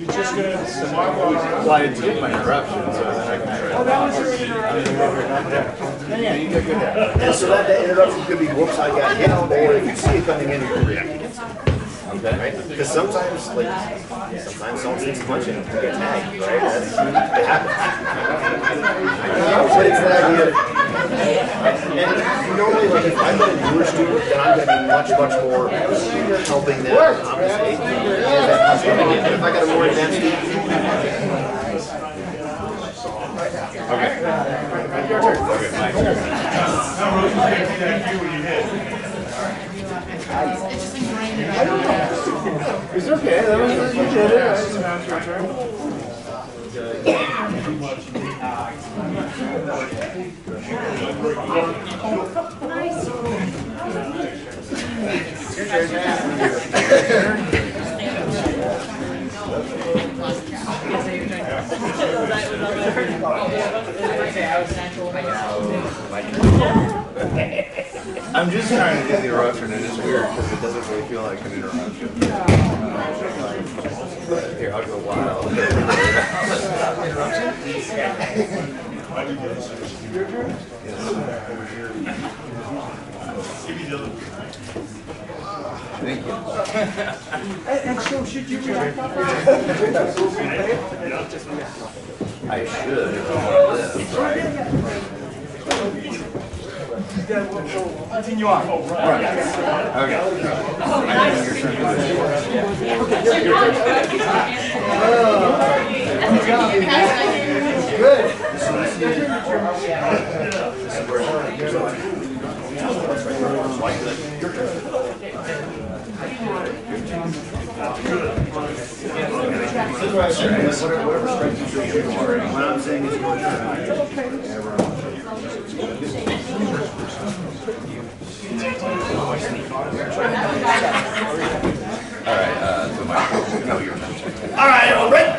You're just going to well, I did my interruption, so then I can... Oh, that was your interruption. Yeah, you did good at it. And so that interruption could be, whoops, I got hit, or if you see it coming in, you can react against it. Okay, right? Because sometimes someone takes a punch and you get tagged, right? That happens. But it's that idea. And normally, like, if I'm going to do a student, then I'm going to be much more helping them. Obviously, if I got a more advanced student, Okay. Your turn. Okay, my turn. I don't know. It's okay. That was you did it. Right? So now it's your turn. I'm just trying to do the eruption, and it's weird because it doesn't really feel like an interruption. But here, I'll go wild. Your turn. Thank you. And so should you react up? I should if I want to live, right? Then we'll continue on. Right. Okay. I think you're trying to do it. Good. Whatever strikes you feel you are. What I'm saying is your turn. Alright, so my no, your turn. All right, all right.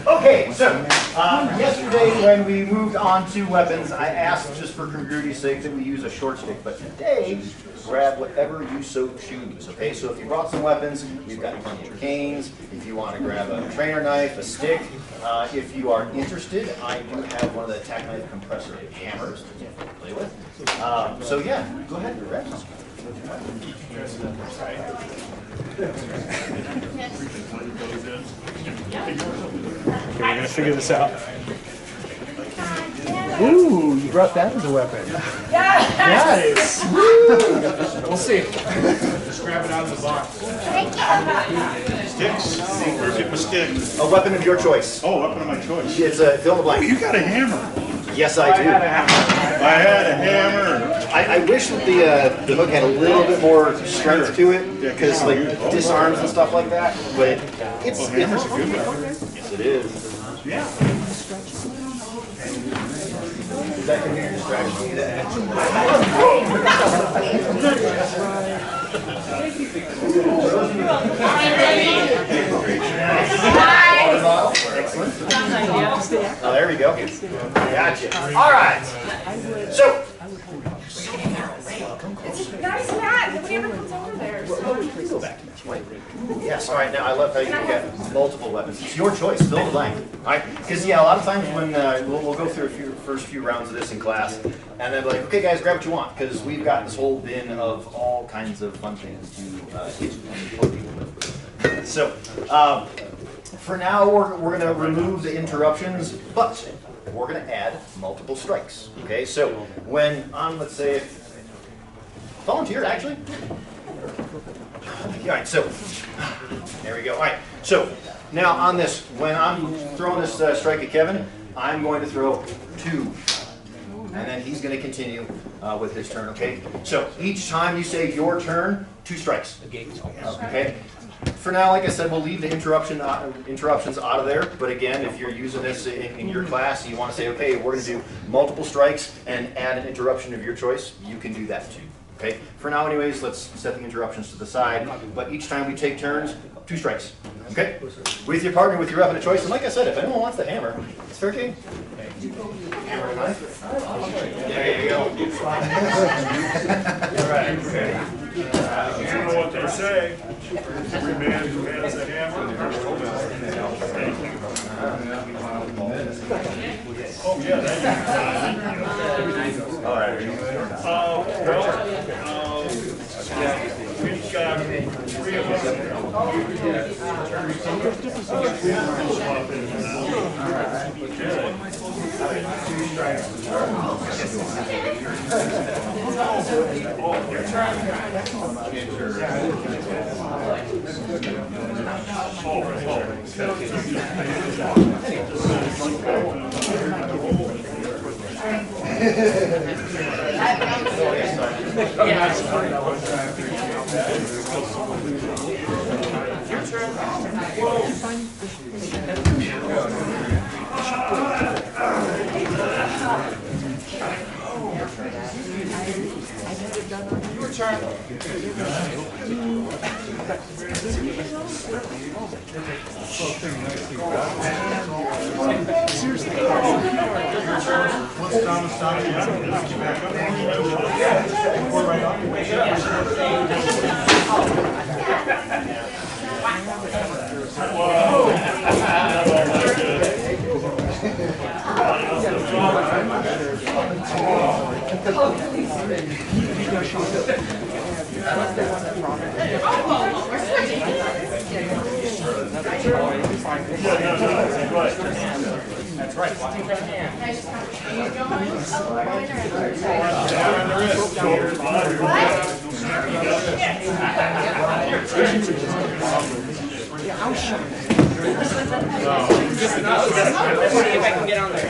Okay, so yesterday when we moved on to weapons, I asked just for congruity's sake that we use a short stick, but today, grab whatever you so choose, okay? So if you brought some weapons, we've got plenty of canes. If you want to grab a trainer knife, a stick. If you are interested, I do have one of the attack knife compressor hammers to play with. So yeah, go ahead and grab some. Okay, we're gonna figure this out. Ooh, you brought that as a weapon. Nice. We'll see. Just grab it out of the box. Sticks. Where's it with sticks? A weapon of your choice. Oh, weapon of my choice. It's a fill in the blank. Oh, you got a hammer. Yes, I do. I had a hammer. I wish that the hook had a little bit more strength to it, because like disarms and stuff like that. But it's hammer's a good weapon. Yes, it is. Yeah. Is that going to be your distraction? Excellent. Oh, there we go. Gotcha. All right. So. Nice hat. Nobody ever comes over there. Yes, all right, now I love how you can get multiple weapons. It's your choice, fill the blank. All right, because yeah, a lot of times when we'll go through first few rounds of this in class, and then be like, okay guys, grab what you want, because we've got this whole bin of all kinds of fun things to hit and poke people with. So, for now, we're going to remove the interruptions, but we're going to add multiple strikes. Okay, so when on, let's say, volunteer actually. All right, so there we go. All right, so now on this, when I'm throwing this strike at Kevin, I'm going to throw 2, and then he's going to continue with his turn. Okay, so each time you say your turn, 2 strikes. Okay. For now, like I said, we'll leave the interruptions out of there. But again, if you're using this in your class, and you want to say, okay, we're going to do multiple strikes and add an interruption of your choice, you can do that too. Okay. For now, anyways, let's set the interruptions to the side. But each time we take turns, 2 strikes. Okay. With your partner, with your weapon of choice. And like I said, if anyone wants the hammer, it's fair game. Hammer and knife. There you go. All right. You know what they say. Every man who has a hammer. Oh, yeah. All right. We've got 3 of us. That's right. See if I can get on there.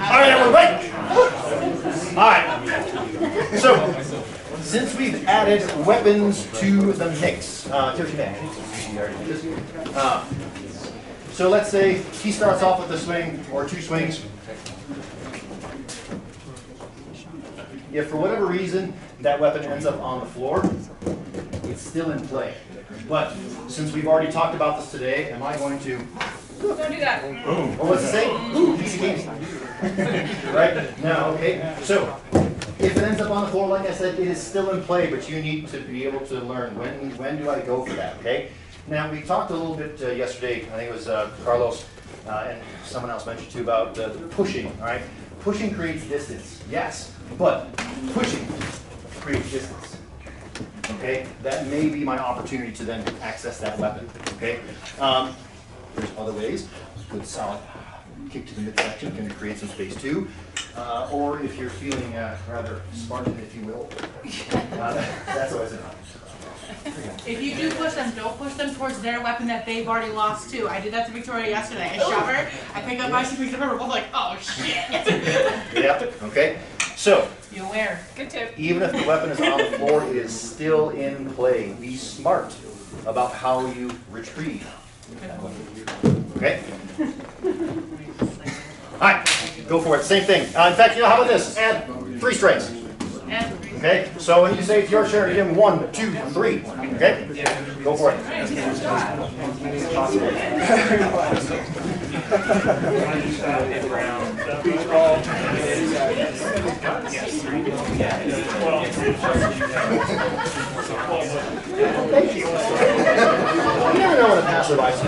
Alright, everybody! Alright. So, since we've added weapons to the mix, so let's say he starts off with a swing or two swings. If for whatever reason that weapon ends up on the floor, it's still in play. But since we've already talked about this today, am I going to... Don't do that. Boom. What was it say? Ooh, easy peasy. Right? Now, okay. So, if it ends up on the floor, like I said, it is still in play, but you need to be able to learn when do I go for that, okay? Now, we talked a little bit yesterday, I think it was Carlos and someone else mentioned too about the pushing, all right? Pushing creates distance, yes, but pushing creates distance, okay? That may be my opportunity to then access that weapon, okay? There's other ways. Good solid kick to the midsection can create some space too. Or if you're feeling rather Spartan, if you will, that's always an option. If you do push them, don't push them towards their weapon that they've already lost too. I did that to Victoria yesterday. I shove her, I pick up my she picks up her, we're both like, oh shit. Yep, okay. So, You aware. Good tip. even if the weapon is on the floor, it is still in play. Be smart about how you retrieve. Okay? Alright, go for it. Same thing. In fact, you know, how about this? Add 3 strings. Okay? So when you say it's your turn, you give them 1, 2, 3. Okay? Go for it. Thank you. You never know what a passive ice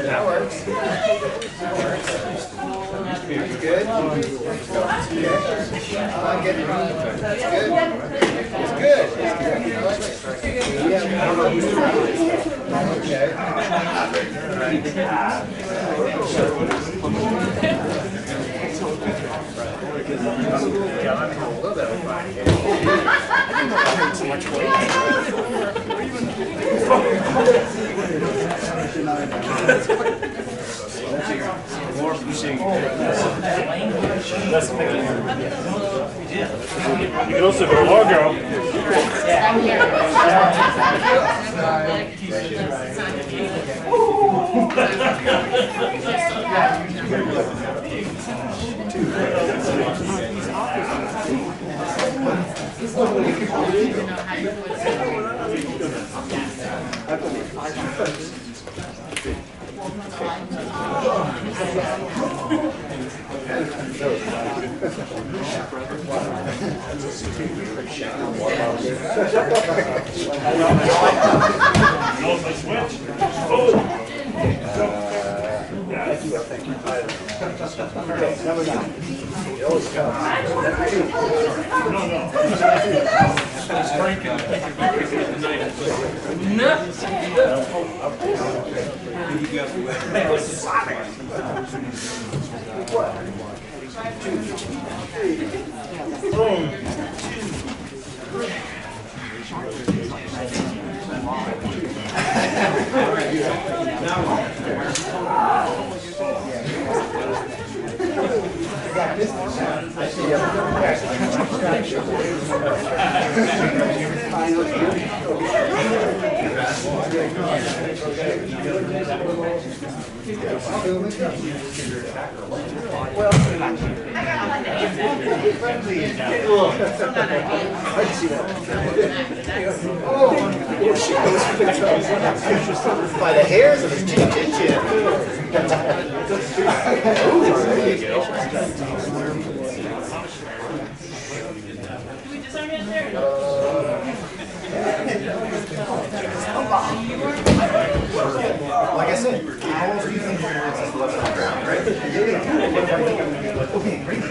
That works. Good. I like it. That's good. It's good. I like it. Yeah, I don't know who's okay. Yeah, I'm a little bit of fun. I didn't know I heard so much more pushing. That's you can also go logo. Yeah. By the hairs of his chin. There you go. Like I said, how else do you think you're going to access the weapon on the ground, right? Okay, great.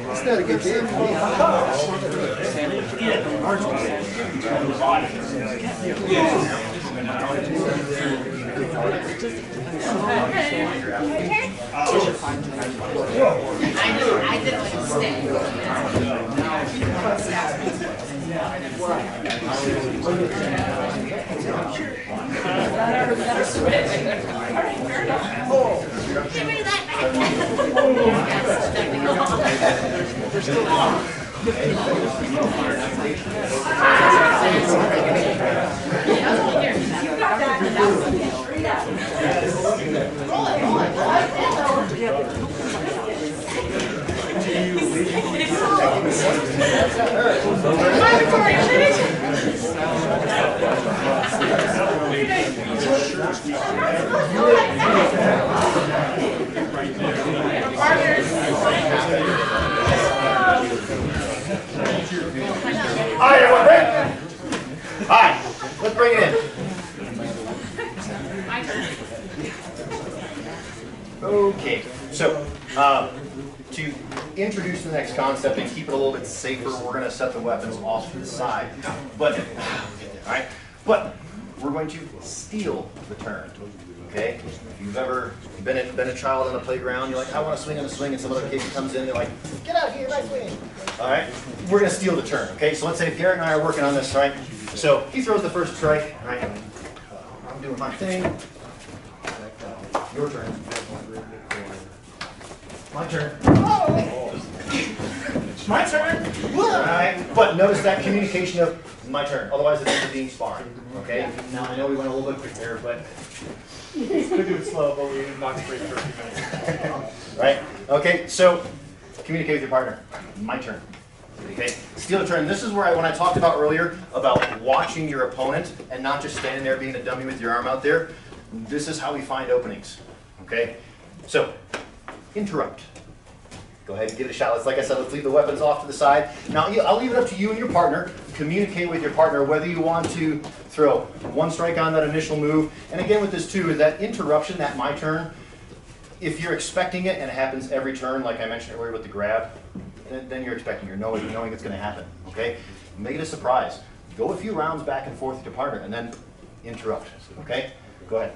It's not a good game for I did like a stay. Give me that back. All right, everyone, break. All right, let's bring it in. Okay, so to introduce the next concept and keep it a little bit safer, we're going to set the weapons off to the side. But, all right, but we're going to steal the turn. Okay? If you've ever been a child on the playground, you're like, I want to swing on a swing, and some other kid comes in, they're like, get out here, my swing. All right? We're going to steal the turn. Okay? So let's say if Garrett and I are working on this, right? So he throws the first strike, right? I'm doing my thing. Your turn. My turn. My turn. All right. But notice that communication of my turn. Otherwise, it's being sparring. Okay? Now, I know we went a little bit quick there, but we do it slow, but we knocked it for a few minutes. Right? Okay, so communicate with your partner. My turn. Okay? Steal the turn. This is where when I talked about earlier about watching your opponent and not just standing there being a dummy with your arm out there. This is how we find openings. Okay? So, interrupt. Go ahead and give it a shot. Like I said, let's leave the weapons off to the side. Now, I'll leave it up to you and your partner. Communicate with your partner whether you want to throw one strike on that initial move. And again with this too, is that interruption, that my turn, if you're expecting it and it happens every turn, like I mentioned earlier with the grab, then you're expecting, you're knowing it's going to happen. Okay? Make it a surprise. Go a few rounds back and forth with your partner and then interrupt. Okay? Go ahead.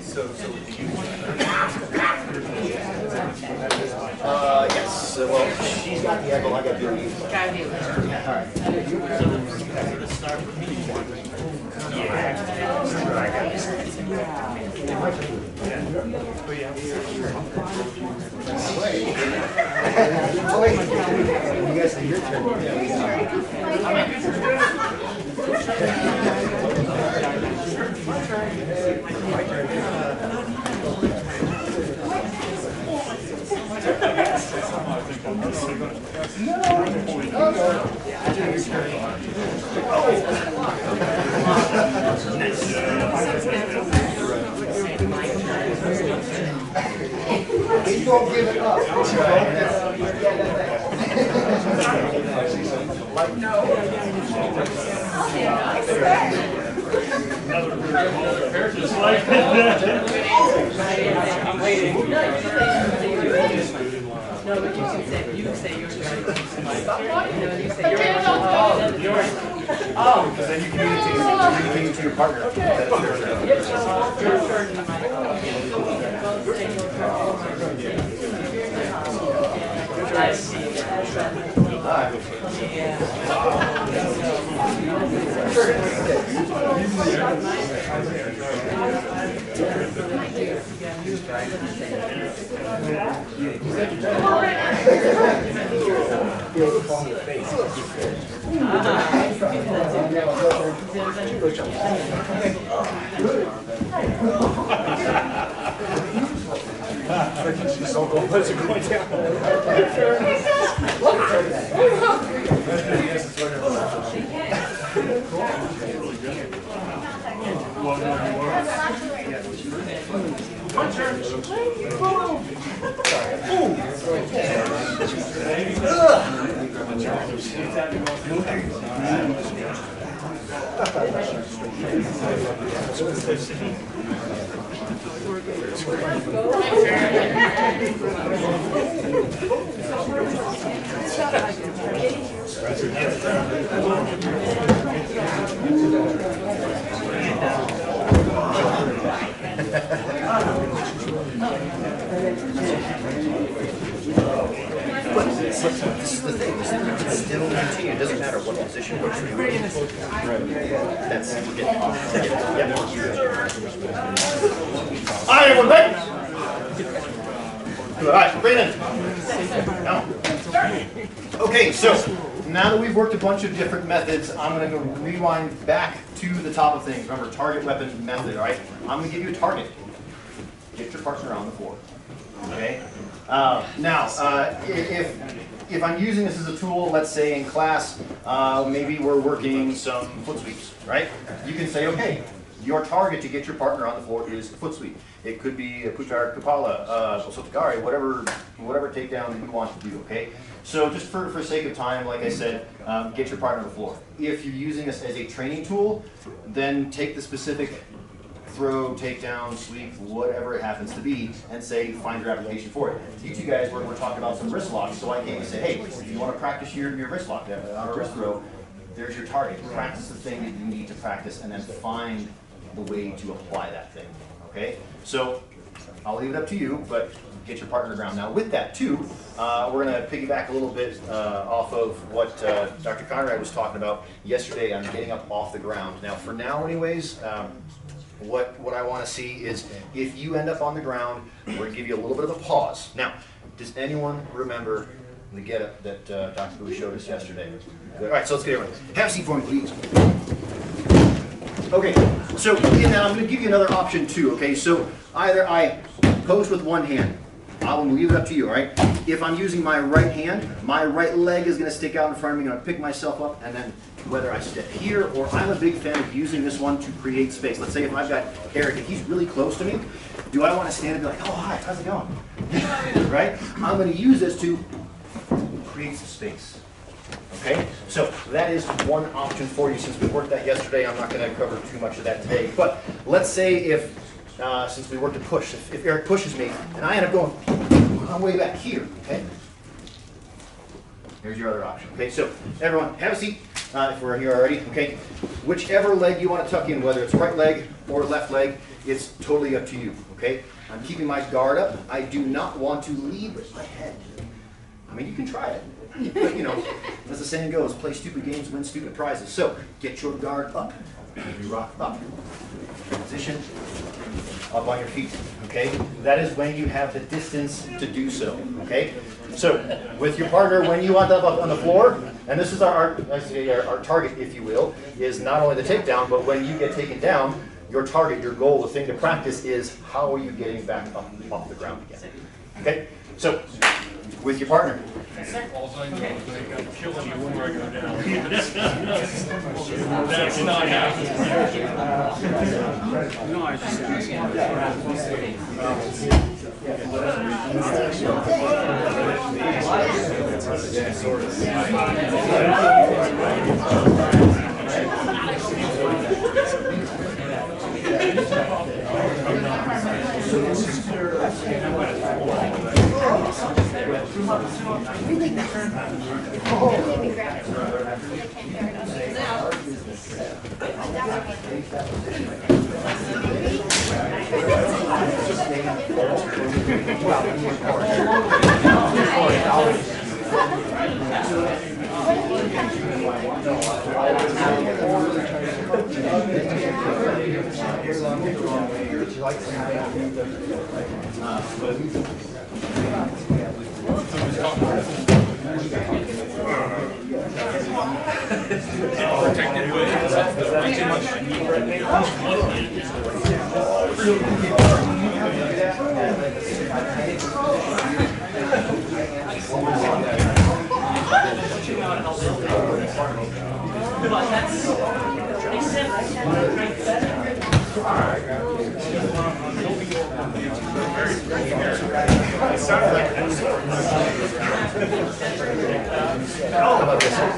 So do you Yes, well, she's got the echo, I got the lead. All right. Oh, wait. You guys say your turn. You don't give it up. Just like that. No, but you can say yours. No, you say yours. Oh, because then you communicate to your partner. I see. This is the thing, it's still continue, it doesn't matter what position works for you. That's, Alright, everyone, ready? Alright, Brandon. No. Okay, so now that we've worked a bunch of different methods, I'm going to go rewind back to the top of things. Remember, target weapon method, alright? I'm going to give you a target. Get your partner on the floor. Okay? If I'm using this as a tool, let's say in class, maybe we're working some foot sweeps, right? You can say, okay, your target to get your partner on the floor is foot sweep. It could be a Pujar Kapala, Sotogari, whatever takedown you want to do, okay? So just for sake of time, like I said, get your partner on the floor. If you're using this as a training tool, then take the specific throw, takedown, sweep, whatever it happens to be, and say, find your application for it. To you guys, we're talking about some wrist locks, so I came and say, hey, if you want to practice your wrist lock, on a wrist throw, there's your target. Practice the thing that you need to practice, and then find the way to apply that thing, okay? So, I'll leave it up to you, but get your partner on the ground. Now with that too, we're going to piggyback a little bit off of what Dr. Conrad was talking about yesterday on getting up off the ground. Now for now anyways, what I want to see is if you end up on the ground, we're going to give you a little bit of a pause. Now, does anyone remember the get-up that Dr. Bowie showed us yesterday? Good. All right, so let's get everyone. Have a seat for me, please. Okay, so in that I'm going to give you another option too, okay? So either I pose with one hand. I'll leave it up to you, all right? If I'm using my right hand, my right leg is going to stick out in front of me. I'm going to pick myself up, and then whether I step here or I'm a big fan of using this one to create space. Let's say if I've got Eric and he's really close to me, do I want to stand and be like, oh, hi, how's it going? Right? I'm going to use this to create some space. Okay? So that is one option for you. Since we worked that yesterday, I'm not going to cover too much of that today. But let's say if, since we worked a push, if Eric pushes me and I end up going, I'm way back here, okay? Here's your other option. Okay, so everyone, have a seat. if we're here already, okay? Whichever leg you want to tuck in, whether it's right leg or left leg, it's totally up to you, okay? I'm keeping my guard up. I do not want to lead ahead. I mean, you can try it, but you know, as the saying goes, play stupid games, win stupid prizes. So, get your guard up. You rock up. Transition. Up on your feet, okay? That is when you have the distance to do so, okay? So, with your partner, when you want them up on the floor, and this is our target, if you will, is not only the takedown, but when you get taken down, your target, your goal, the thing to practice is how are you getting back up off the ground again, okay? So, with your partner. All I know is I'm killing you when I go down. That's not happening. No, I just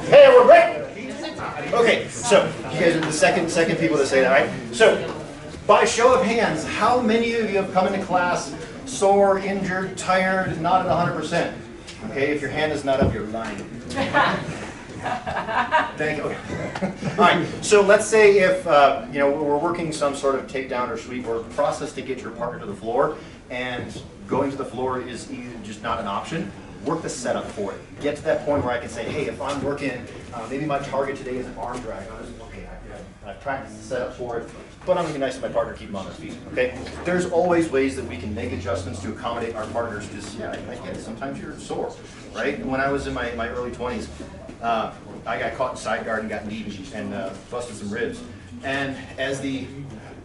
Hey, we're ready. Okay, so you guys are the second people to say that, right? So, by show of hands, how many of you have come into class sore, injured, tired, not at 100%? Okay, if your hand is not up, you're lying. Thank you. All right, so let's say if you know, we're working some sort of takedown or sweep or process to get your partner to the floor, and going to the floor is either just not an option. Work the setup for it. Get to that point where I can say, hey, if I'm working, maybe my target today is an arm drag. Okay, I've practiced the setup for it, but I'm going to be nice to my partner, keep them on their feet. Okay? There's always ways that we can make adjustments to accommodate our partners, because yeah, I get it. Sometimes you're sore, right? When I was in my early 20s, I got caught in side guard and got kneed and busted some ribs. And as the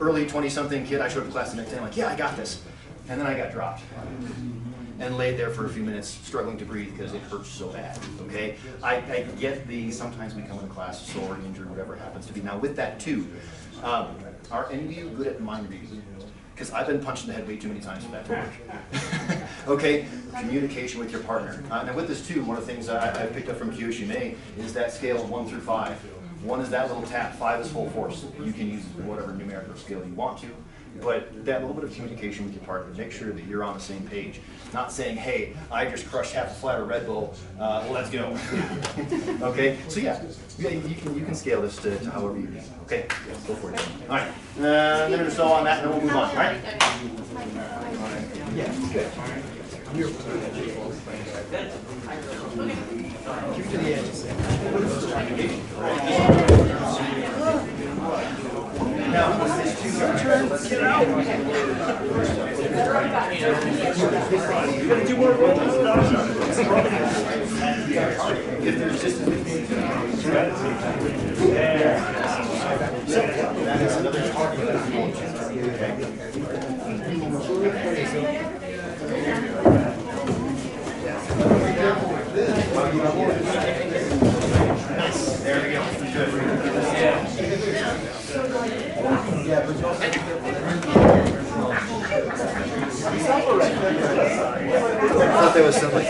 early 20-something kid, I showed up to class the next day. I'm like, yeah, I got this. And then I got dropped and laid there for a few minutes struggling to breathe because it hurts so bad, okay? I get sometimes we come into class sore, injured, whatever it happens to be. Now with that too, are any of you good at mind reading? Because I've been punched in the head way too many times for that to work. Okay, communication with your partner. Now with this too, one of the things I picked up from Kyoshi Mei is that scale of 1 through 5. 1 is that little tap, 5 is full force. You can use whatever numerical scale you want to. But that little bit of communication with your partner, make sure that you're on the same page. Not saying, hey, I just crushed half a flat of Red Bull, let's go. Okay, so yeah, you can scale this to however you need. Okay, go for it. All right, a minute or so on that, and then we'll move on, all right? Yeah, good. Keep to the edge. Now, this is get out. You gotta do more rolling stuff. If there's just that is another target. Nice. There we go. Good. I thought that was something.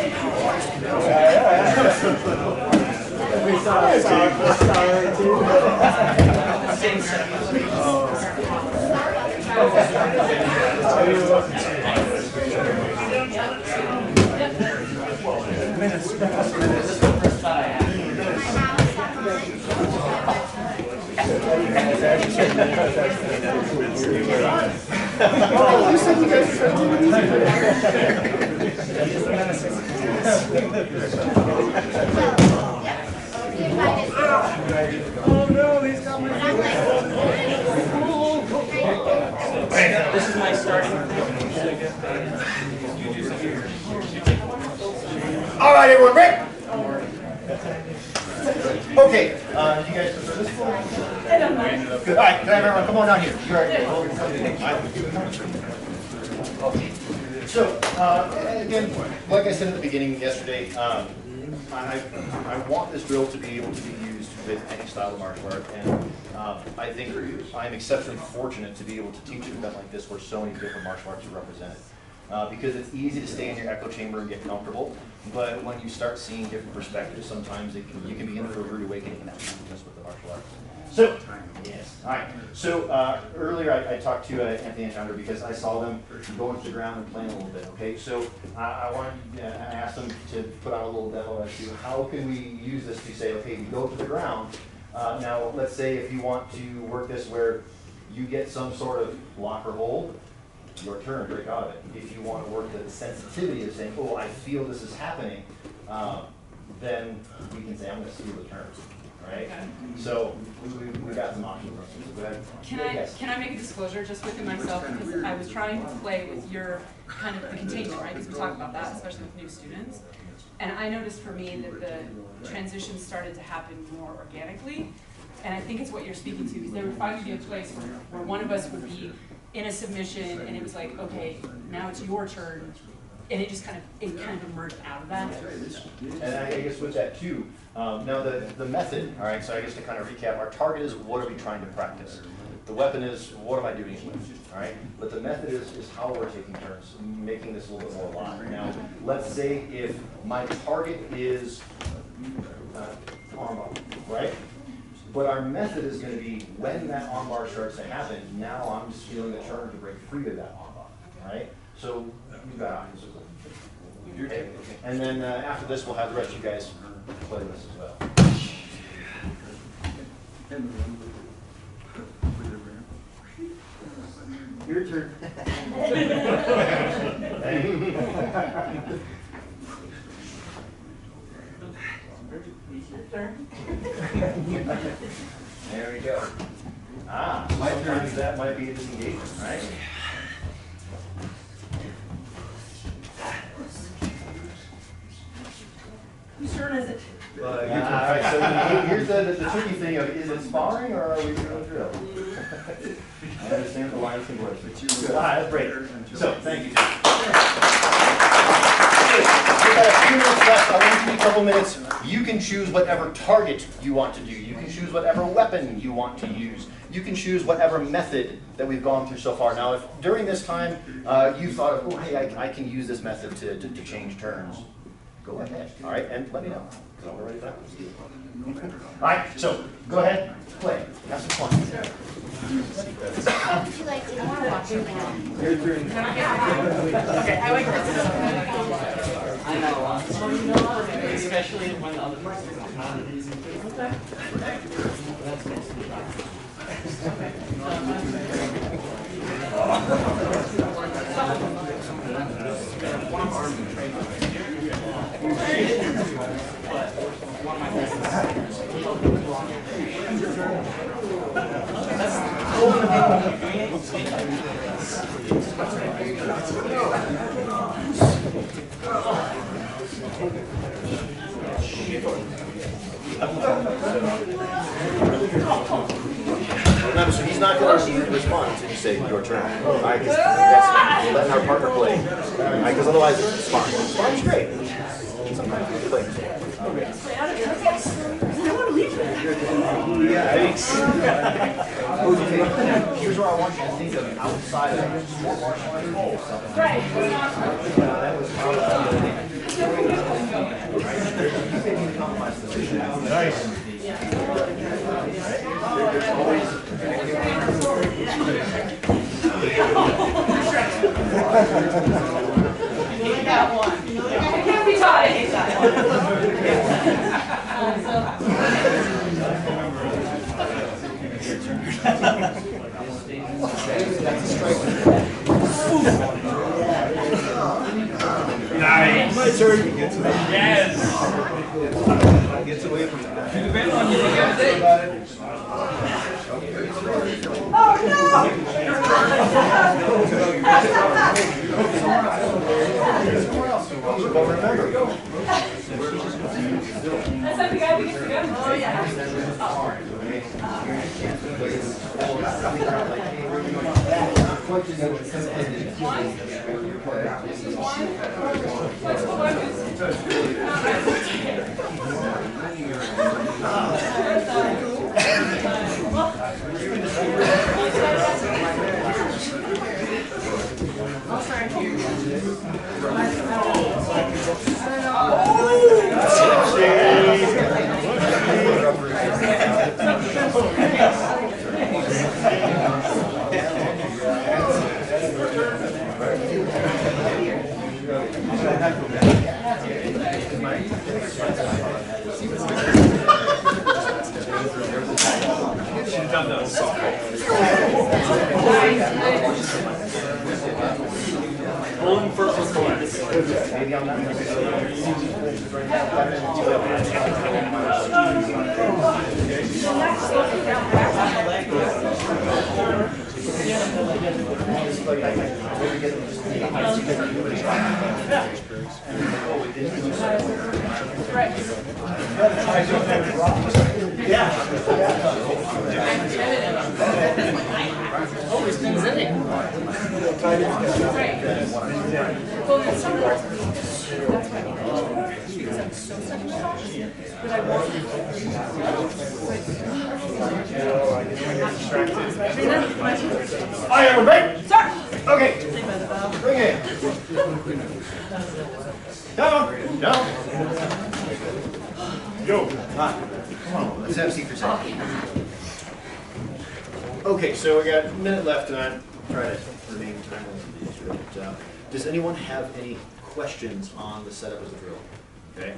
Oh, you said you guys oh no, he's got my This is my starting. All right, everyone, break. Okay, you guys prefer this one? I don't mind. Good. All right, can I have everyone come on down here? Okay. So, again, like I said at the beginning yesterday, I want this drill to be able to be used with any style of martial art, and I think I'm exceptionally fortunate to be able to teach an event like this where so many different martial arts are represented. Because it's easy to stay in your echo chamber and get comfortable, but when you start seeing different perspectives, sometimes you can be in for a rude awakening, and that's just with the martial arts. So, yes, all right. So earlier I talked to Anthony and Chandra because I saw them going to the ground and playing a little bit. Okay, so I asked them to put on a little demo as to how can we use this to say, okay, you go to the ground. Now, let's say if you want to work this where you get some sort of block or hold. Your turn, break out of it. If you want to work the sensitivity of saying, oh, I feel this is happening, then we can say, I'm going to steal the turns, right? Okay. So we got some options. Go ahead. Can I make a disclosure just within myself? Because I was trying to play with your kind of the containment, right? Because we talk about that, especially with new students. And I noticed for me that the transition started to happen more organically. And I think it's what you're speaking to, because there would finally be a place where one of us would be in a submission, and it was like, okay, now it's your turn, and it just kind of emerged out of that. And I guess with that too, now the method, all right, so I guess to kind of recap, our target is what are we trying to practice? The weapon is what am I doing it with, all right? But the method is how we're taking turns, making this a little bit more alive. Now, let's say if my target is armbar, right? But our method is going to be when that armbar starts to happen, now I'm just feeling the turn to break free of that armbar, right? So you've got options. Okay. And then after this, we'll have the rest of you guys play this as well. Your turn. There we go. Sometimes that might be a disengagement, right? Whose turn is it? All right, so here's the tricky thing of, is it sparring or are we doing drill? I understand the lines and words. All right, that's great. So, thank you, Tim. We've got a few minutes left. I want to give you a couple minutes. You can choose whatever target you want to do. You can choose whatever weapon you want to use. You can choose whatever method that we've gone through so far. Now, if during this time you thought of, oh, hey, I can use this method to change turns, go ahead. All right, and let me know. So we're ready for that. All right, so go ahead, play. Have some fun. How would you like to watch it now? Okay, I like this. I know. Especially when the other person is not. Remember, so he's not going to respond until you say your turn. All right, because that's letting our partner play. All right, because otherwise it's sparring. Sparring's great. Sometimes we play. Here's where I want you to think of outside of sport martial arts. Right. Nice. There's always. That one. It can't be tied. sir. Yes. Gets away from That's not the guy who gets the gun. Oh, yeah. Rolling first one collect. Always been sitting. Hi, everybody. Sir. Okay. Bring it. Come on. Down. Yo. Come on. Let's have a seat for a second. Okay, so we got a minute left, and I'm trying to remain timely. But, does anyone have any questions on the setup of the drill? Okay.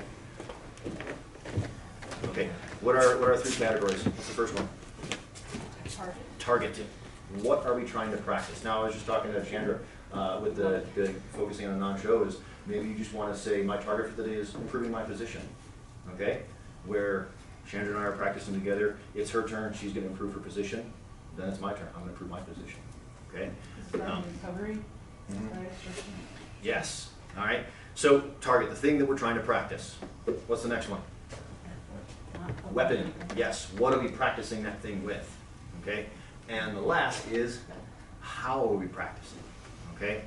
Okay. What are our three categories? What's the first one? Target. What are we trying to practice? Now, I was just talking to Chandra with the focusing on non-shows. Maybe you just want to say, my target for the day is improving my position. Okay? Where Chandra and I are practicing together. It's her turn. She's going to improve her position. Then it's my turn. I'm going to improve my position. Okay? Recovery. Yes. All right. So target, the thing that we're trying to practice. What's the next one? Weapon. Yes. What are we practicing that thing with? Okay. And the last is, how are we practicing? Okay.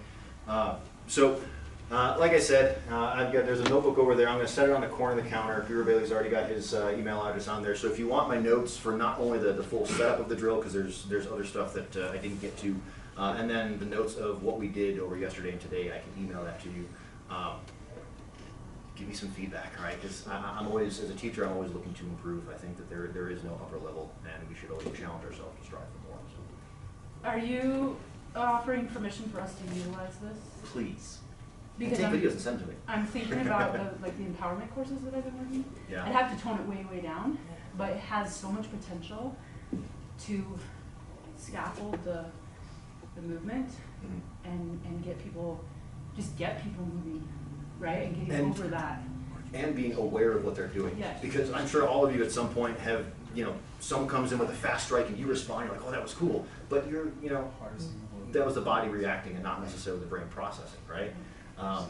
Like I said, there's a notebook over there. I'm going to set it on the corner of the counter. Bureau Bailey's already got his email address on there. So if you want my notes for not only the full setup of the drill, because there's other stuff that I didn't get to, and then the notes of what we did over yesterday and today, I can email that to you. Give me some feedback, all right? Because I'm always, as a teacher, I'm always looking to improve. I think that there is no upper level, and we should always challenge ourselves to strive for more. So. Are you offering permission for us to utilize this? Please. Because take videos and send them to me. I'm thinking about the empowerment courses that I've been working. Yeah. I'd have to tone it way down, but it has so much potential to scaffold the movement and get people moving, right? And getting over that. And being aware of what they're doing. Yes. Because I'm sure all of you at some point have, someone comes in with a fast strike and you respond, you're like, oh, that was cool. But that was the body reacting and not necessarily the brain processing, right?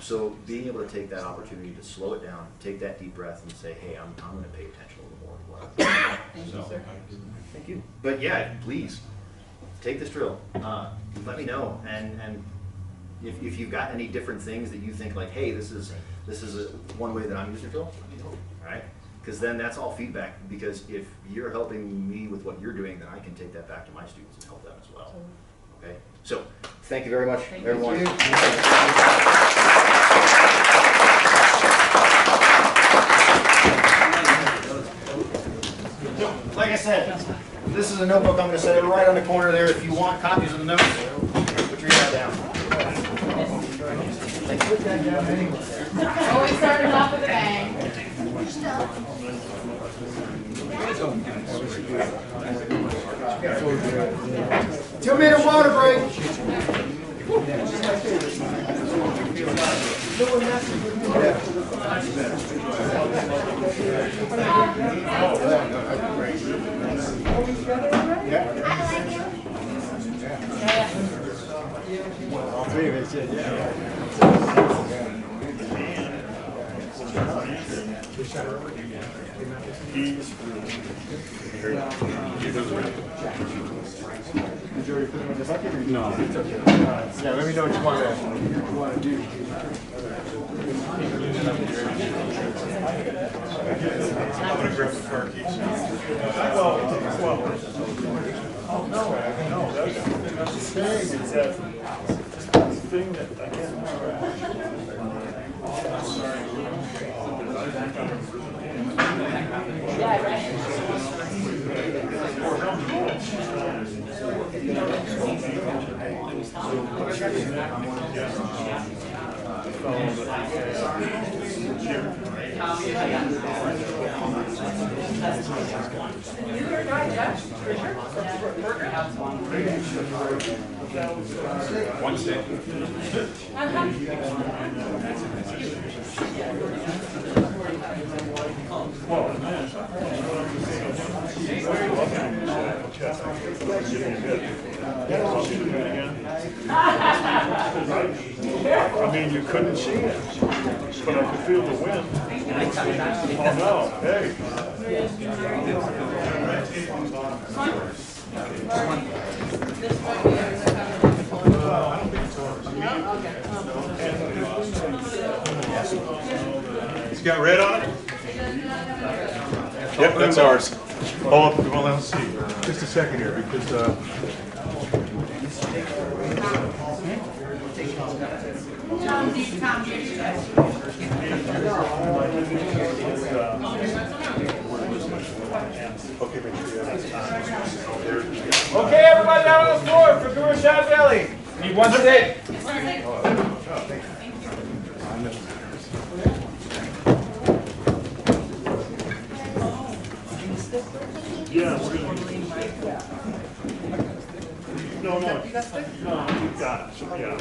So being able to take that opportunity to slow it down, take that deep breath and say, hey, I'm going to pay attention a little more to what I'm doing. Thank you, sir. Thank you. But yeah, please, take this drill. Let me know. And if you've got any different things that you think like, hey, this is one way that I'm using the drill, let me know, all right? Because then that's all feedback. Because if you're helping me with what you're doing, then I can take that back to my students and help them as well. Okay? So, thank you very much, everyone. Like I said, this is a notebook. I'm going to set it right on the corner there. If you want copies of the notes, put your email down. Always starting off with a bang. 2-minute water break. All three of us, yeah. No. Yeah, let me know what you want to do. I'm gonna grab the car keys. Oh, no, that's the thing, is that thing that I can't One stick. I mean, you couldn't see it, but I could feel the wind. Oh, no, hey. It's got red on it? Yep, that's ours. Hold up, well, let's see. Just a second here, because, Okay, everybody down on the floor for Guru Shad Valley. Need one stick. Yeah, we're gonna. No, you got it, so, yeah.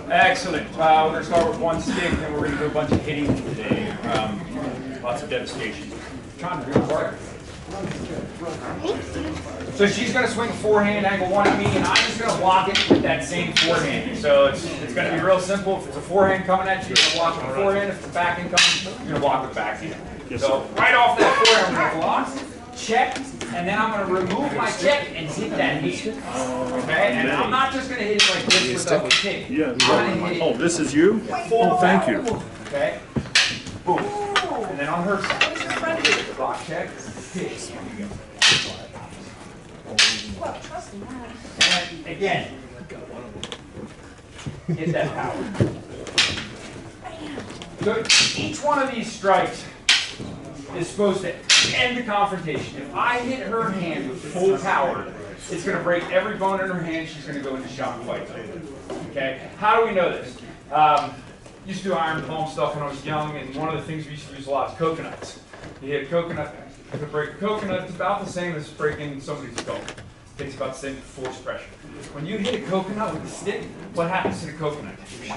Excellent. We're going to start with one stick, and we're going to do a bunch of hitting today. Lots of devastation. Trying to do work. So she's going to swing forehand, angle one at me, and I'm just going to block it with that same forehand. So it's going to be real simple. If it's a forehand coming at you, you're going to block with the forehand. If it's a backhand coming, you're going to block with the backhand. So right off that forehand, I'm going to block, check, and then I'm going to remove my check and hit that hand. Okay? And I'm not just going to hit it like this without the kick. Yeah. Oh, this is you? Oh, thank you. Okay? Boom. And then on her side, the block check, hit. And again, hit that power. So each one of these strikes is supposed to end the confrontation. If I hit her hand with full power, it's going to break every bone in her hand. She's going to go into shock fight. Okay? How do we know this? Used to do iron palm stuff when I was young, and one of the things we used to use a lot is coconuts. You hit a coconut, to break a coconut, it's about the same as breaking somebody's skull. It takes about the same force pressure. When you hit a coconut with a stick, what happens to the coconut?